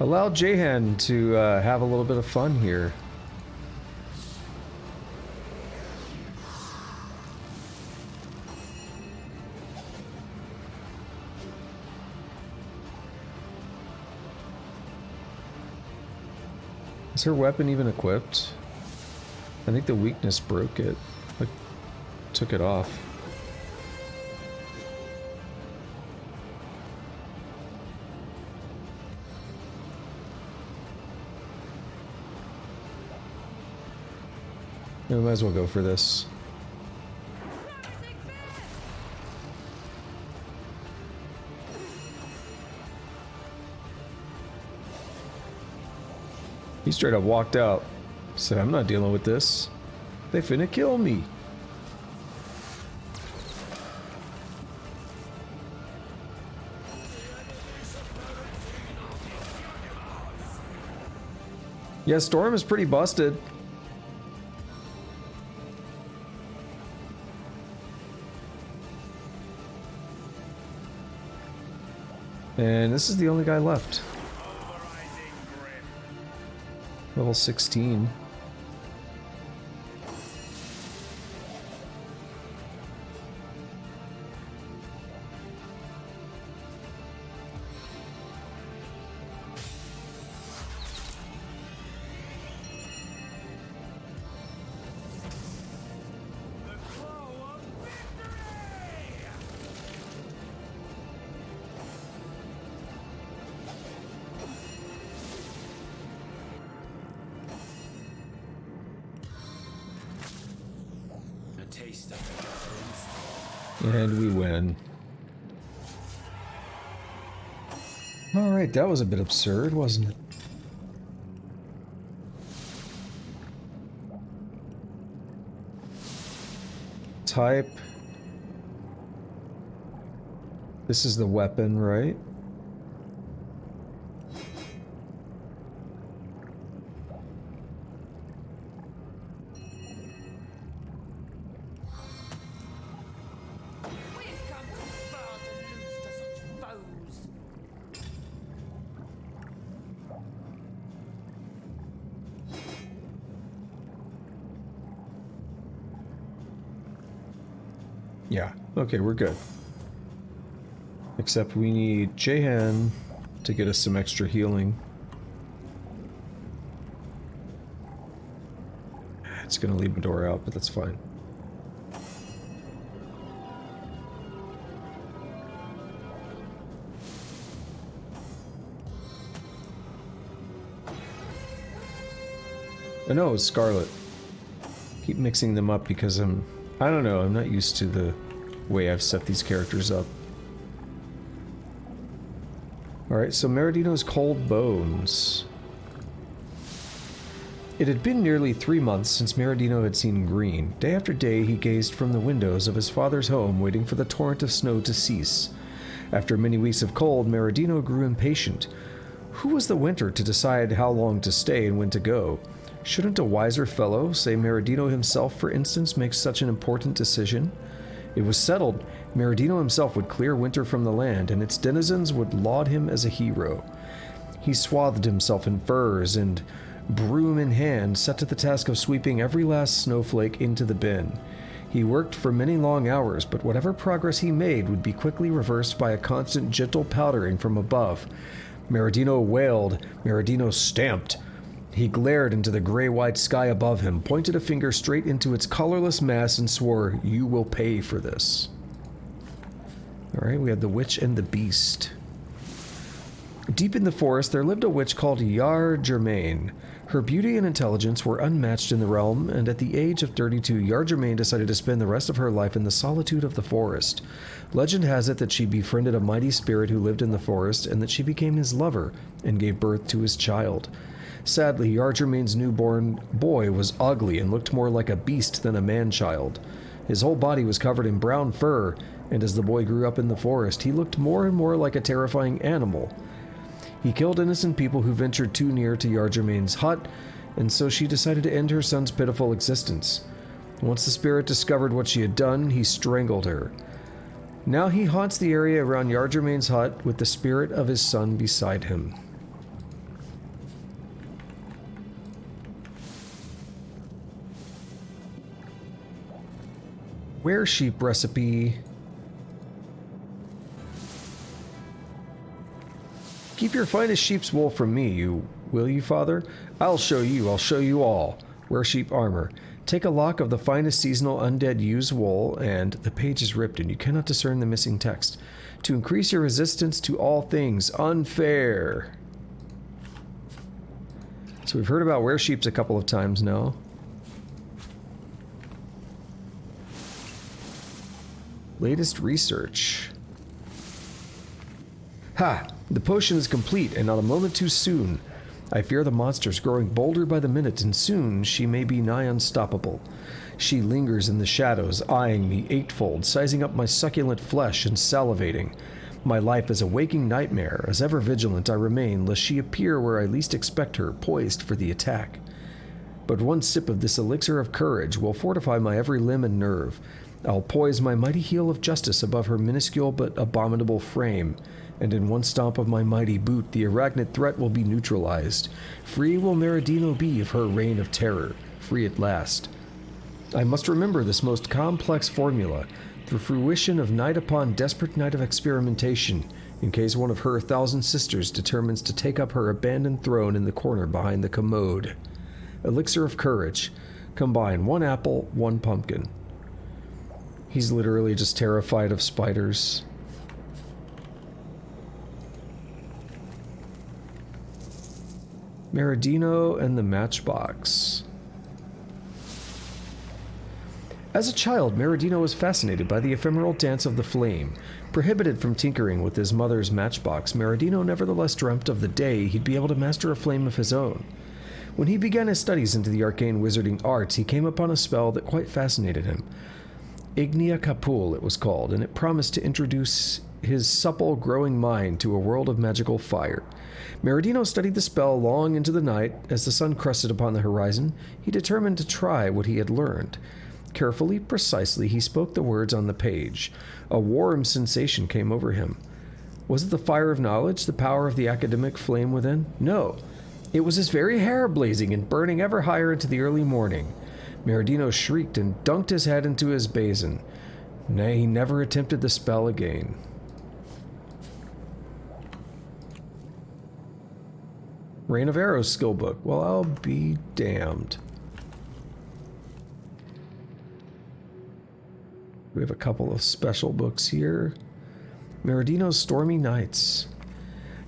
Allow Jahan to have a little bit of fun here. Is her weapon even equipped? I think the weakness broke it. Like, took it off. Yeah, we might as well go for this. He straight up walked out. Said, I'm not dealing with this. They finna kill me. Yeah, Storm is pretty busted. And this is the only guy left. Level 16. And we win. Alright, that was a bit absurd, wasn't it? Type. This is the weapon, right? Yeah, okay, we're good. Except we need Jahan to get us some extra healing. It's gonna leave the door out, but that's fine. Oh no, it's Scarlet. Keep mixing them up because I don't know, I'm not used to the way I've set these characters up. Alright, so Maradino's Cold Bones. It had been nearly 3 months since Maradino had seen green. Day after day he gazed from the windows of his father's home, waiting for the torrent of snow to cease. After many weeks of cold, Maradino grew impatient. Who was the winter to decide how long to stay and when to go? Shouldn't a wiser fellow, say Maradino himself for instance, make such an important decision? It was settled. Maradino himself would clear winter from the land, and its denizens would laud him as a hero. He swathed himself in furs and, broom in hand, set to the task of sweeping every last snowflake into the bin. He worked for many long hours, but whatever progress he made would be quickly reversed by a constant gentle powdering from above. Maradino wailed. Maradino stamped. He glared into the gray-white sky above him, pointed a finger straight into its colorless mass, and swore, "You will pay for this." Alright, we have the witch and the beast. Deep in the forest, there lived a witch called Yar Germain. Her beauty and intelligence were unmatched in the realm, and at the age of 32, Yar Germain decided to spend the rest of her life in the solitude of the forest. Legend has it that she befriended a mighty spirit who lived in the forest, and that she became his lover and gave birth to his child. Sadly, Yar Germain's newborn boy was ugly and looked more like a beast than a man-child. His whole body was covered in brown fur, and as the boy grew up in the forest, he looked more and more like a terrifying animal. He killed innocent people who ventured too near to Yar Germain's hut, and so she decided to end her son's pitiful existence. Once the spirit discovered what she had done, he strangled her. Now he haunts the area around Yar Germain's hut with the spirit of his son beside him. Were-sheep recipe. Keep your finest sheep's wool from me, will you, father? I'll show you all. Were-sheep armor. Take a lock of the finest seasonal undead used wool, and the page is ripped and you cannot discern the missing text. To increase your resistance to all things unfair. So we've heard about were-sheeps a couple of times now. Latest research. Ha! The potion is complete, and not a moment too soon. I fear the monster's growing bolder by the minute, and soon she may be nigh unstoppable. She lingers in the shadows, eyeing me eightfold, sizing up my succulent flesh and salivating. My life is a waking nightmare, as ever vigilant I remain, lest she appear where I least expect her, poised for the attack. But one sip of this elixir of courage will fortify my every limb and nerve. I'll poise my mighty heel of justice above her minuscule but abominable frame, and in one stomp of my mighty boot the arachnid threat will be neutralized. Free will Maradino be of her reign of terror, free at last. I must remember this most complex formula, the fruition of night upon desperate night of experimentation, in case one of her 1,000 sisters determines to take up her abandoned throne in the corner behind the commode. Elixir of courage. Combine 1 apple, 1 pumpkin. He's literally just terrified of spiders. Maradino and the Matchbox. As a child, Maradino was fascinated by the ephemeral dance of the flame. Prohibited from tinkering with his mother's matchbox, Maradino nevertheless dreamt of the day he'd be able to master a flame of his own. When he began his studies into the arcane wizarding arts, he came upon a spell that quite fascinated him. Ignia Capul, it was called, and it promised to introduce his supple, growing mind to a world of magical fire. Maradino studied the spell long into the night. As the sun crested upon the horizon, he determined to try what he had learned. Carefully, precisely, he spoke the words on the page. A warm sensation came over him. Was it the fire of knowledge, the power of the academic flame within? No. It was his very hair blazing and burning ever higher into the early morning. Maradino shrieked and dunked his head into his basin. Nay, he never attempted the spell again. Rain of Arrows skill book. Well, I'll be damned. We have a couple of special books here. Maradino's Stormy Nights.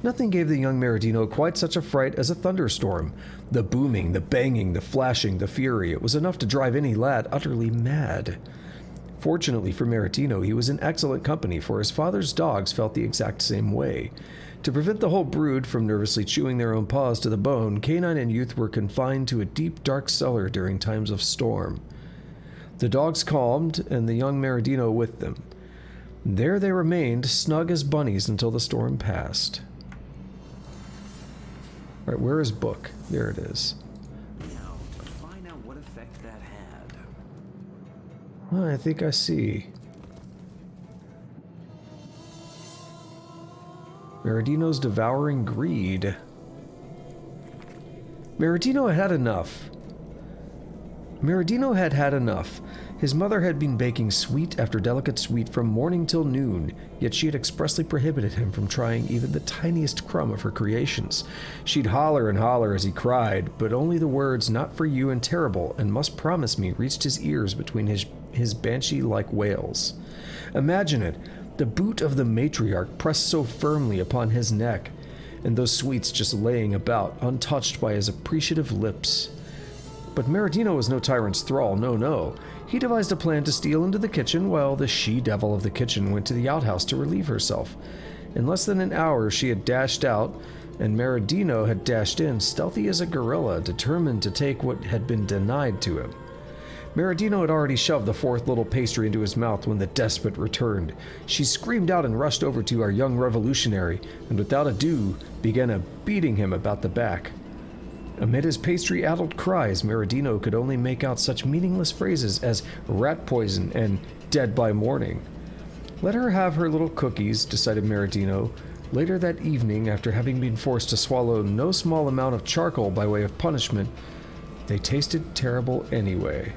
Nothing gave the young Maradino quite such a fright as a thunderstorm. The booming, the banging, the flashing, the fury. It was enough to drive any lad utterly mad. Fortunately for Maradino, he was in excellent company, for his father's dogs felt the exact same way. To prevent the whole brood from nervously chewing their own paws to the bone, Canine and Youth were confined to a deep, dark cellar during times of storm. The dogs calmed, and the young Maradino with them. There they remained, snug as bunnies until the storm passed. Alright, where is Book? There it is. Now, to find out what effect that had. Oh, I think I see. Maradino's devouring greed. Maradino had had enough. Maradino had had enough. His mother had been baking sweet after delicate sweet from morning till noon, yet she had expressly prohibited him from trying even the tiniest crumb of her creations. She'd holler and holler as he cried, but only the words "not for you" and "terrible" and "must promise me" reached his ears between his banshee-like wails. Imagine it, the boot of the matriarch pressed so firmly upon his neck, and those sweets just laying about, untouched by his appreciative lips. But Maradino was no tyrant's thrall, no. He devised a plan to steal into the kitchen while the she-devil of the kitchen went to the outhouse to relieve herself. In less than an hour she had dashed out, and Maradino had dashed in, stealthy as a gorilla, determined to take what had been denied to him. Maradino had already shoved the fourth little pastry into his mouth when the despot returned. She screamed out and rushed over to our young revolutionary, and without ado began beating him about the back. Amid his pastry-addled cries, Maradino could only make out such meaningless phrases as rat poison and dead by morning. Let her have her little cookies, decided Maradino. Later that evening, after having been forced to swallow no small amount of charcoal by way of punishment, they tasted terrible anyway.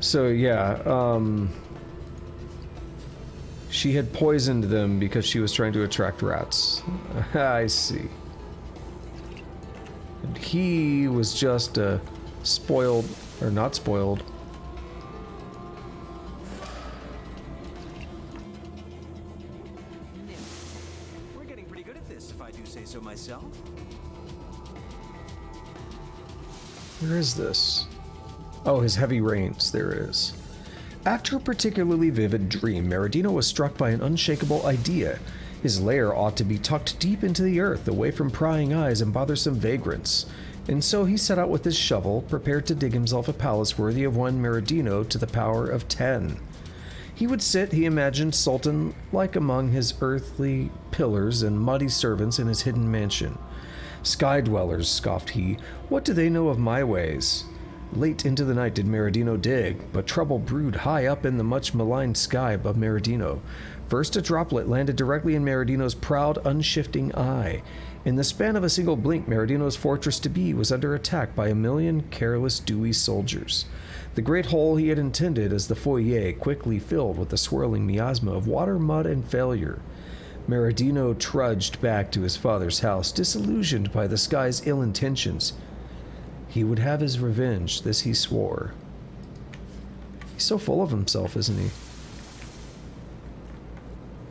So yeah, she had poisoned them because she was trying to attract rats. I see. And he was just spoiled, or not spoiled. We're getting pretty good at this, if I do say so myself. Where is this? Oh, his heavy rains. There it is. After a particularly vivid dream, Maradino was struck by an unshakable idea. His lair ought to be tucked deep into the earth, away from prying eyes and bothersome vagrants. And so he set out with his shovel, prepared to dig himself a palace worthy of one Maradino to the power of 10. He would sit, he imagined, sultan-like among his earthly pillars and muddy servants in his hidden mansion. "Sky dwellers," scoffed he, "what do they know of my ways?" Late into the night did Maradino dig, but trouble brewed high up in the much-maligned sky above Maradino. First a droplet landed directly in Maradino's proud, unshifting eye. In the span of a single blink, Maradino's fortress to be was under attack by a million careless, dewy soldiers. The great hole he had intended as the foyer quickly filled with a swirling miasma of water, mud, and failure. Maradino trudged back to his father's house, disillusioned by the sky's ill intentions. He would have his revenge, this he swore. He's so full of himself, isn't he?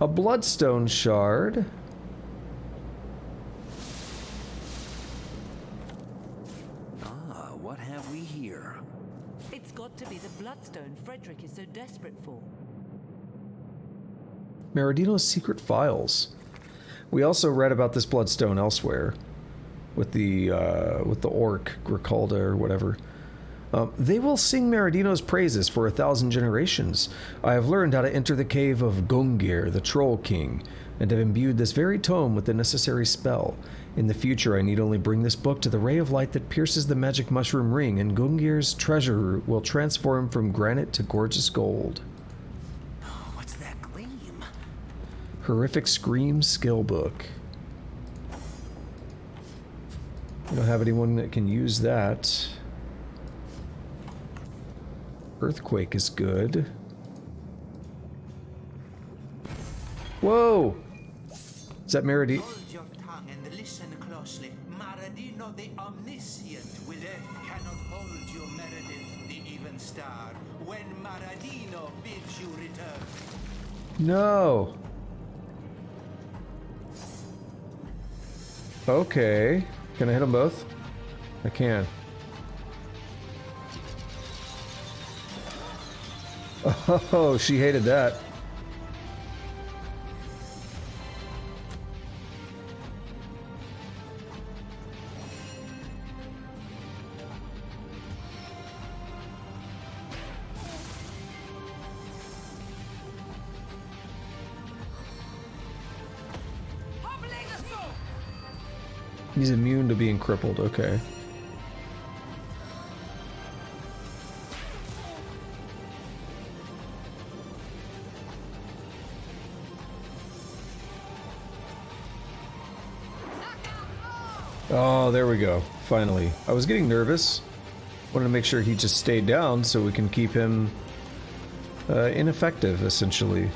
A bloodstone shard. Ah, what have we here? It's got to be the bloodstone Frederick is so desperate for. Maradino's secret files. We also read about this bloodstone elsewhere, with the orc Grikalda or whatever. They will sing Maradino's praises for 1,000 generations. I have learned how to enter the cave of Gungir, the Troll King, and have imbued this very tome with the necessary spell. In the future, I need only bring this book to the ray of light that pierces the magic mushroom ring, and Gungir's treasure will transform from granite to gorgeous gold. What's that gleam? Horrific Scream skill book. We don't have anyone that can use that. Earthquake is good. Whoa! Is that Maradino? Hold your tongue and listen closely. Maradino the Omniscient with earth cannot hold you, Meredith the Even Star. When Maradino bids you return. No. Okay. Can I hit them both? I can. Oh, she hated that. He's immune to being crippled, okay. Oh, there we go. Finally. I was getting nervous. Wanted to make sure he just stayed down so we can keep him ineffective, essentially.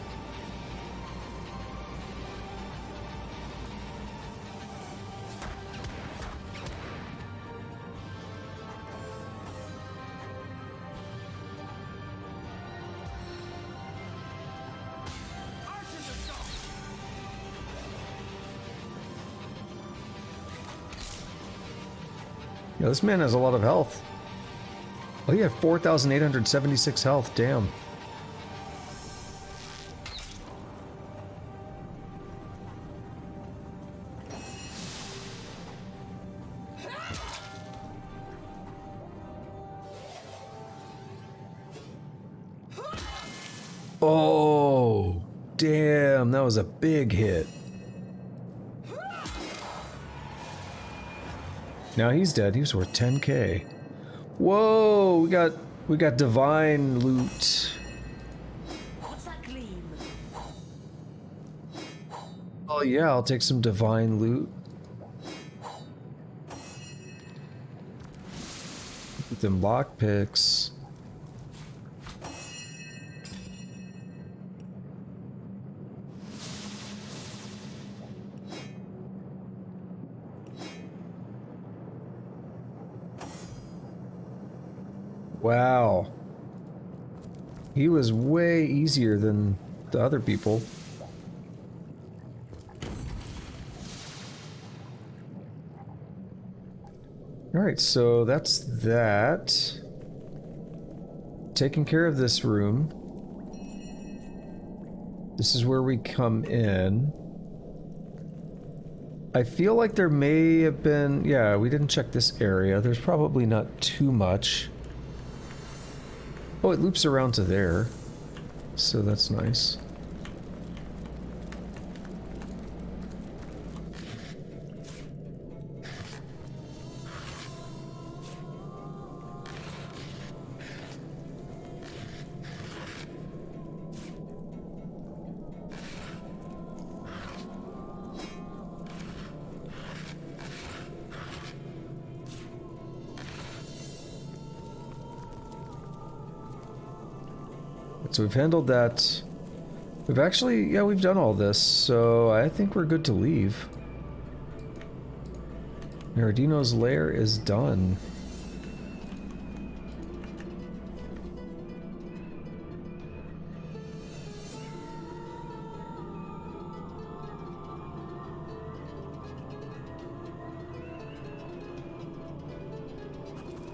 Yeah, this man has a lot of health. Oh, he had 4,876 health, damn. Oh, damn, that was a big hit. Now he's dead. He was worth 10k. Whoa, we got divine loot. What's that gleam? Oh yeah, I'll take some divine loot. Get them lockpicks. Wow. He was way easier than the other people. Alright, so that's that. Taking care of this room. This is where we come in. I feel like there may have been... Yeah, we didn't check this area. There's probably not too much. Oh, it loops around to there, so that's nice. So we've handled that. We've actually, yeah, we've done all this, so I think we're good to leave. Maradino's lair is done.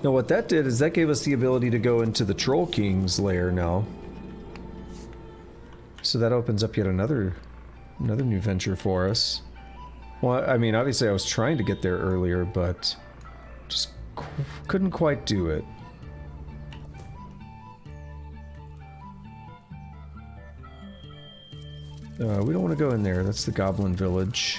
Now what that did is that gave us the ability to go into the Troll King's lair now. So that opens up yet another new venture for us. Well, I mean, obviously I was trying to get there earlier, but just couldn't quite do it. We don't want to go in there. That's the Goblin Village.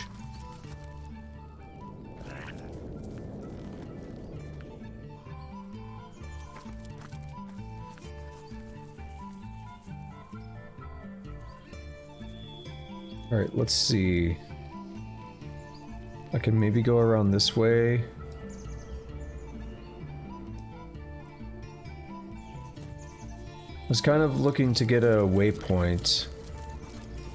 Alright, let's see. I can maybe go around this way. I was kind of looking to get a waypoint.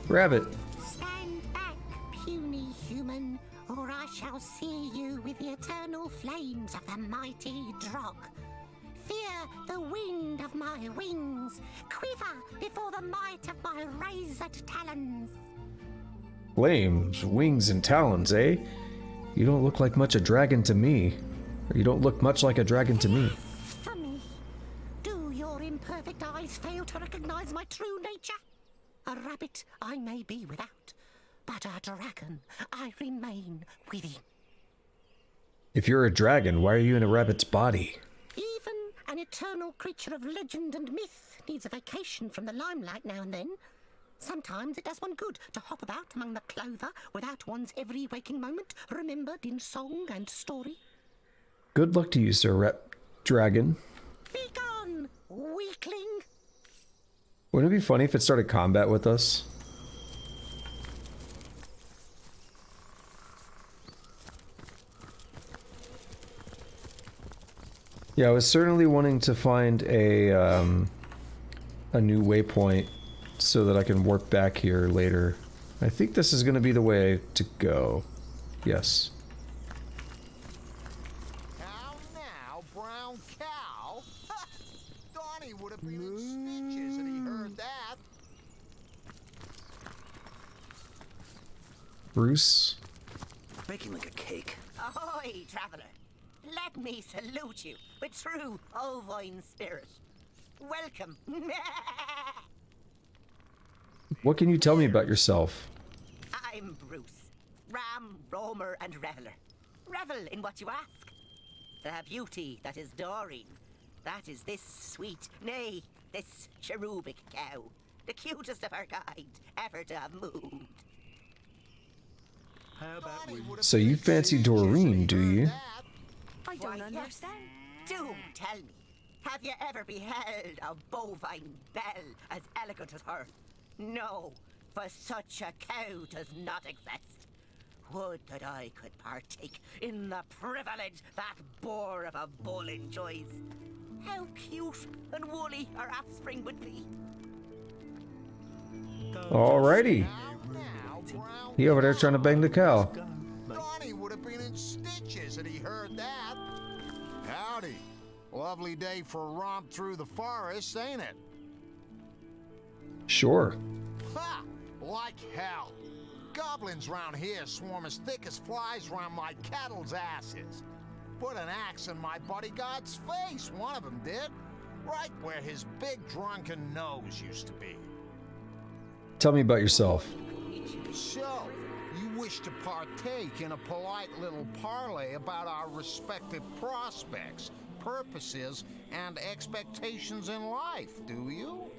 Grab it. Stand back, puny human, or I shall sear you with the eternal flames of the mighty Drog. Fear the wind of my wings. Quiver before the might of my razored talons. Flames, wings, and talons, eh? You don't look like much a dragon to me. Or you don't look much like a dragon to me. For me, do your imperfect eyes fail to recognize my true nature? A rabbit I may be without, but a dragon I remain within. If you're a dragon, why are you in a rabbit's body? Even an eternal creature of legend and myth needs a vacation from the limelight now and then. Sometimes it does one good to hop about among the clover without one's every waking moment remembered in song and story. Good luck to you, Sir Rep Dragon. Be gone, weakling! Wouldn't it be funny if it started combat with us? Yeah, I was certainly wanting to find a new waypoint so that I can warp back here later. I think this is going to be the way to go. Yes. How now, brown cow? Donnie would have been in stitches and he heard that. Bruce? Baking like a cake. Ahoy, traveller! Let me salute you with true ovine spirit. Welcome. What can you tell me about yourself? I'm Bruce, ram, roamer, and reveller. Revel in what you ask. The beauty that is Doreen. That is this sweet, nay, this cherubic cow. The cutest of her kind ever to have moved. How about we... So you fancy Doreen, do you? I don't understand. Do tell me, have you ever beheld a bovine belle as elegant as her? No, for such a cow does not exist. Would that I could partake in the privilege that boar of a bull enjoys. How cute and woolly our offspring would be. Alrighty. He over there trying to bang the cow. Donnie would have been in stitches and he heard that. Howdy. Lovely day for a romp through the forest, ain't it? Sure. Ha! Like hell. Goblins round here swarm as thick as flies round my cattle's asses. Put an axe in my bodyguard's face, one of them did. Right where his big drunken nose used to be. Tell me about yourself. So, you wish to partake in a polite little parley about our respective prospects, purposes, and expectations in life, do you?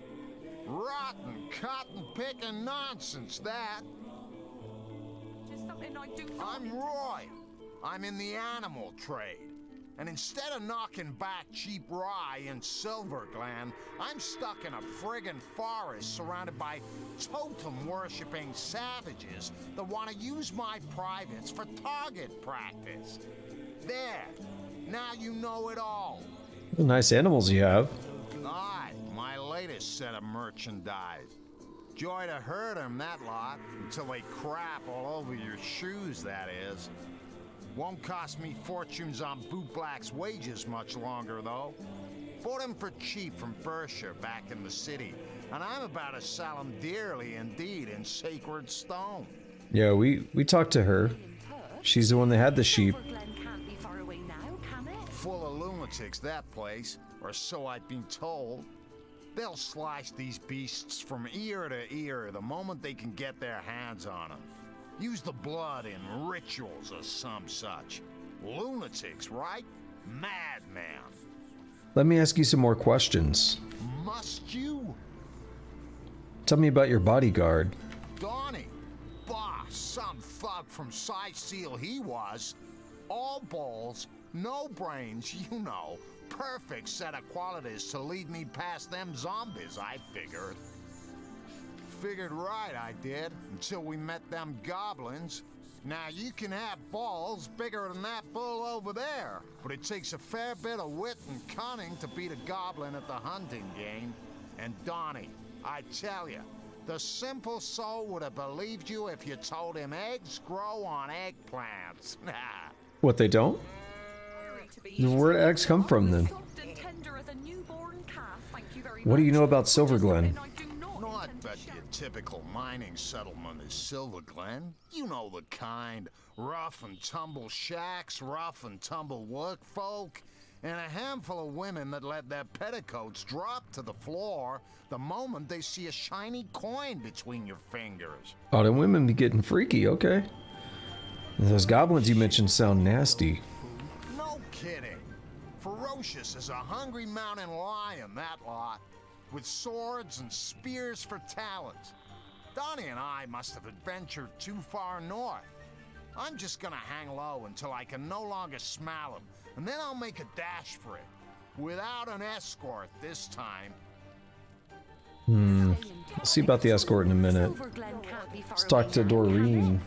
Rotten, cotton-picking nonsense, that. Just something I do I'm Roy. I'm in the animal trade. And instead of knocking back cheap rye in Silverglen, I'm stuck in a friggin' forest surrounded by totem-worshipping savages that want to use my privates for target practice. There. Now you know it all. Nice animals you have. Aye, my latest set of merchandise. Joy to herd 'em, that lot, until they crap all over your shoes, that is. Won't cost me fortunes on bootblack's wages much longer, though. Bought 'em for cheap from Berkshire back in the city, and I'm about to sell 'em dearly indeed in sacred stone. Yeah, we talked to her. She's the one that had the sheep. Full of lunatics, that place, or so I've been told. They'll slice these beasts from ear to ear the moment they can get their hands on them. Use the blood in rituals or some such. Lunatics, right? Madman. Let me ask you some more questions. Must you? Tell me about your bodyguard. Donnie. Boss, some thug from Saucy he was. All balls, no brains, you know. Perfect set of qualities to lead me past them zombies, I figured. Figured right, I did, until we met them goblins. Now, you can have balls bigger than that bull over there, but it takes a fair bit of wit and cunning to beat a goblin at the hunting game. And Donnie, I tell you, the simple soul would have believed you if you told him eggs grow on eggplants. What, they don't? Where did eggs come from, then? What do you know about Silverglen? Not but your typical mining settlement is Silverglen. You know the kind. Rough and tumble shacks, rough and tumble work folk, and a handful of women that let their petticoats drop to the floor the moment they see a shiny coin between your fingers. Oh, them women be getting freaky, okay. Those goblins you mentioned sound nasty. No kidding. Ferocious as a hungry mountain lion, that lot. With swords and spears for talons. Donnie and I must have adventured too far north. I'm just gonna hang low until I can no longer smell him, and then I'll make a dash for it. Without an escort this time. We'll see about the escort in a minute. Let's talk to Doreen.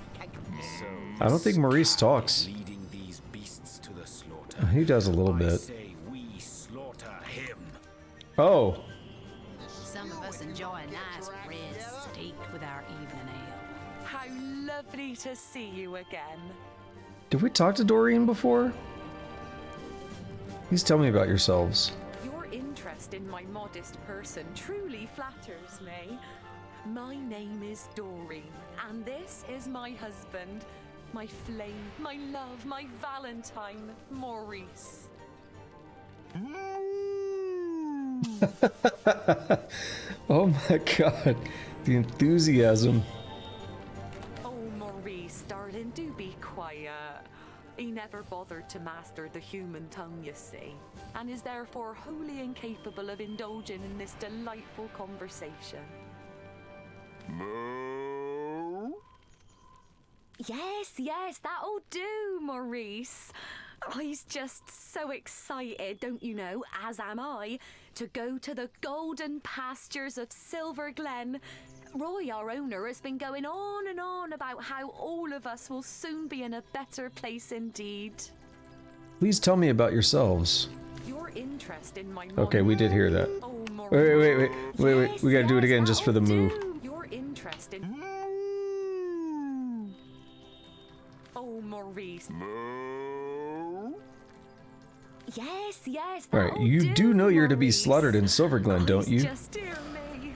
I don't think Maurice talks. Leading these beasts to the slaughter. He does a little I bit. say we slaughter him. Oh, Some of us enjoy a nice red steak with our evening ale. How lovely to see you again. did we talk to Doreen before? Please tell me about yourselves. Your interest in my modest person truly flatters me. My name is Doreen, and this is my husband, my flame, my love, my Valentine, Maurice. Oh my god, the enthusiasm. Oh, Maurice, darling, do be quiet. He never bothered to master the human tongue, you see, and is therefore wholly incapable of indulging in this delightful conversation. Moo? Yes, that'll do, Maurice. He's just so excited, don't you know, as am I, to go to the golden pastures of Silverglen. Roy, our owner, has been going on and on about how all of us will soon be in a better place indeed. Please tell me about yourselves. Your interest in my Okay, we did hear that. Oh, Wait. We gotta do it again just for the moo. Your interest in... Oh, Maurice. Yes. Alright, you do know you're to be slaughtered in Silverglen, don't you? Just dear me.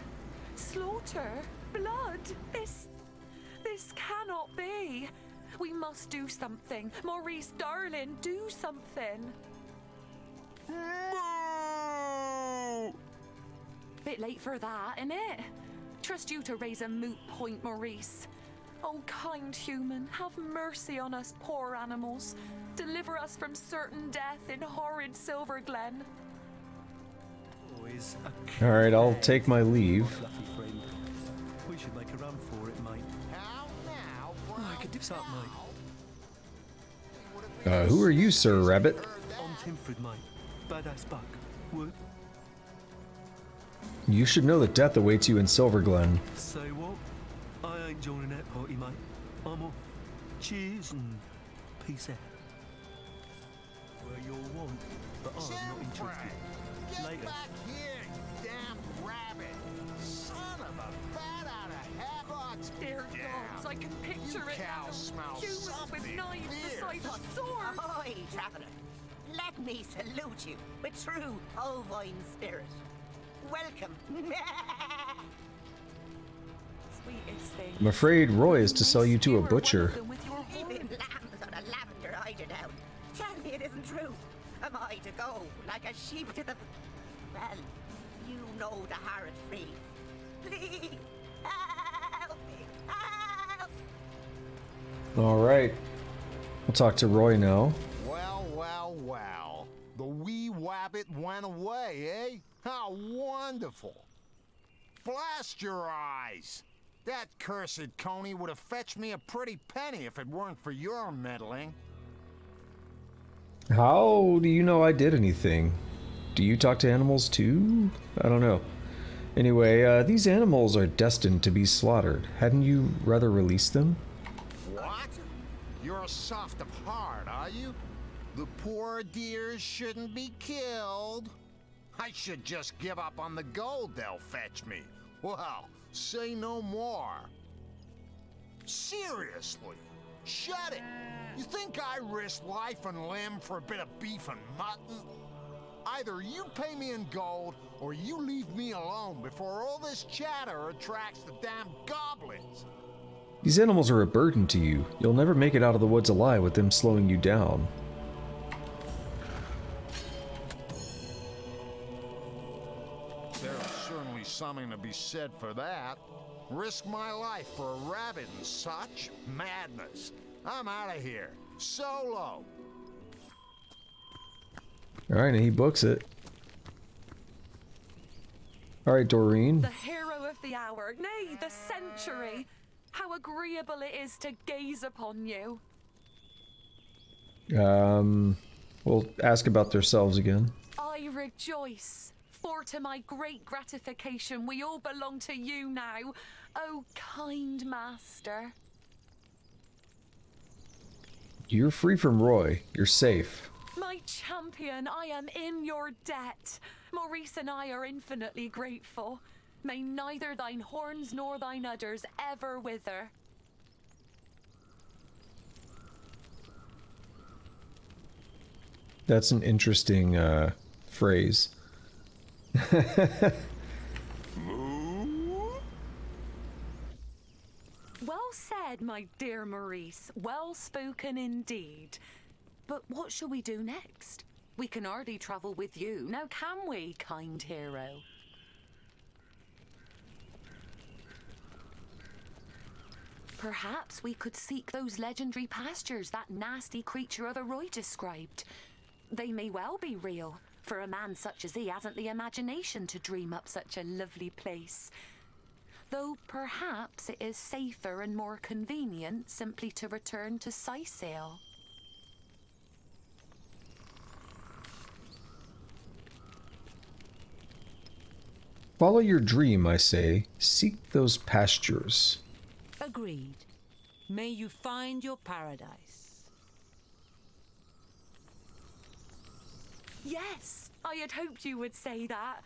Slaughter, blood. This cannot be. We must do something. Maurice, darling, do something. Bit late for that, innit? Trust you to raise a moot point, Maurice. Oh, kind human, have mercy on us poor animals. Deliver us from certain death in horrid Silverglen. Alright, I'll take my leave. We should make a run for it, mate. I could do something, mate. Who are you, Sir Rabbit? I'm Timfred, mate. Badass buck. Wood. You should know that death awaits you in Silverglen. Say what? I ain't joining that party, mate. I'm off. Cheers and peace out. Well, you'll want, but I'm not interested. Later. Back here, you damn rabbit! Son of a bat out of heaven! Dear gods, I can picture it now. Humans with knives the size of swords. Ahoy, traveller! Let me salute you with true bovine spirit. Welcome. Sweetest thing. I'm afraid Roy is to sell you to a butcher. Keeping lambs on a lavender eider down. Tell me it isn't true. Am I to go like a sheep to the... Well, you know the Harrod freeze. Please, help me, help! Alright. We'll talk to Roy now. Well. The wee wabbit went away, eh? How wonderful! Blast your eyes! That cursed coney would have fetched me a pretty penny if it weren't for your meddling. How do you know I did anything? Do you talk to animals too? I don't know. Anyway, these animals are destined to be slaughtered. Hadn't you rather release them? What? You're soft of heart, are you? The poor dears shouldn't be killed. I should just give up on the gold they'll fetch me. Well, say no more. Seriously, shut it. You think I risk life and limb for a bit of beef and mutton? Either you pay me in gold, or you leave me alone before all this chatter attracts the damn goblins. These animals are a burden to you. You'll never make it out of the woods alive with them slowing you down. There's certainly something to be said for that. Risk my life for a rabbit and such? Madness. I'm out of here. Solo. Alright, and he books it. All right, Doreen. The hero of the hour, nay, the century. How agreeable it is to gaze upon you. We'll ask about themselves again. I rejoice, for to my great gratification we all belong to you now, O kind master. You're free from Roy. You're safe. My champion, I am in your debt. Maurice and I are infinitely grateful. May neither thine horns nor thine udders ever wither. That's an interesting phrase. Well said, my dear Maurice. Well spoken indeed. But what shall we do next? We can hardly travel with you, now can we, kind hero? Perhaps we could seek those legendary pastures that nasty creature of the Roy described. They may well be real, for a man such as he hasn't the imagination to dream up such a lovely place. Though perhaps it is safer and more convenient simply to return to Sicile. Follow your dream, I say. Seek those pastures. Agreed. May you find your paradise. Yes, I had hoped you would say that.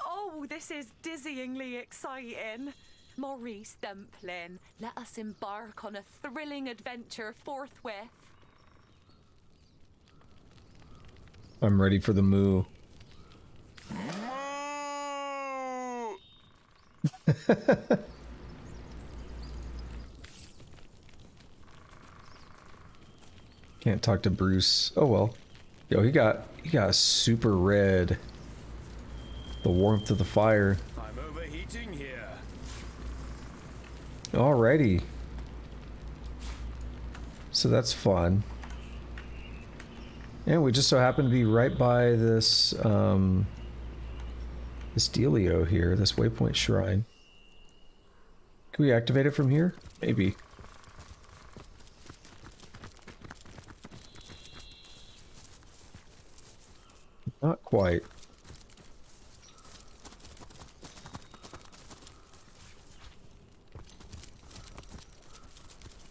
Oh, this is dizzyingly exciting. Maurice Dumpling, let us embark on a thrilling adventure forthwith. I'm ready for the moo. Can't talk to Bruce. Oh well. Yo, he got super red. The warmth of the fire. I'm overheating here. Alrighty. So that's fun. And we just so happen to be right by this this dealio here, this Waypoint shrine. Can we activate it from here? Maybe. Not quite.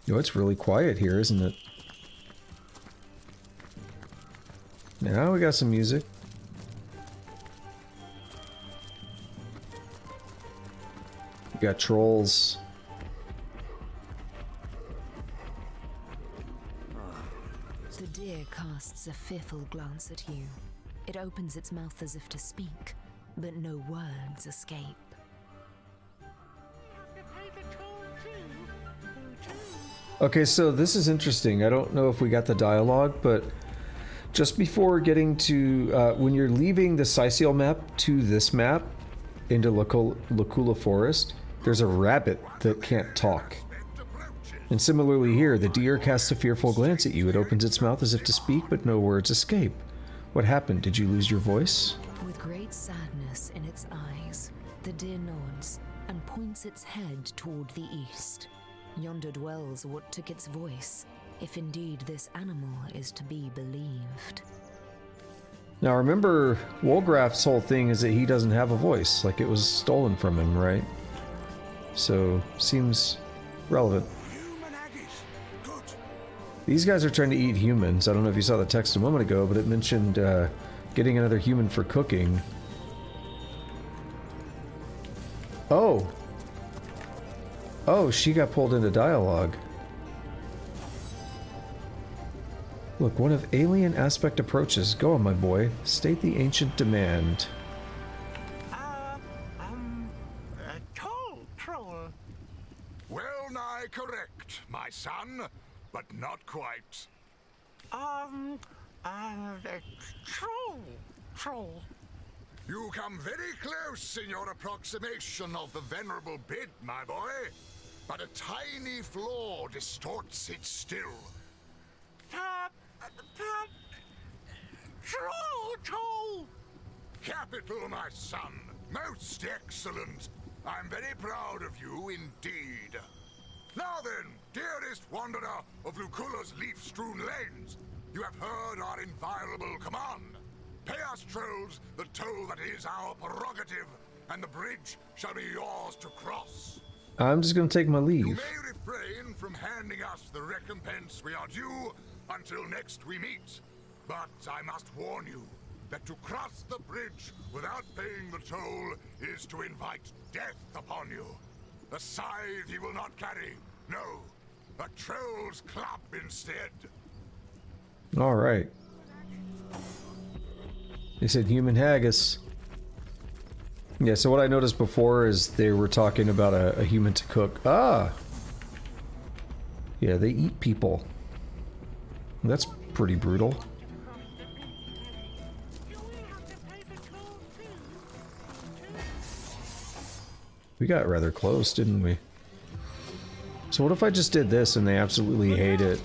Yo, it's really quiet here, isn't it? Now we got some music. We got trolls. The deer casts a fearful glance at you. It opens its mouth as if to speak, but no words escape. Okay, so this is interesting. I don't know if we got the dialogue, but just before getting to, when you're leaving the Sicile map to this map, into Lacula Forest, there's a rabbit that can't talk. And similarly here, the deer casts a fearful glance at you. It opens its mouth as if to speak, but no words escape. What happened? Did you lose your voice? With great sadness in its eyes, the deer nods and points its head toward the east. Yonder dwells what took its voice, if indeed this animal is to be believed. Now remember, Wolgraff's whole thing is that he doesn't have a voice, like it was stolen from him, right? So, seems relevant. These guys are trying to eat humans. I don't know if you saw the text a moment ago, but it mentioned getting another human for cooking. Oh! Oh, she got pulled into dialogue. Look, one of alien aspect approaches. Go on, my boy. State the ancient demand. Troll. Well nigh correct, my son, but not quite. Troll. You come very close in your approximation of the venerable bid, my boy, but a tiny flaw distorts it still. Troll. Capital, my son. Most excellent. I'm very proud of you indeed. Now then, dearest wanderer of Lucula's leaf-strewn lanes, you have heard our inviolable command. Pay us trolls the toll that is our prerogative, and the bridge shall be yours to cross. I'm just gonna take my You leave. may refrain from handing us the recompense we are due until next we meet. But I must warn you that to cross the bridge without paying the toll is to invite death upon you. A scythe he will not carry. No, a troll's club instead. All right. They said human haggis. Yeah, so what I noticed before is they were talking about a human to cook. Ah! Yeah, they eat people. That's pretty brutal. We got rather close, didn't we? So what if I just did this and they absolutely hate it?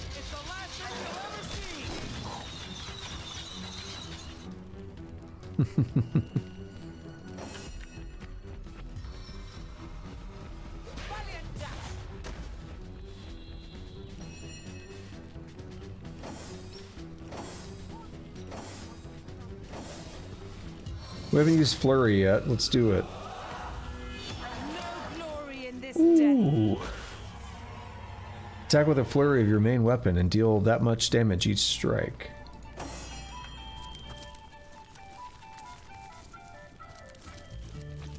We haven't used flurry yet. Let's do it. Ooh. Attack with a flurry of your main weapon and deal that much damage each strike.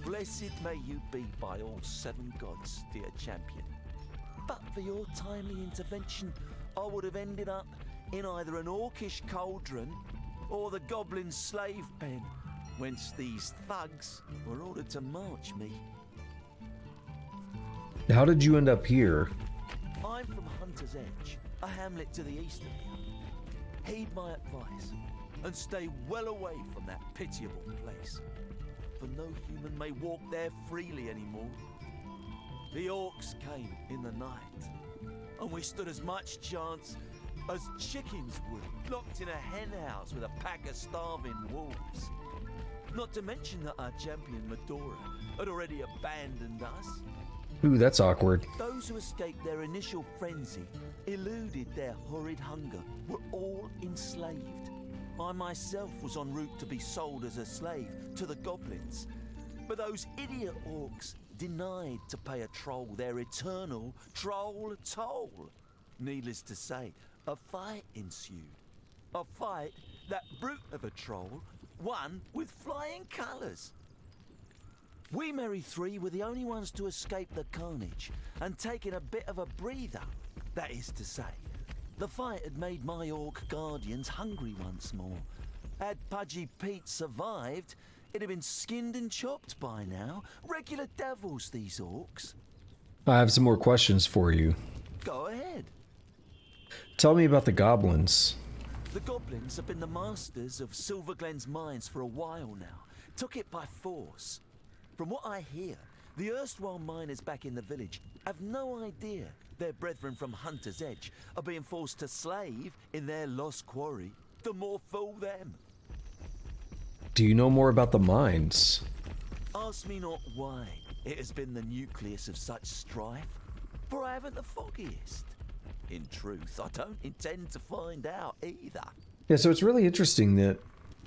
Blessed may you be by all seven gods, dear champion. But for your timely intervention, I would have ended up in either an orcish cauldron or the goblin slave pen, whence these thugs were ordered to march me. How did you end up here? I'm from Hunter's Edge, a hamlet to the east of here. Heed my advice and stay well away from that pitiable place, for no human may walk there freely anymore. The orcs came in the night, and we stood as much chance as chickens would, locked in a henhouse with a pack of starving wolves. Not to mention that our champion Medora had already abandoned us. Ooh, that's awkward. Those who escaped their initial frenzy, eluded their horrid hunger, were all enslaved. I myself was en route to be sold as a slave to the goblins, but those idiot orcs denied to pay a troll their eternal troll toll. Needless to say, a fight ensued. A fight that brute of a troll won with flying colours. We merry three were the only ones to escape the carnage and taking a bit of a breather. That is to say, the fight had made my orc guardians hungry once more. Had Pudgy Pete survived, it'd have been skinned and chopped by now. Regular devils, these orcs. I have some more questions for you. Go ahead. Tell me about the goblins. The goblins have been the masters of Silverglen's mines for a while now. Took it by force. From what I hear, the erstwhile miners back in the village have no idea their brethren from Hunter's Edge are being forced to slave in their lost quarry. The more fool them. Do you know more about the mines? Ask me not why it has been the nucleus of such strife, for I haven't the foggiest. In truth, I don't intend to find out either. Yeah, so it's really interesting that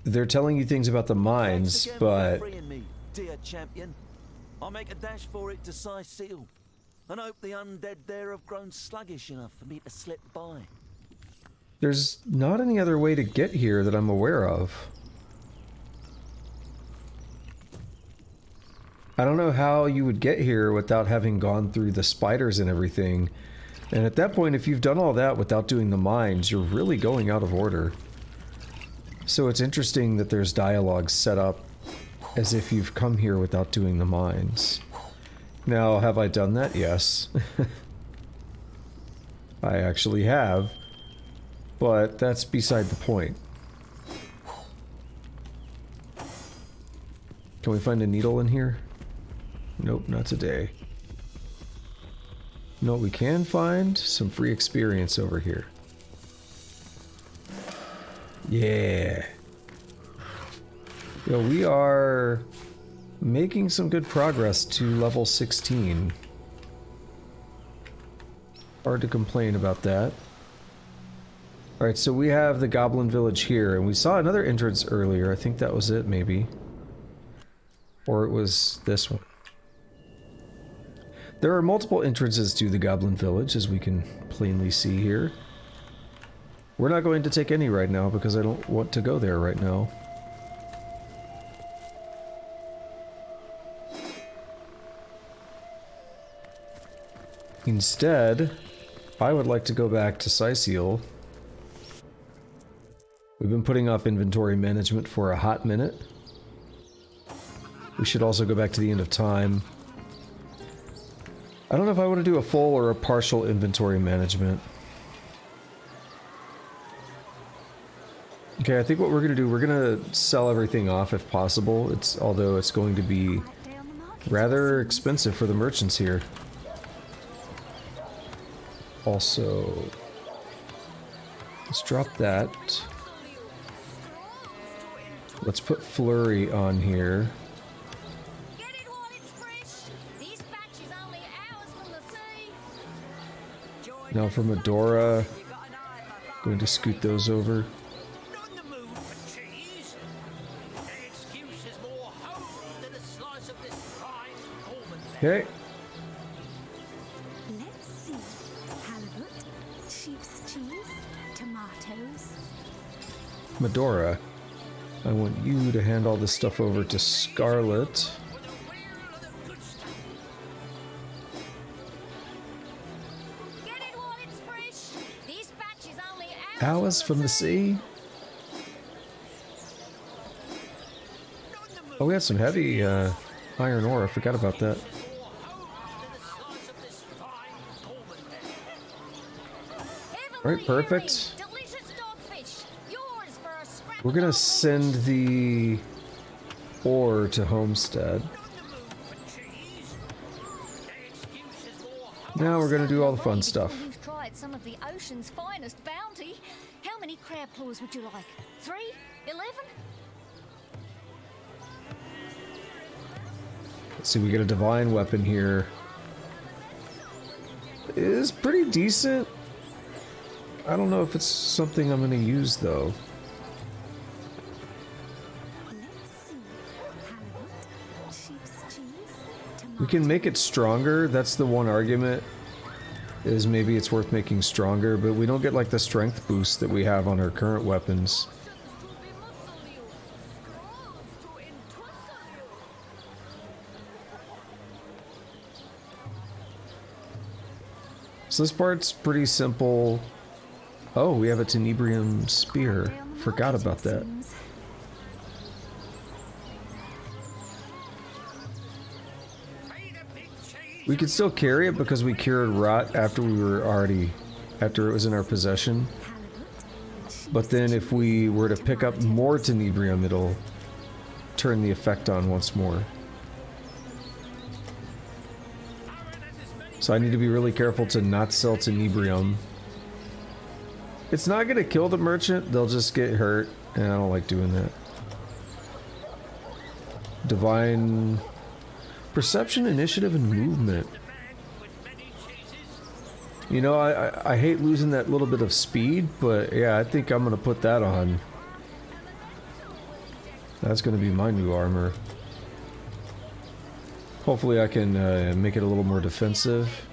they're telling you things about the mines, Thanks again but... for freeing me, dear champion. I'll make a dash for it to Saucy, and hope the undead there have grown sluggish enough for me to slip by. There's not any other way to get here that I'm aware of. I don't know how you would get here without having gone through the spiders and everything. And at that point, if you've done all that without doing the mines, you're really going out of order. So it's interesting that there's dialogue set up as if you've come here without doing the mines. Now, have I done that? Yes. I actually have. But that's beside the point. Can we find a needle in here? Nope, not today. You know what we can find? Some free experience over here. Yeah. Yo, we are making some good progress to level 16. Hard to complain about that. Alright, so we have the Goblin Village here, and we saw another entrance earlier. I think that was it, maybe. Or it was this one. There are multiple entrances to the Goblin Village, as we can plainly see here. We're not going to take any right now, because I don't want to go there right now. Instead, I would like to go back to Saucy. We've been putting off inventory management for a hot minute. We should also go back to the End of Time. I don't know if I want to do a full or a partial inventory management. Okay, I think what we're going to do, we're going to sell everything off if possible. Although it's going to be rather expensive for the merchants here. Also, let's drop that. Let's put Flurry on here. Now for Medora, going to scoot those over. Okay. Let's see. Halibut, sheep's cheese, tomatoes. Medora, I want you to hand all this stuff over to Scarlet. Hours from the sea? Oh, we had some heavy iron ore. I forgot about that. Alright, perfect. We're gonna send the ore to Homestead. Now we're gonna do all the fun stuff. You've tried some of the ocean's finest bounty. How many crab claws would you like? 3? 11? Let's see, we get a divine weapon here. It is pretty decent. I don't know if it's something I'm gonna use though. We can make it stronger. That's the one argument, is maybe it's worth making stronger, but we don't get like the strength boost that we have on our current weapons. So this part's pretty simple. Oh, we have a Tenebrium spear. Forgot about that. We could still carry it because we cured rot after it was in our possession. But then if we were to pick up more Tenebrium, it'll turn the effect on once more. So I need to be really careful to not sell Tenebrium. It's not going to kill the merchant, they'll just get hurt, and I don't like doing that. Divine Perception, Initiative, and Movement. You know, I hate losing that little bit of speed, but yeah, I think I'm going to put that on. That's going to be my new armor. Hopefully I can make it a little more defensive.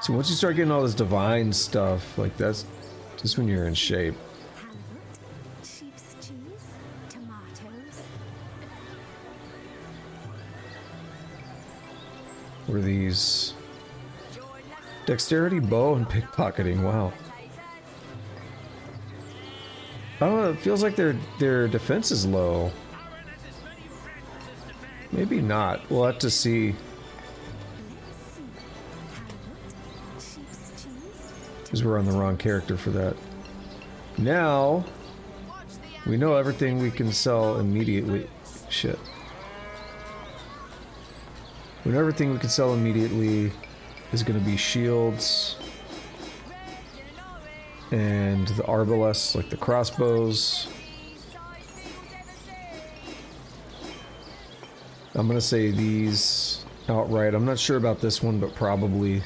So once you start getting all this divine stuff, like that's just when you're in shape. Sheep's cheese, tomatoes. What are these? Dexterity, bow, and pickpocketing. Wow. I don't know, it feels like their defense is low. Maybe not. We'll have to see. Because we're on the wrong character for that. Now, we know everything we can sell immediately. Shit. We know everything we can sell immediately is going to be shields and the arbalests, like the crossbows. I'm gonna say these outright. I'm not sure about this one, but probably.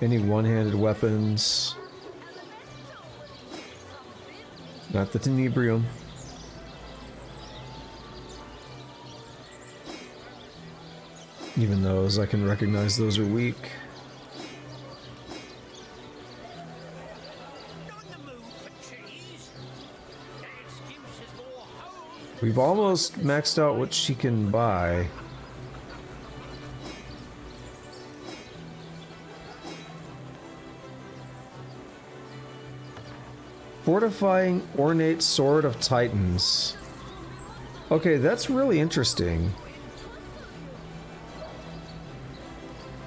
Any one-handed weapons? Not the Tenebrium. Even those, I can recognize those are weak. We've almost maxed out what she can buy. Fortifying Ornate Sword of Titans. Okay, that's really interesting.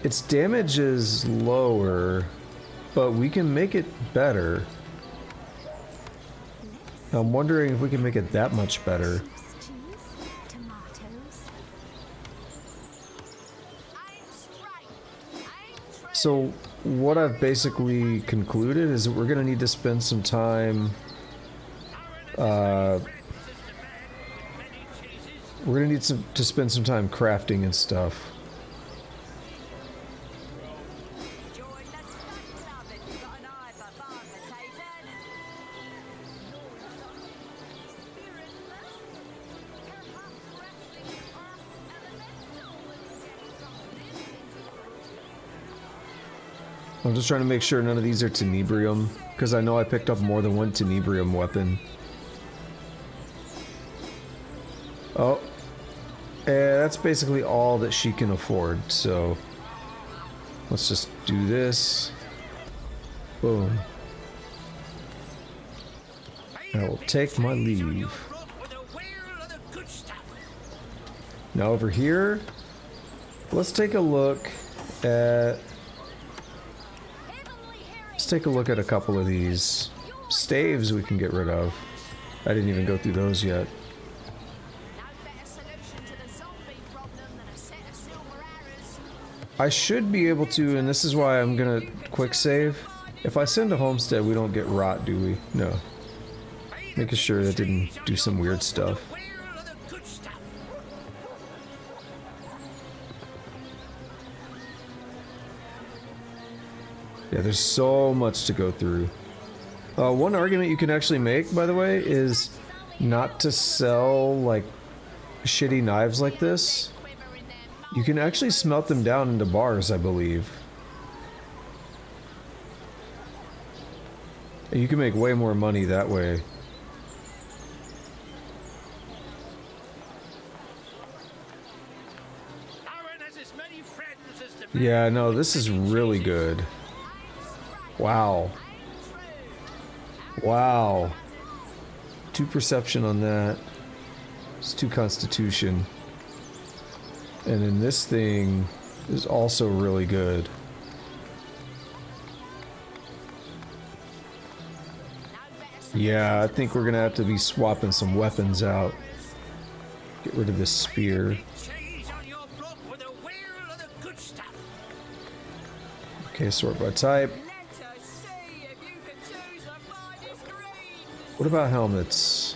Its damage is lower, but we can make it better. I'm wondering if we can make it that much better. So what I've basically concluded is that we're gonna need to spend some time we're gonna need to spend some time crafting and stuff. I'm just trying to make sure none of these are Tenebrium, because I know I picked up more than one Tenebrium weapon. Oh. That's basically all that she can afford, so... let's just do this. Boom. I will take my leave. Now over here, let's take a look at... let's take a look at a couple of these. Staves we can get rid of. I didn't even go through those yet. I should be able to, and this is why I'm gonna quick save. If I send to Homestead, we don't get rot, do we? No. Making sure that didn't do some weird stuff. Yeah, there's so much to go through. One argument you can actually make, by the way, is not to sell, like, shitty knives like this. You can actually smelt them down into bars, I believe. And you can make way more money that way. Yeah, no, this is really good. Wow. Wow. 2 perception on that. It's 2 constitution. And then this thing is also really good. Yeah, I think we're gonna have to be swapping some weapons out. Get rid of this spear. Okay, sort by type. What about helmets?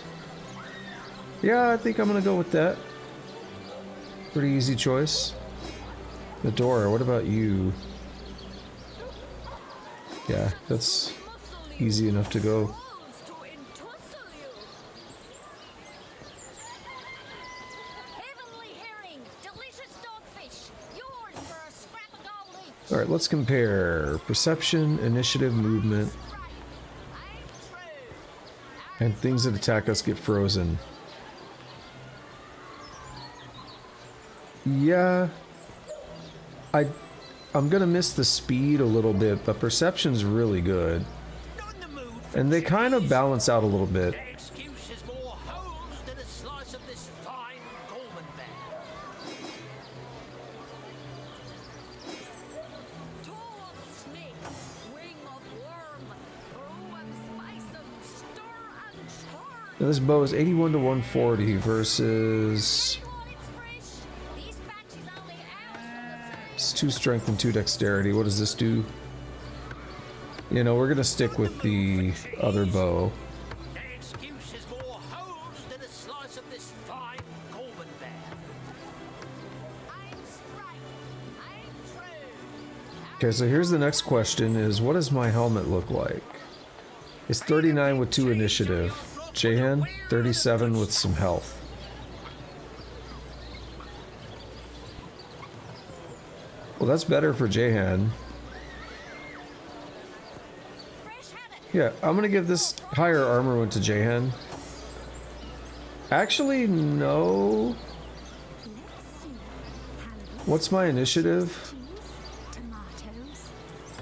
Yeah, I think I'm gonna go with that. Pretty easy choice. Medora, what about you? Yeah, that's easy enough to go. Alright, let's compare perception, initiative, movement, and things that attack us get frozen. Yeah, I'm gonna miss the speed a little bit, but perception's really good. And they kind of balance out a little bit. Now this bow is 81 to 140 versus 2 strength and 2 dexterity. What does this do? You know, we're gonna stick with the other bow. Okay, so here's the next question is, what does my helmet look like? It's 39 with 2 initiative. Jahan, 37 with some health. Well, that's better for Jahan. Yeah, I'm gonna give this higher armor one to Jahan. Actually, no. What's my initiative?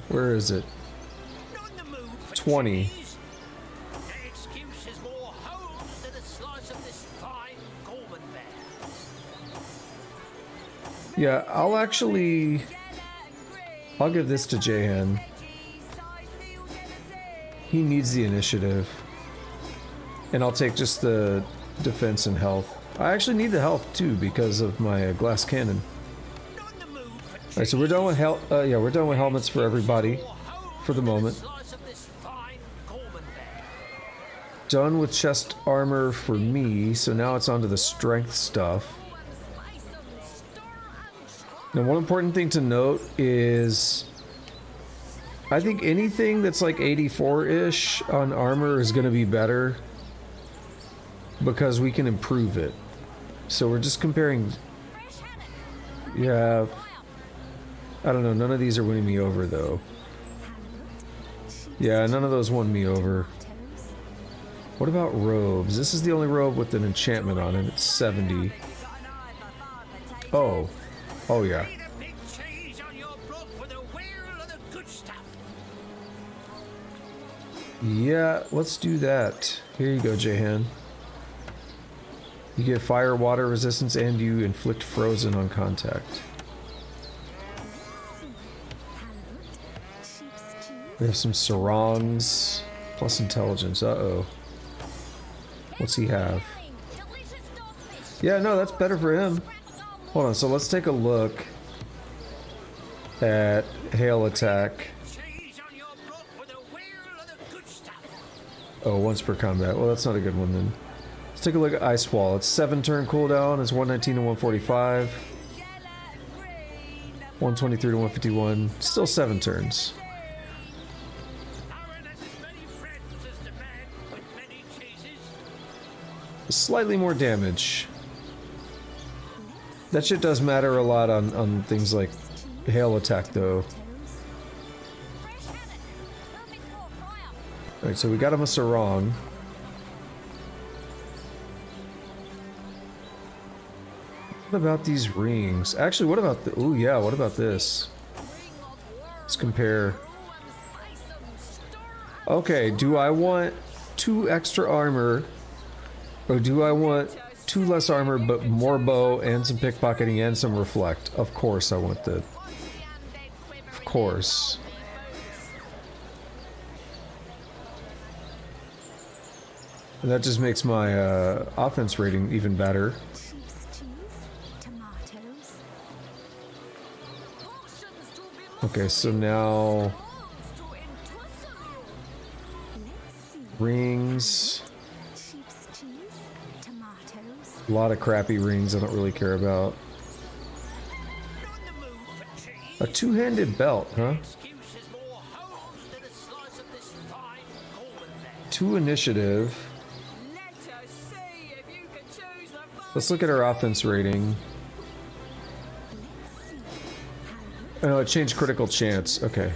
Where is it? 20. Yeah, I'll give this to Jahan. He needs the initiative. And I'll take just the defense and health. I actually need the health too because of my glass cannon. Alright, so we're done with we're done with helmets for everybody for the moment. Done with chest armor for me, so now it's on to the strength stuff. Now, one important thing to note is I think anything that's like 84-ish on armor is going to be better because we can improve it. So we're just comparing. Yeah. I don't know. None of these are winning me over, though. Yeah, none of those won me over. What about robes? This is the only robe with an enchantment on it. It's 70. Oh. Oh, yeah. Yeah, let's do that. Here you go, Jahan. You get fire, water resistance, and you inflict frozen on contact. We have some sarongs plus intelligence. Uh-oh. What's he have? Yeah, no, that's better for him. Hold on, so let's take a look at hail attack. Oh, once per combat. Well, that's not a good one then. Let's take a look at Ice Wall. It's 7 turn cooldown. It's 119 to 145. 123 to 151. Still 7 turns. Slightly more damage. That shit does matter a lot on things like hail attack, though. Alright, so we got him a sarong. What about these rings? Actually, what about the... Ooh, yeah, what about this? Let's compare. Okay, do I want 2 extra armor? Or do I want 2 less armor, but more bow and some pickpocketing and some reflect? Of course I want the... Of course. And that just makes my offense rating even better. Okay, so now... Rings... A lot of crappy rings I don't really care about. A 2-handed belt, huh? 2 initiative. Let's look at our offense rating. Oh, it changed critical chance. Okay.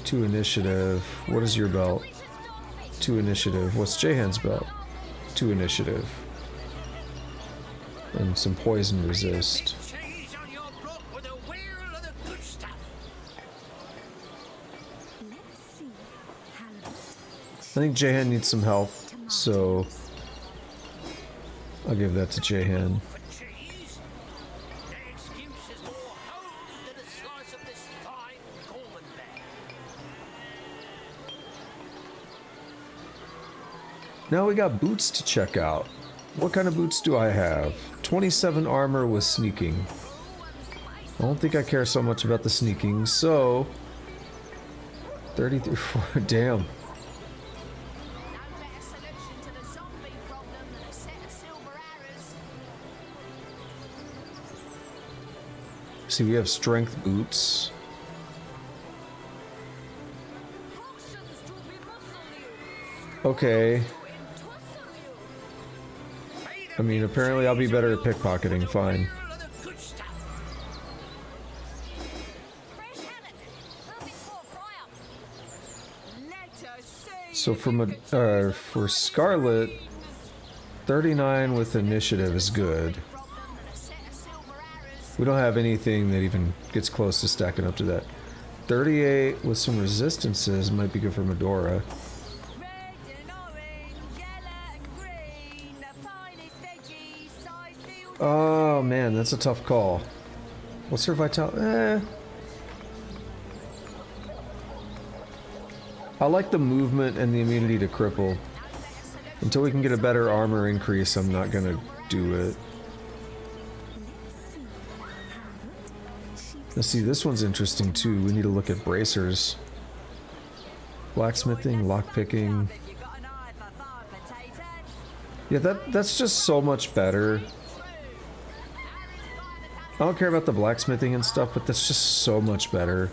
2 initiative. What is your belt? 2 initiative. What's Jahan's belt? 2 initiative. And some poison resist. I think Jahan needs some health, so I'll give that to Jahan. Now we got boots to check out. What kind of boots do I have? 27 armor with sneaking. I don't think I care so much about the sneaking, so 33, damn. See, we have strength boots. Okay. I mean, apparently I'll be better at pickpocketing, fine. So for Scarlet, 39 with initiative is good. We don't have anything that even gets close to stacking up to that. 38 with some resistances might be good for Medora. Oh man, that's a tough call. What's her vitality? I like the movement and the immunity to cripple. Until we can get a better armor increase, I'm not gonna do it. Let's see, this one's interesting too. We need to look at bracers. Blacksmithing, lockpicking. Yeah, that's just so much better. I don't care about the blacksmithing and stuff, but that's just so much better.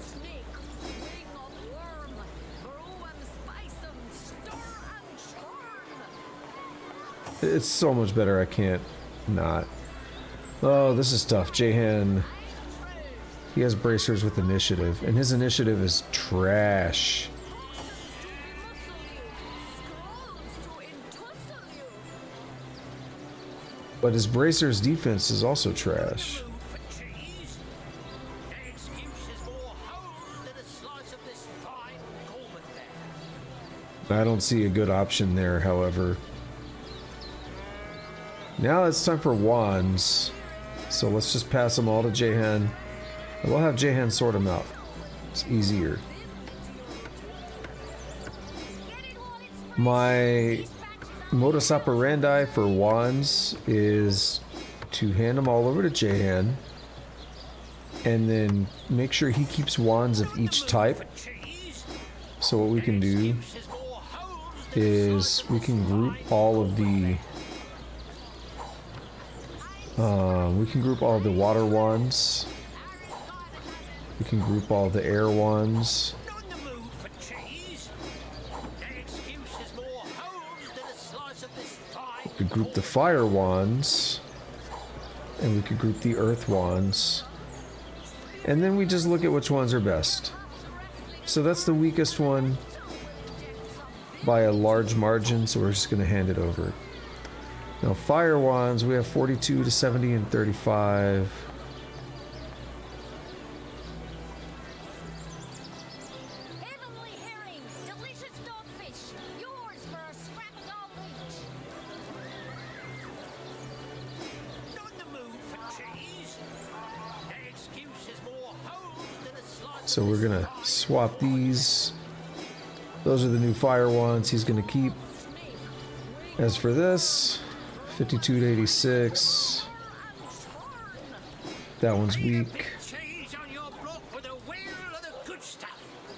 It's so much better, I can't not. Oh, this is tough. Jahan, he has bracers with initiative, and his initiative is trash. But his bracers defense is also trash. I don't see a good option there, however. Now it's time for wands. So let's just pass them all to Jahan. And we'll have Jahan sort them out. It's easier. My modus operandi for wands is to hand them all over to Jahan. And then make sure he keeps wands of each type. So what we can do is we can group all of the water wands. We can group all the air wands. We could group the fire wands. And we could group the earth wands. And then we just look at which ones are best. So that's the weakest one by a large margin, so we're just going to hand it over. Now fire wands, we have 42 to 70 and 35. So we're gonna swap these. Those are the new fire wands he's gonna keep. As for this, 52 to 86. That one's weak.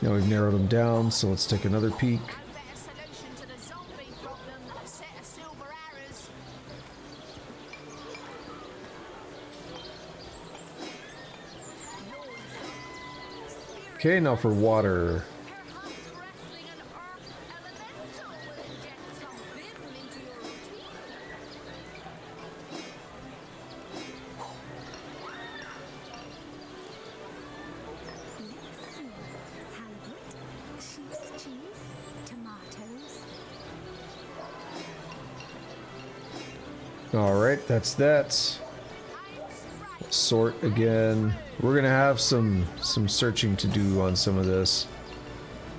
Now we've narrowed them down, so let's take another peek. Okay, now for water. Alright, that's that. Sort again. We're gonna have some searching to do on some of this.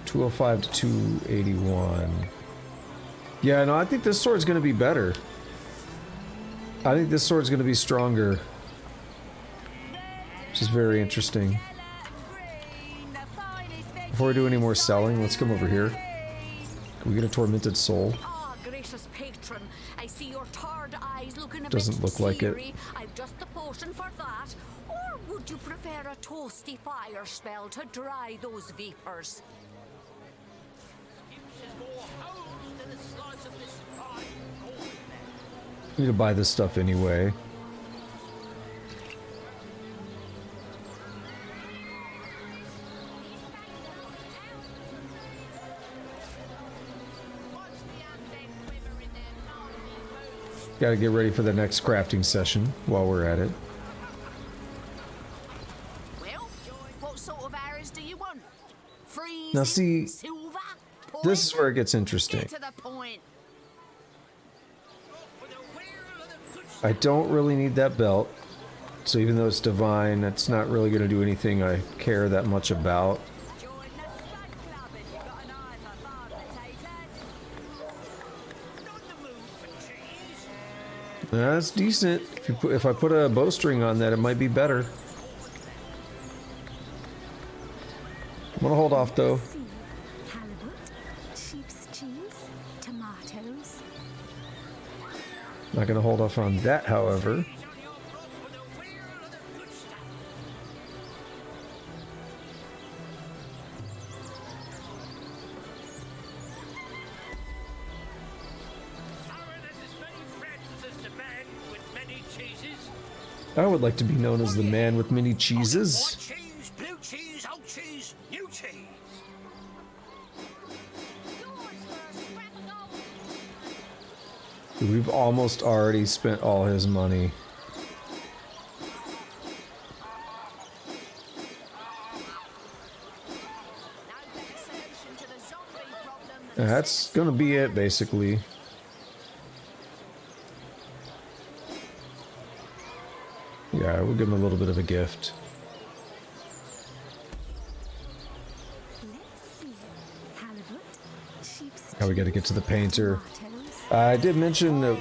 205 to 281. Yeah, no, I think this sword's gonna be better. I think this sword's gonna be stronger. Which is very interesting. Before we do any more selling, let's come over here. Can we get a tormented soul? gracious patron. I see your tired eyes looking a Doesn't bit look like it. teary. I've just the potion for that. Or would you prefer a toasty fire spell to dry those vapors? Need to buy this stuff anyway. Got to get ready for the next crafting session while we're at it. Well, what sort of arrows do you want? Freezing, Now see, silver, this is where it gets interesting. get to the point. I don't really need that belt. So even though it's divine, that's not really going to do anything I care that much about. That's decent. If I put a bowstring on that, it might be better. I'm gonna hold off though. Halibut, sheep's cheese, tomatoes. Not gonna hold off on that, however. I would like to be known as the man with many cheeses. Cheese, blue cheese, old cheese, new cheese. We've almost already spent all his money. That's gonna be it, basically. Yeah, we'll give him a little bit of a gift. Now we gotta get to the painter. I did mention it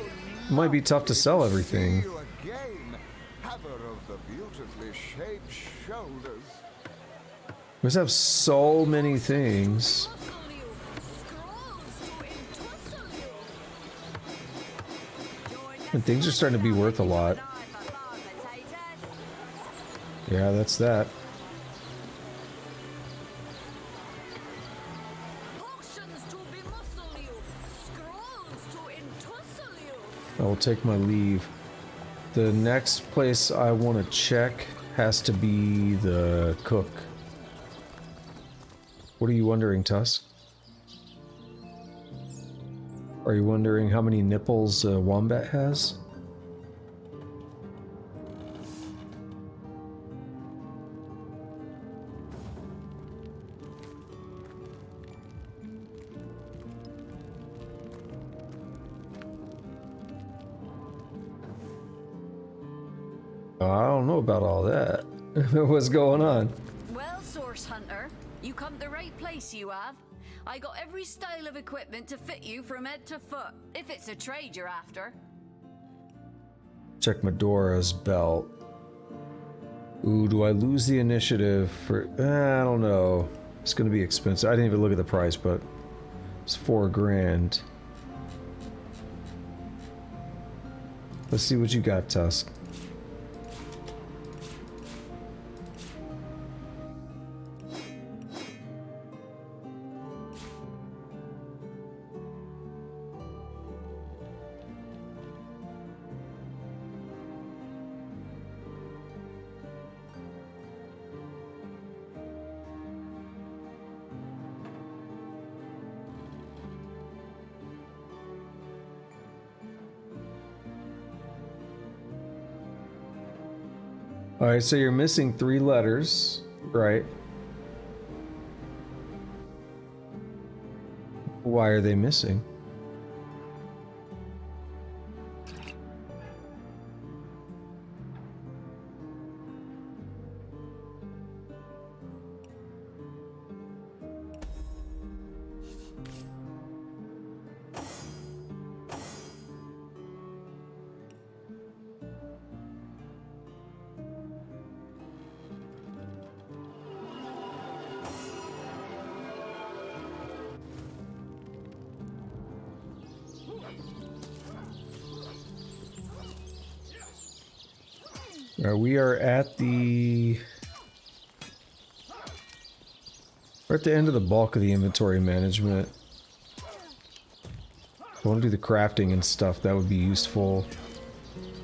might be tough to sell everything. You again, haver of the beautifully shaped shoulders. We just have so many things. And things are starting to be worth a lot. Yeah, that's that. I will take my leave. The next place I want to check has to be the cook. What are you wondering, Tusk? Are you wondering how many nipples a wombat has? I don't know about all that. What's going on? Well, Source Hunter, you come to the right place, you have. I got every style of equipment to fit you from head to foot, if it's a trade you're after. Check Medora's belt. Ooh, do I lose the initiative for... I don't know. It's gonna be expensive. I didn't even look at the price, but it's $4 grand. Let's see what you got, Tusk. Alright, so you're missing 3 letters, right? Why are they missing? We are at the... We're at the end of the bulk of the inventory management. If I want to do the crafting and stuff, that would be useful.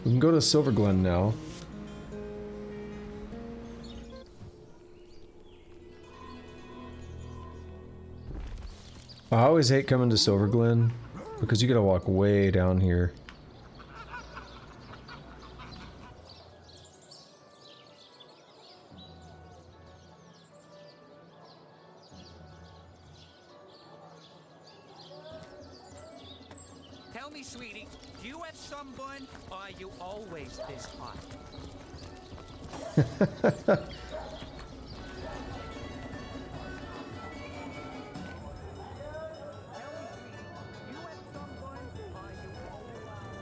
We can go to Silverglen now. I always hate coming to Silverglen because you gotta walk way down here. Tell me, sweetie, do you have sunburn, or are you always this hot?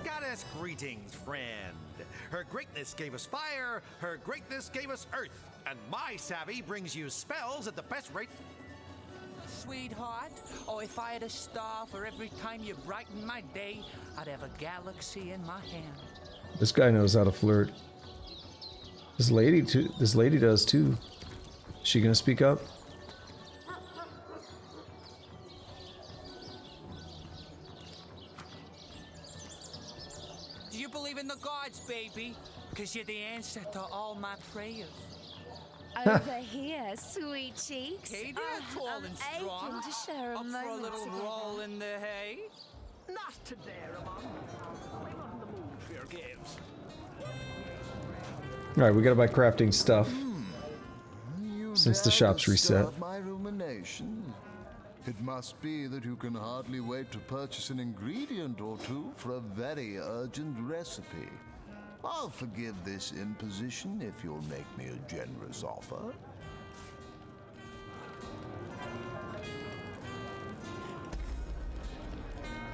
Goddess greetings, friend. Her greatness gave us fire, her greatness gave us earth, and my savvy brings you spells at the best rate. Sweetheart, oh, if I had a star for every time you brighten my day, I'd have a galaxy in my hand. This guy knows how to flirt. This lady too. This lady does too. Is she gonna speak up? Do you believe in the gods, baby? Because you're the answer to all my prayers. Over here, sweet cheeks. Hey there, tall and strong. Aching to share a Up for a moment little together. roll in the hay? Not today, Ramon. I'm on the mood for your games. Alright, we gotta buy crafting stuff. Since the shop's reset. Stop my rumination. It must be that you can hardly wait to purchase an ingredient or two for a very urgent recipe. I'll forgive this imposition if you'll make me a generous offer.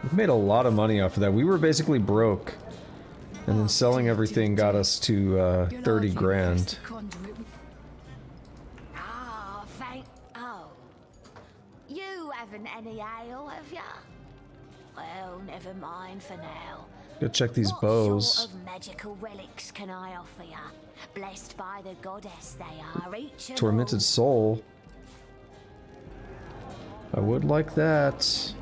We made a lot of money off of that. We were basically broke. And then selling everything got us to 30 grand. Oh, you haven't any ale, have ya? Well, never mind for now. Go check these bows. What sort of magical relics can I offer ya? Blessed by the goddess they are, each and Tormented soul. I would like that.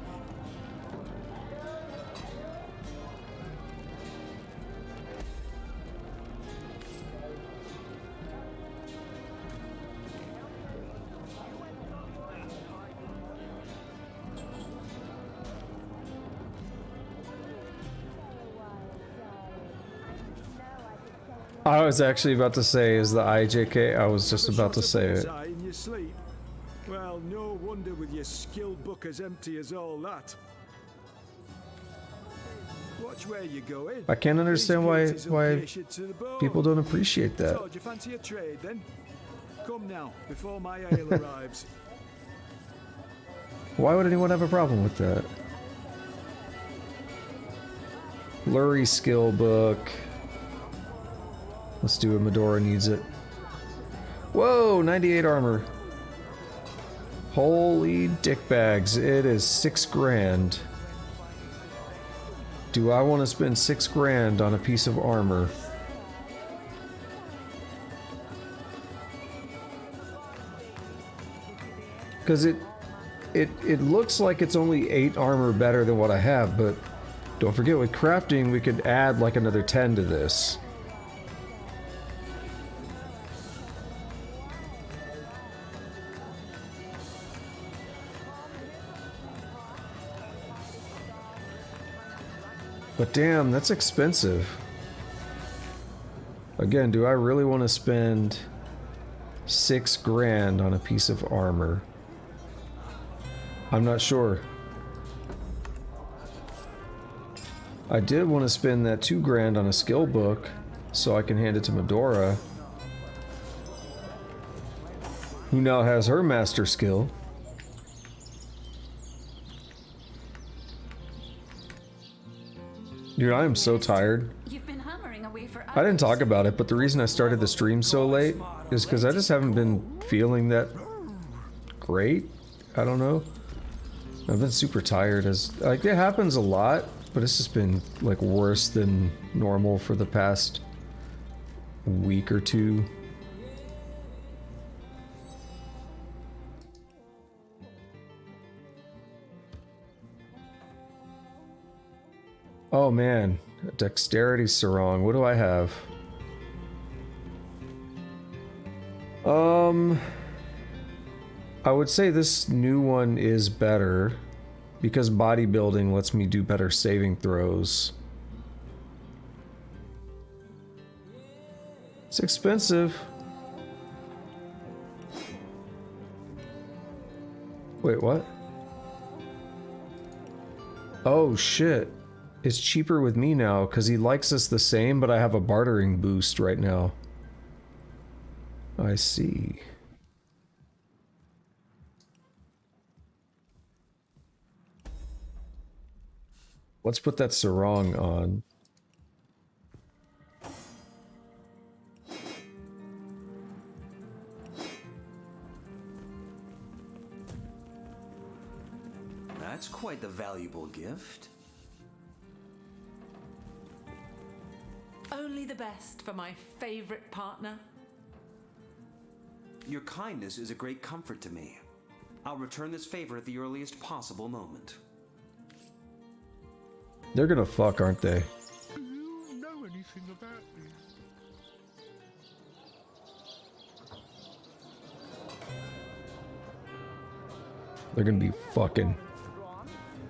I was actually about to say, is the IJK? I was just about to say it. In your sleep? Well, no wonder with your skill book as empty as all that. Watch where you go in. I can't understand why people don't appreciate that. So, do you fancy a trade then? Come now, before my ale arrives. Why would anyone have a problem with that? Lurie skill book. Let's do it. Medora needs it. Whoa, 98 armor. Holy dickbags. It is 6 grand. Do I want to spend 6 grand on a piece of armor? Because it looks like it's only 8 armor better than what I have, but don't forget with crafting we could add like another 10 to this. But damn, that's expensive. Again, do I really want to spend 6 grand on a piece of armor? I'm not sure. I did want to spend that 2 grand on a skill book so I can hand it to Medora, who now has her master skill. Dude, I am so tired. You've been hammering away for I didn't talk about it, but the reason I started the stream so late is because I just haven't been feeling that great. I don't know. I've been super tired. Like, it happens a lot, but it's just been like worse than normal for the past week or two. Oh man, dexterity sarong. What do I have? I would say this new one is better because bodybuilding lets me do better saving throws. It's expensive. Wait, what? Oh shit. It's cheaper with me now because he likes us the same, but I have a bartering boost right now. I see. Let's put that sarong on. That's quite the valuable gift. Only the best for my favorite partner. Your kindness is a great comfort to me. I'll return this favor at the earliest possible moment. They're gonna fuck, aren't they? Do you know anything about this? They're gonna be fucking.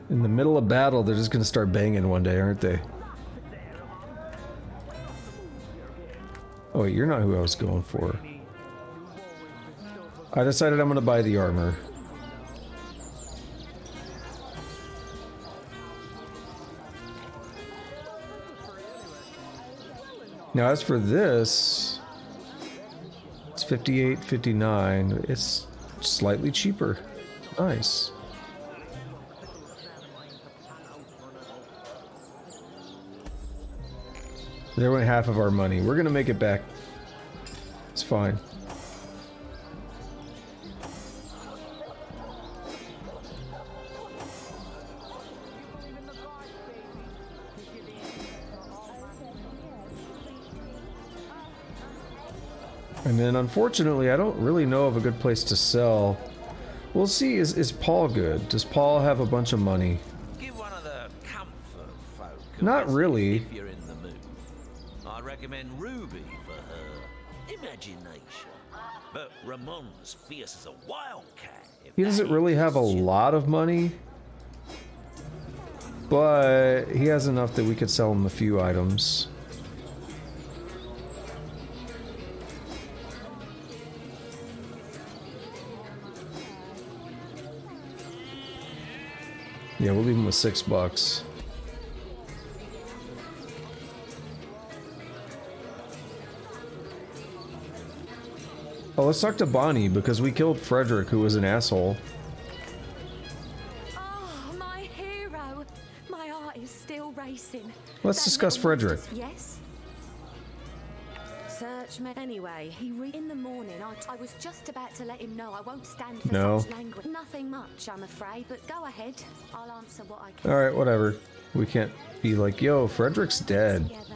In the middle of battle, they're just gonna start banging one day, aren't they? Oh wait, you're not who I was going for. I decided I'm gonna buy the armor. Now as for this, it's 58, 59. It's slightly cheaper. Nice. There went half of our money. We're gonna make it back. It's fine. And then unfortunately, I don't really know of a good place to sell. We'll see, is Paul good? Does Paul have a bunch of money? Give one of the comfort folk a Not visit really. if you're in the mood. I recommend Ruby for her imagination. But Ramon's fierce as a wildcat. He doesn't really have a lot of money, but he has enough that we could sell him a few items. Yeah, we'll leave him with $6. Oh, let's talk to Bonnie, because we killed Frederick, who was an asshole. Oh, my hero. My heart is still racing. Let's discuss Frederick. Yes. Search me anyway. In the morning. I was just about to let him know I won't stand for No. such language. Nothing much, I'm afraid. But go ahead. I'll answer what I can. Alright, whatever. We can't be like, yo, Frederick's dead. Together.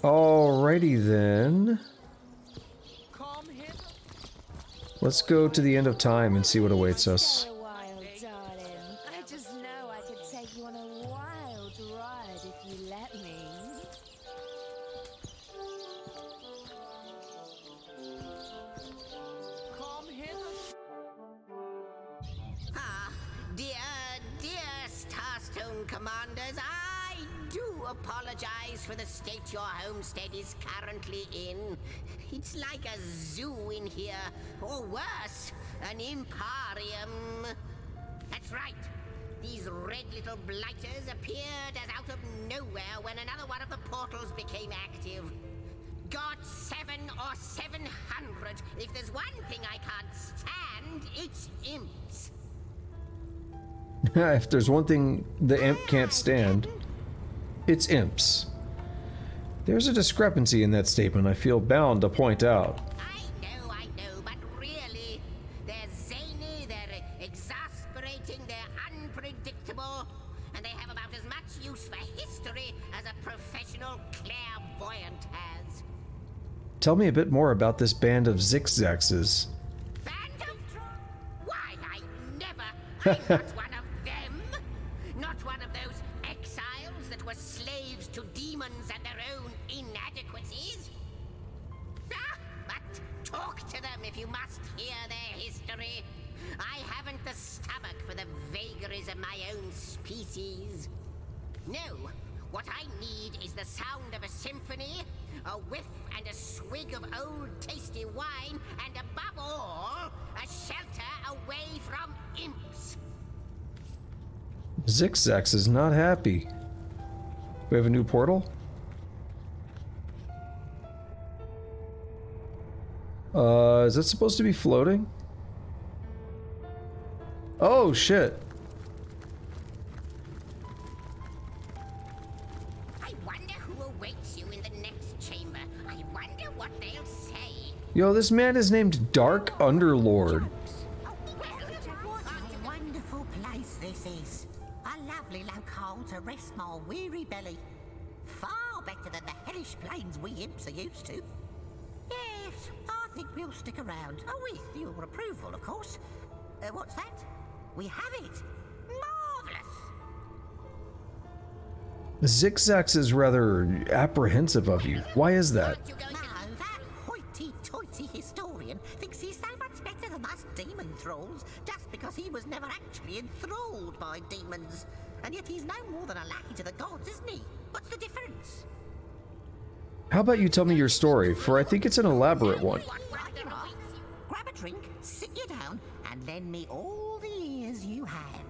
Alrighty then. Let's go to the end of time and see what awaits us. Wild, darling. I just know I could take you on a wild ride if you let me. Ah, dear Starstone Commanders, I do apologize for the state your homestead is currently in. It's like a zoo in here, or worse, an imparium. That's right. These red little blighters appeared as out of nowhere when another one of the portals became active. God, 7 or 700. If there's one thing I can't stand, it's imps. If there's one thing the imp can't stand, it's imps. There's a discrepancy in that statement I feel bound to point out. I know, but really, they're zany, they're exasperating, they're unpredictable, and they have about as much use for history as a professional clairvoyant has. Tell me a bit more about this band of zigzags. Why, I'm not one of them. Not one of those exiles that were slaves to demons and their own inadequacies. But talk to them if you must hear their history. I haven't the stomach for the vagaries of my own species. No, what I need is the sound of a symphony, a whiff and a swig of old tasty wine, and above all, a shelter away from imps. Zigzags is not happy. We have a new portal? Is that supposed to be floating? Oh, shit. I wonder who awaits you in the next chamber. I wonder what they'll say. Yo, this man is named Dark Underlord. What a wonderful place this is. A lovely locale to rest my weary belly. Far better than the hellish plains we imps are used to. Yes, I think we'll stick around. Oh, with your approval, of course. What's that? We have it. Marvelous. Zigzags is rather apprehensive of you. Why is that? No, that hoity-toity historian thinks he's so much better than us demon thralls just because he was never actually enthralled by demons. And yet he's no more than a lackey to the gods, isn't he? What's the difference? How about you tell me your story, for I think it's an elaborate one. Grab a drink, sit you down, and lend me all the ears you have.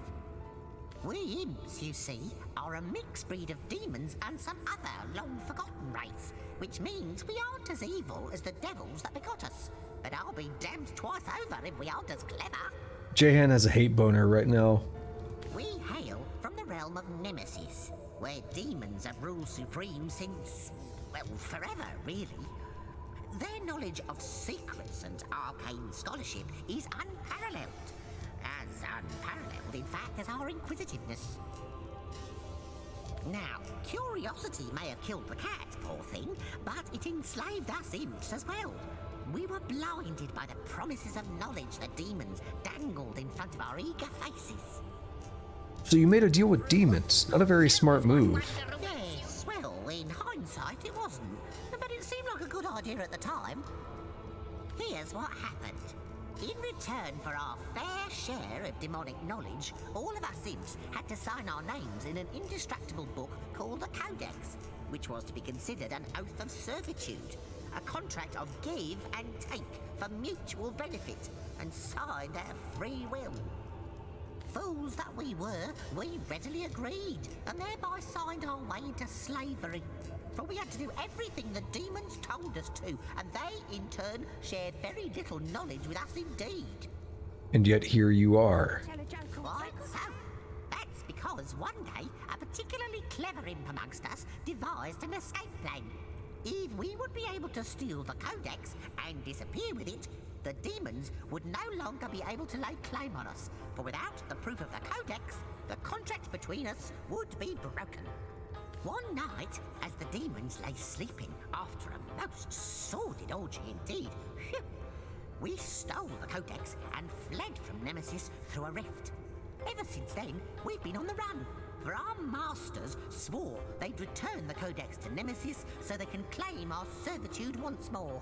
We imps, you see, are a mixed breed of demons and some other long-forgotten race, which means we aren't as evil as the devils that begot us. But I'll be damned twice over if we aren't as clever. Jahan has a hate boner right now. We hail from the realm of Nemesis, where demons have ruled supreme since, well, forever, really. Their knowledge of secrets and arcane scholarship is unparalleled. As unparalleled, in fact, as our inquisitiveness. Now, curiosity may have killed the cat, poor thing, but it enslaved us imps as well. We were blinded by the promises of knowledge the demons dangled in front of our eager faces. So you made a deal with demons. Not a very smart move. Yes, well, in hindsight it wasn't, but it seemed like a good idea at the time. Here's what happened. In return for our fair share of demonic knowledge, all of us imps had to sign our names in an indestructible book called the Codex, which was to be considered an oath of servitude, a contract of give and take for mutual benefit, and signed at free will. Fools that we were, we readily agreed, and thereby signed our way into slavery. For we had to do everything the demons told us to, and they, in turn, shared very little knowledge with us indeed. And yet here you are. Quite so. That's because one day, a particularly clever imp amongst us devised an escape plan. If we would be able to steal the Codex and disappear with it, the demons would no longer be able to lay claim on us, for without the proof of the Codex, the contract between us would be broken. One night, as the demons lay sleeping after a most sordid orgy indeed, we stole the Codex and fled from Nemesis through a rift. Ever since then, we've been on the run, for our masters swore they'd return the Codex to Nemesis so they can claim our servitude once more.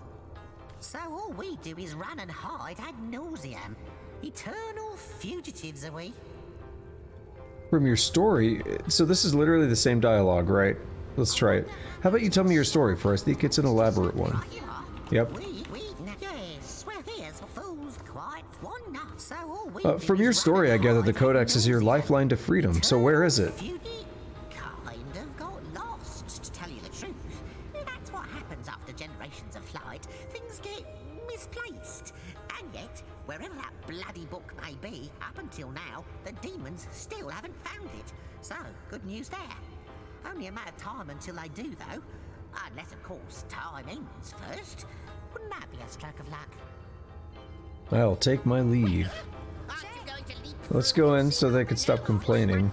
So all we do is run and hide ad nauseam. Eternal fugitives are we. From your story, so this is literally the same dialogue, right? Let's try it. How about you tell me your story, for I think it's an elaborate one. Yep. From your story, I gather the Codex is your lifeline to freedom, so where is it? Kind of got lost, to tell you the truth. That's what happens after generations of flight. Things get misplaced. And yet, wherever that bloody book may be, up until now, the demons still haven't found it. So, good news there. Only a matter of time until they do, though. Unless, of course, time ends first. Wouldn't that be a stroke of luck? I'll take my leave. Let's go in so they can stop complaining.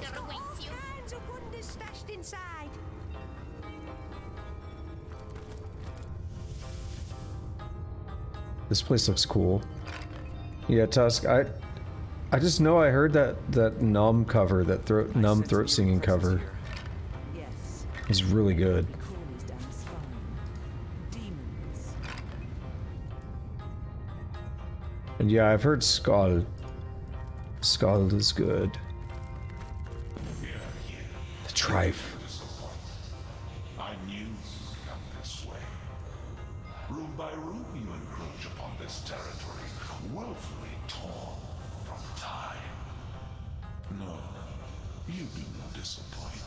This place looks cool. Yeah, Tusk, I just know I heard that Numb cover, that Numb throat singing cover is really good. And yeah, I've heard Scald. Scald is good. The Trife. I knew you would come this way. Room by room you encroach upon this territory, woefully torn from time. No, you do not disappoint.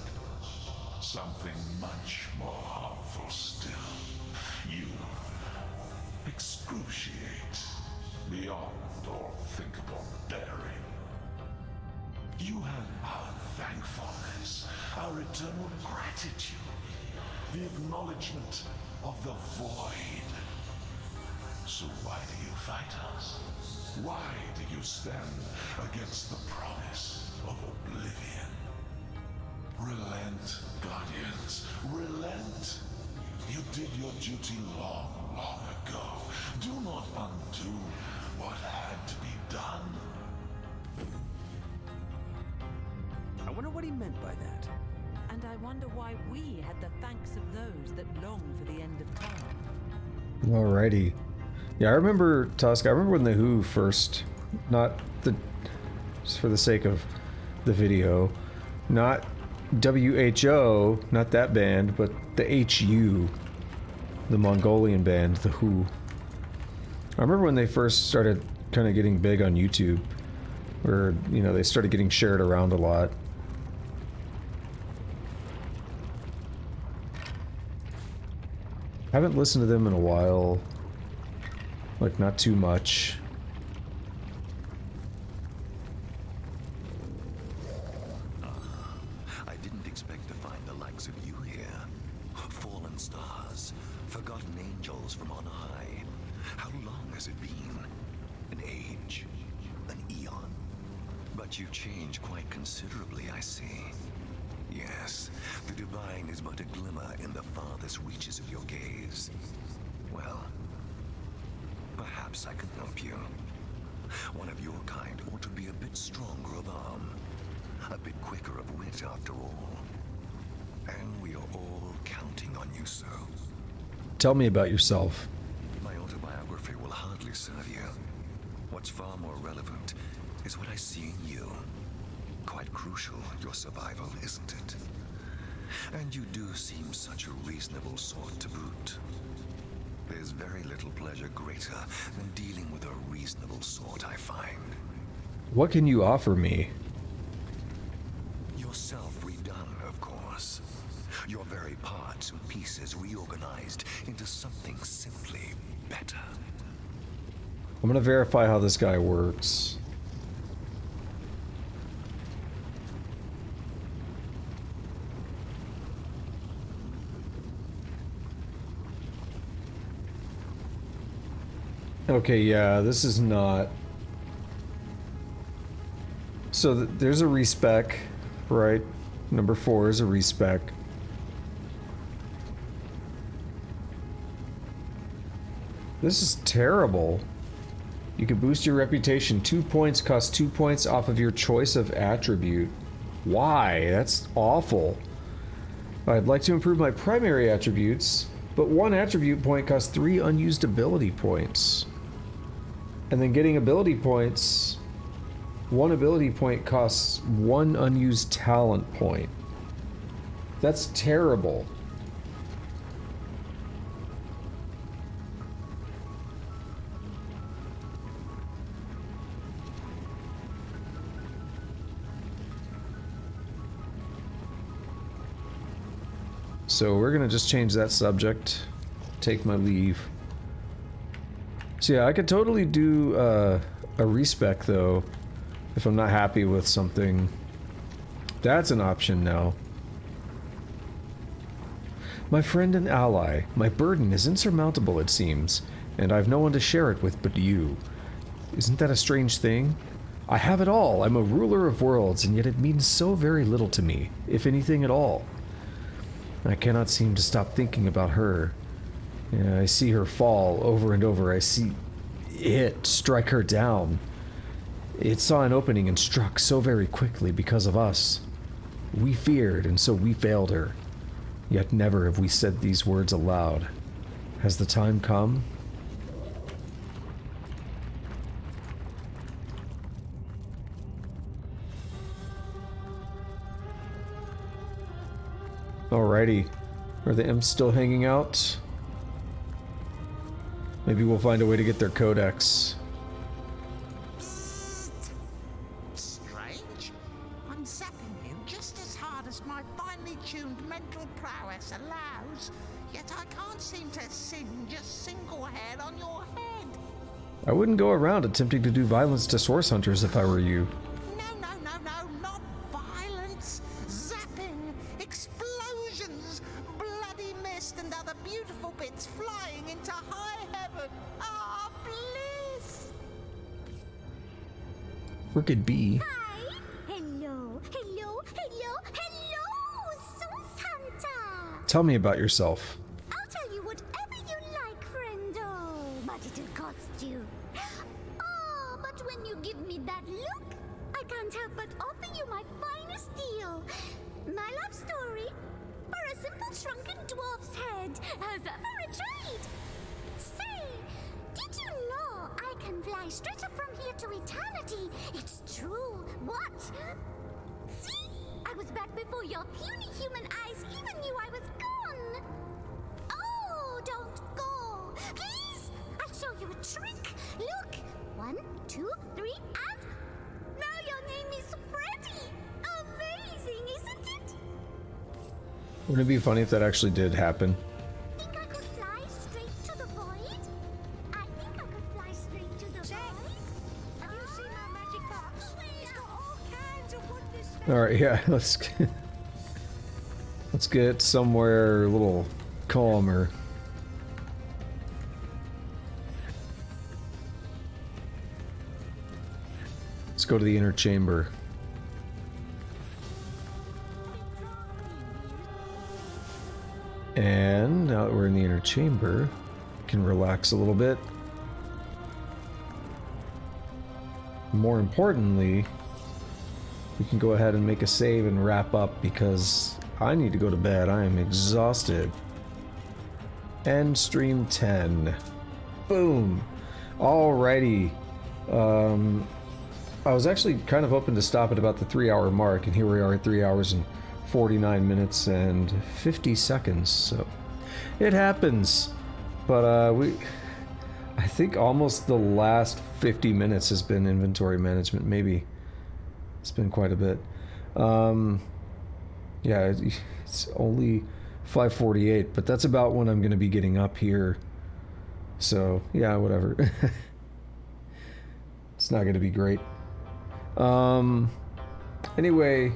Something much more harmful still. You excruciate beyond all thinkable bearing. You have our thankfulness, our eternal gratitude, the acknowledgement of the void. So why do you fight us? Why do you stand against the promise of oblivion? Relent, Guardians, relent. You did your duty long, long ago. Do not undo what had to be done. I wonder what he meant by that. And I wonder why we had the thanks of those that long for the end of time. Alrighty. Yeah, I remember, Tusk, I remember when the Who first, not the, just for the sake of the video, not WHO, not that band, but the HU, the Mongolian band, the Who. I remember when they first started kind of getting big on YouTube, where, you know, they started getting shared around a lot. I haven't listened to them in a while. Like, not too much. I didn't expect to find the likes of you here. Fallen stars, forgotten angels from on high. How long has it been? An age? An eon? But you've changed quite considerably, I see. Yes, the divine is but a glimmer in the farthest reaches of your gaze. Well, perhaps I can help you. One of your kind ought to be a bit stronger of arm, a bit quicker of wit after all. And we are all counting on you, sir. Tell me about yourself. My autobiography will hardly serve you. What's far more relevant is what I see in you. Quite crucial, your survival, isn't it? And you do seem such a reasonable sort to boot. There's very little pleasure greater than dealing with a reasonable sort, I find. What can you offer me? Yourself redone, of course. Your very parts and pieces reorganized into something simply better. I'm gonna verify how this guy works. Okay, yeah, this is not... So there's a respec, right? Number 4 is a respec. This is terrible. You can boost your reputation 2 points, cost 2 points off of your choice of attribute. Why? That's awful. I'd like to improve my primary attributes, but 1 attribute point costs 3 unused ability points. And then getting ability points, 1 ability point costs 1 unused talent point. That's terrible. So we're gonna just change that subject, take my leave. So yeah, I could totally do a respec though, if I'm not happy with something. That's an option now. My friend and ally, my burden is insurmountable it seems, and I've no one to share it with but you. Isn't that a strange thing? I have it all, I'm a ruler of worlds, and yet it means so very little to me, if anything at all. I cannot seem to stop thinking about her. Yeah, I see her fall over and over. I see strike her down. It saw an opening and struck so very quickly because of us. We feared, and so we failed her. Yet never have we said these words aloud. Has the time come? Alrighty. Are the imps still hanging out? Maybe we'll find a way to get their codex. Strange. I'm zapping you just as hard as my finely tuned mental prowess allows, yet I can't seem to singe a single hair on your head. I wouldn't go around attempting to do violence to source hunters if I were you. No, not violence. Zapping, explosions, bloody mist and other beautiful bits flying into high heaven. Ah, bliss! Where could be? Hello, Sauce Hunter! Tell me about yourself. I'll tell you whatever you like, friendo, but it'll cost you. Oh, but when you give me that look, I can't help but offer you my finest deal. My love story for a simple shrunken dwarf's head. How's that for a trade? Say, did you know I can fly straight up from here to eternity? It's true. What? See? I was back before your puny human eyes even knew I was gone. Oh, don't go. Please, I'll show you a trick. Look. 1, 2, 3, and now your name is Freddy. Amazing, isn't it? Wouldn't it be funny if that actually did happen? Think I could fly straight to the void? I think I could fly straight to the void. Have you seen my magic box? It's got all kinds of wonders. Alright, yeah, let's get somewhere a little calmer. Let's go to the inner chamber. And now that we're in the inner chamber, we can relax a little bit. More importantly, we can go ahead and make a save and wrap up because I need to go to bed. I am exhausted. End stream 10. Boom. Alrighty. I was actually kind of hoping to stop at about the 3-hour mark, and here we are at 3 hours and 49 minutes and 50 seconds, so it happens. But I think almost the last 50 minutes has been inventory management. Maybe it's been quite a bit. Yeah, it's only 5:48, but that's about when I'm going to be getting up here. So yeah, whatever. It's not going to be great. Anyway,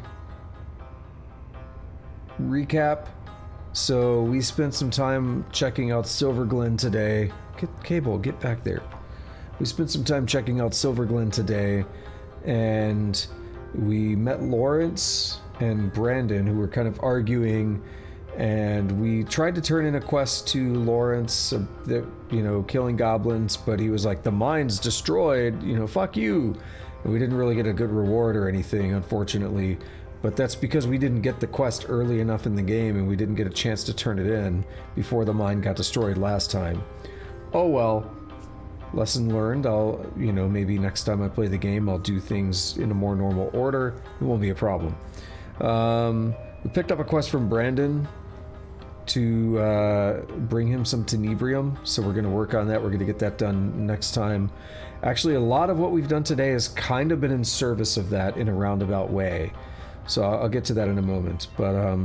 recap. So we spent some time checking out Silverglen today. Get back there. We spent some time checking out Silverglen today, and we met Lawrence and Brandon, who were kind of arguing, and we tried to turn in a quest to Lawrence, that, you know, killing goblins, but he was like, the mine's destroyed, you know, fuck you. And we didn't really get a good reward or anything, unfortunately. But that's because we didn't get the quest early enough in the game, and we didn't get a chance to turn it in before the mine got destroyed last time. Oh well. Lesson learned. I'll, you know, maybe next time I play the game, I'll do things in a more normal order. It won't be a problem. We picked up a quest from Brandon to bring him some Tenebrium, so we're going to work on that. We're going to get that done next time. Actually, a lot of what we've done today has kind of been in service of that in a roundabout way. So I'll get to that in a moment. But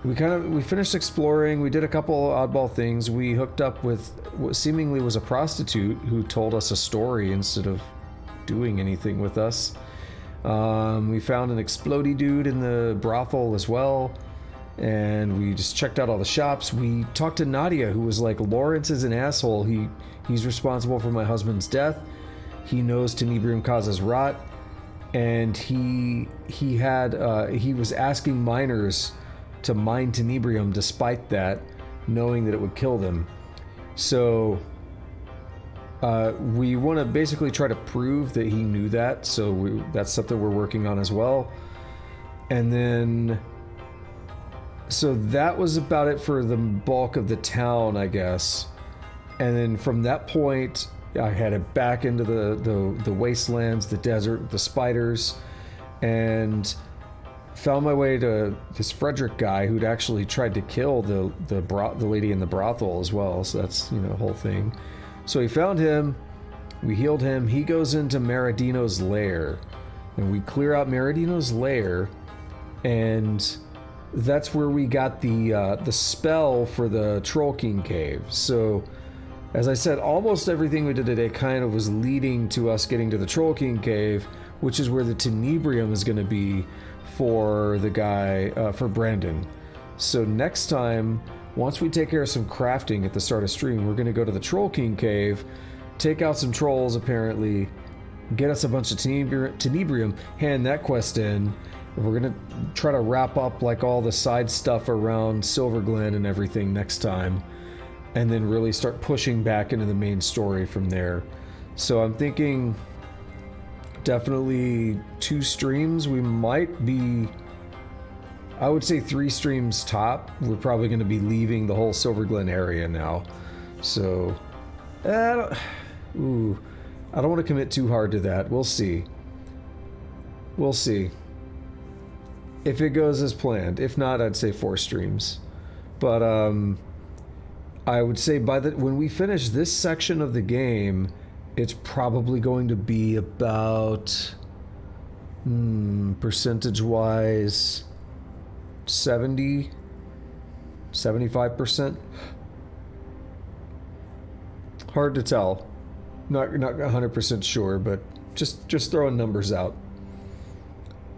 we finished exploring. We did a couple oddball things. We hooked up with what seemingly was a prostitute who told us a story instead of doing anything with us. We found an explodey dude in the brothel as well. And we just checked out all the shops. We talked to Nadia, who was like, Lawrence is an asshole. He's responsible for my husband's death. He knows Tenebrium causes rot. And he was asking miners to mine Tenebrium despite that, knowing that it would kill them. So We want to basically try to prove that he knew that, so that's something we're working on as well. And then, so that was about it for the bulk of the town, I guess. And then from that point, I headed back into the wastelands, the desert, the spiders, and found my way to this Frederick guy who'd actually tried to kill the lady in the brothel as well. So that's, you know, the whole thing. So we found him, we healed him. He goes into Maradino's lair, and we clear out Maradino's lair, and that's where we got the spell for the Troll King cave. So, as I said, almost everything we did today kind of was leading to us getting to the Troll King cave, which is where the Tenebrium is going to be for the guy, for Brandon. So next time, once we take care of some crafting at the start of stream, we're going to go to the Troll King cave, take out some trolls apparently, get us a bunch of Tenebrium, hand that quest in. We're going to try to wrap up like all the side stuff around Silverglen and everything next time, and then really start pushing back into the main story from there. So I'm thinking definitely 2 streams. We might be, I would say 3 streams top. We're probably going to be leaving the whole Silverglen area now. So, I don't want to commit too hard to that. We'll see. We'll see. If it goes as planned. If not, I'd say 4 streams. But, I would say when we finish this section of the game, it's probably going to be about, percentage-wise, 75%. Hard to tell. Not 100% sure, but just throwing numbers out.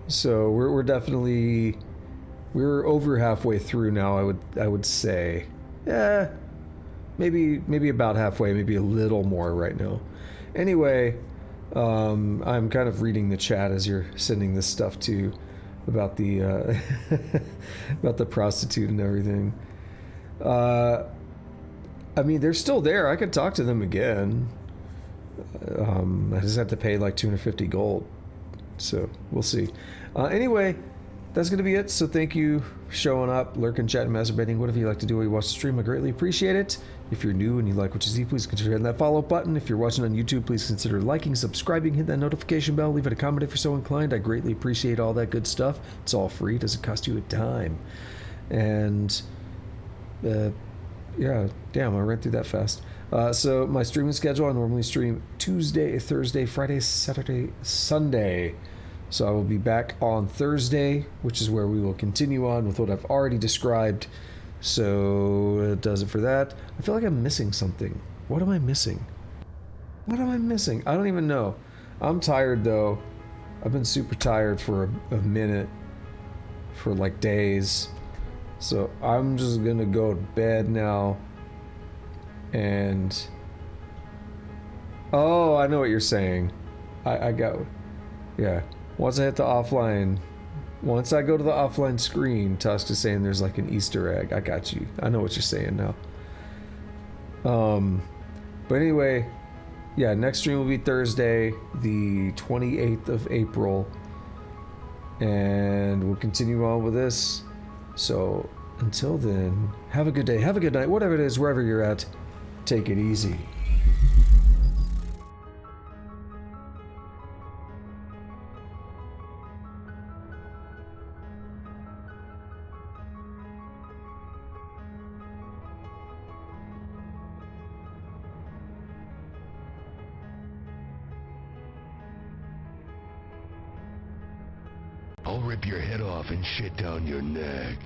So we're definitely, we're over halfway through now. I would say, yeah, maybe about halfway, maybe a little more right now. Anyway, I'm kind of reading the chat as you're sending this stuff to about the about the prostitute and everything. I mean, they're still there. I could talk to them again. I just have to pay like 250 gold. So we'll see. Anyway, that's going to be it. So thank you for showing up, lurking, chatting, masturbating, whatever you like to do while you watch the stream. I greatly appreciate it. If you're new and you like what you see, please consider hitting that follow button. If you're watching on YouTube, please consider liking, subscribing, hit that notification bell, leave it a comment if you're so inclined. I greatly appreciate all that good stuff. It's all free. It doesn't cost you a dime. And yeah, damn, I ran through that fast. So my streaming schedule, I normally stream Tuesday, Thursday, Friday, Saturday, Sunday. So I will be back on Thursday, which is where we will continue on with what I've already described. So it does it for that. I feel like I'm missing something. What am I missing? What am I missing? I don't even know. I'm tired though. I've been super tired for a minute, for like days. So I'm just gonna go to bed now. And oh, I know what you're saying. I got, yeah. Once I hit the offline, once I go to the offline screen, Tusk is saying there's like an Easter egg. I got you. I know what you're saying now. But anyway, yeah, next stream will be Thursday, the 28th of April. And we'll continue on with this. So until then, have a good day, have a good night, whatever it is, wherever you're at, take it easy. I'll rip your head off and shit down your neck.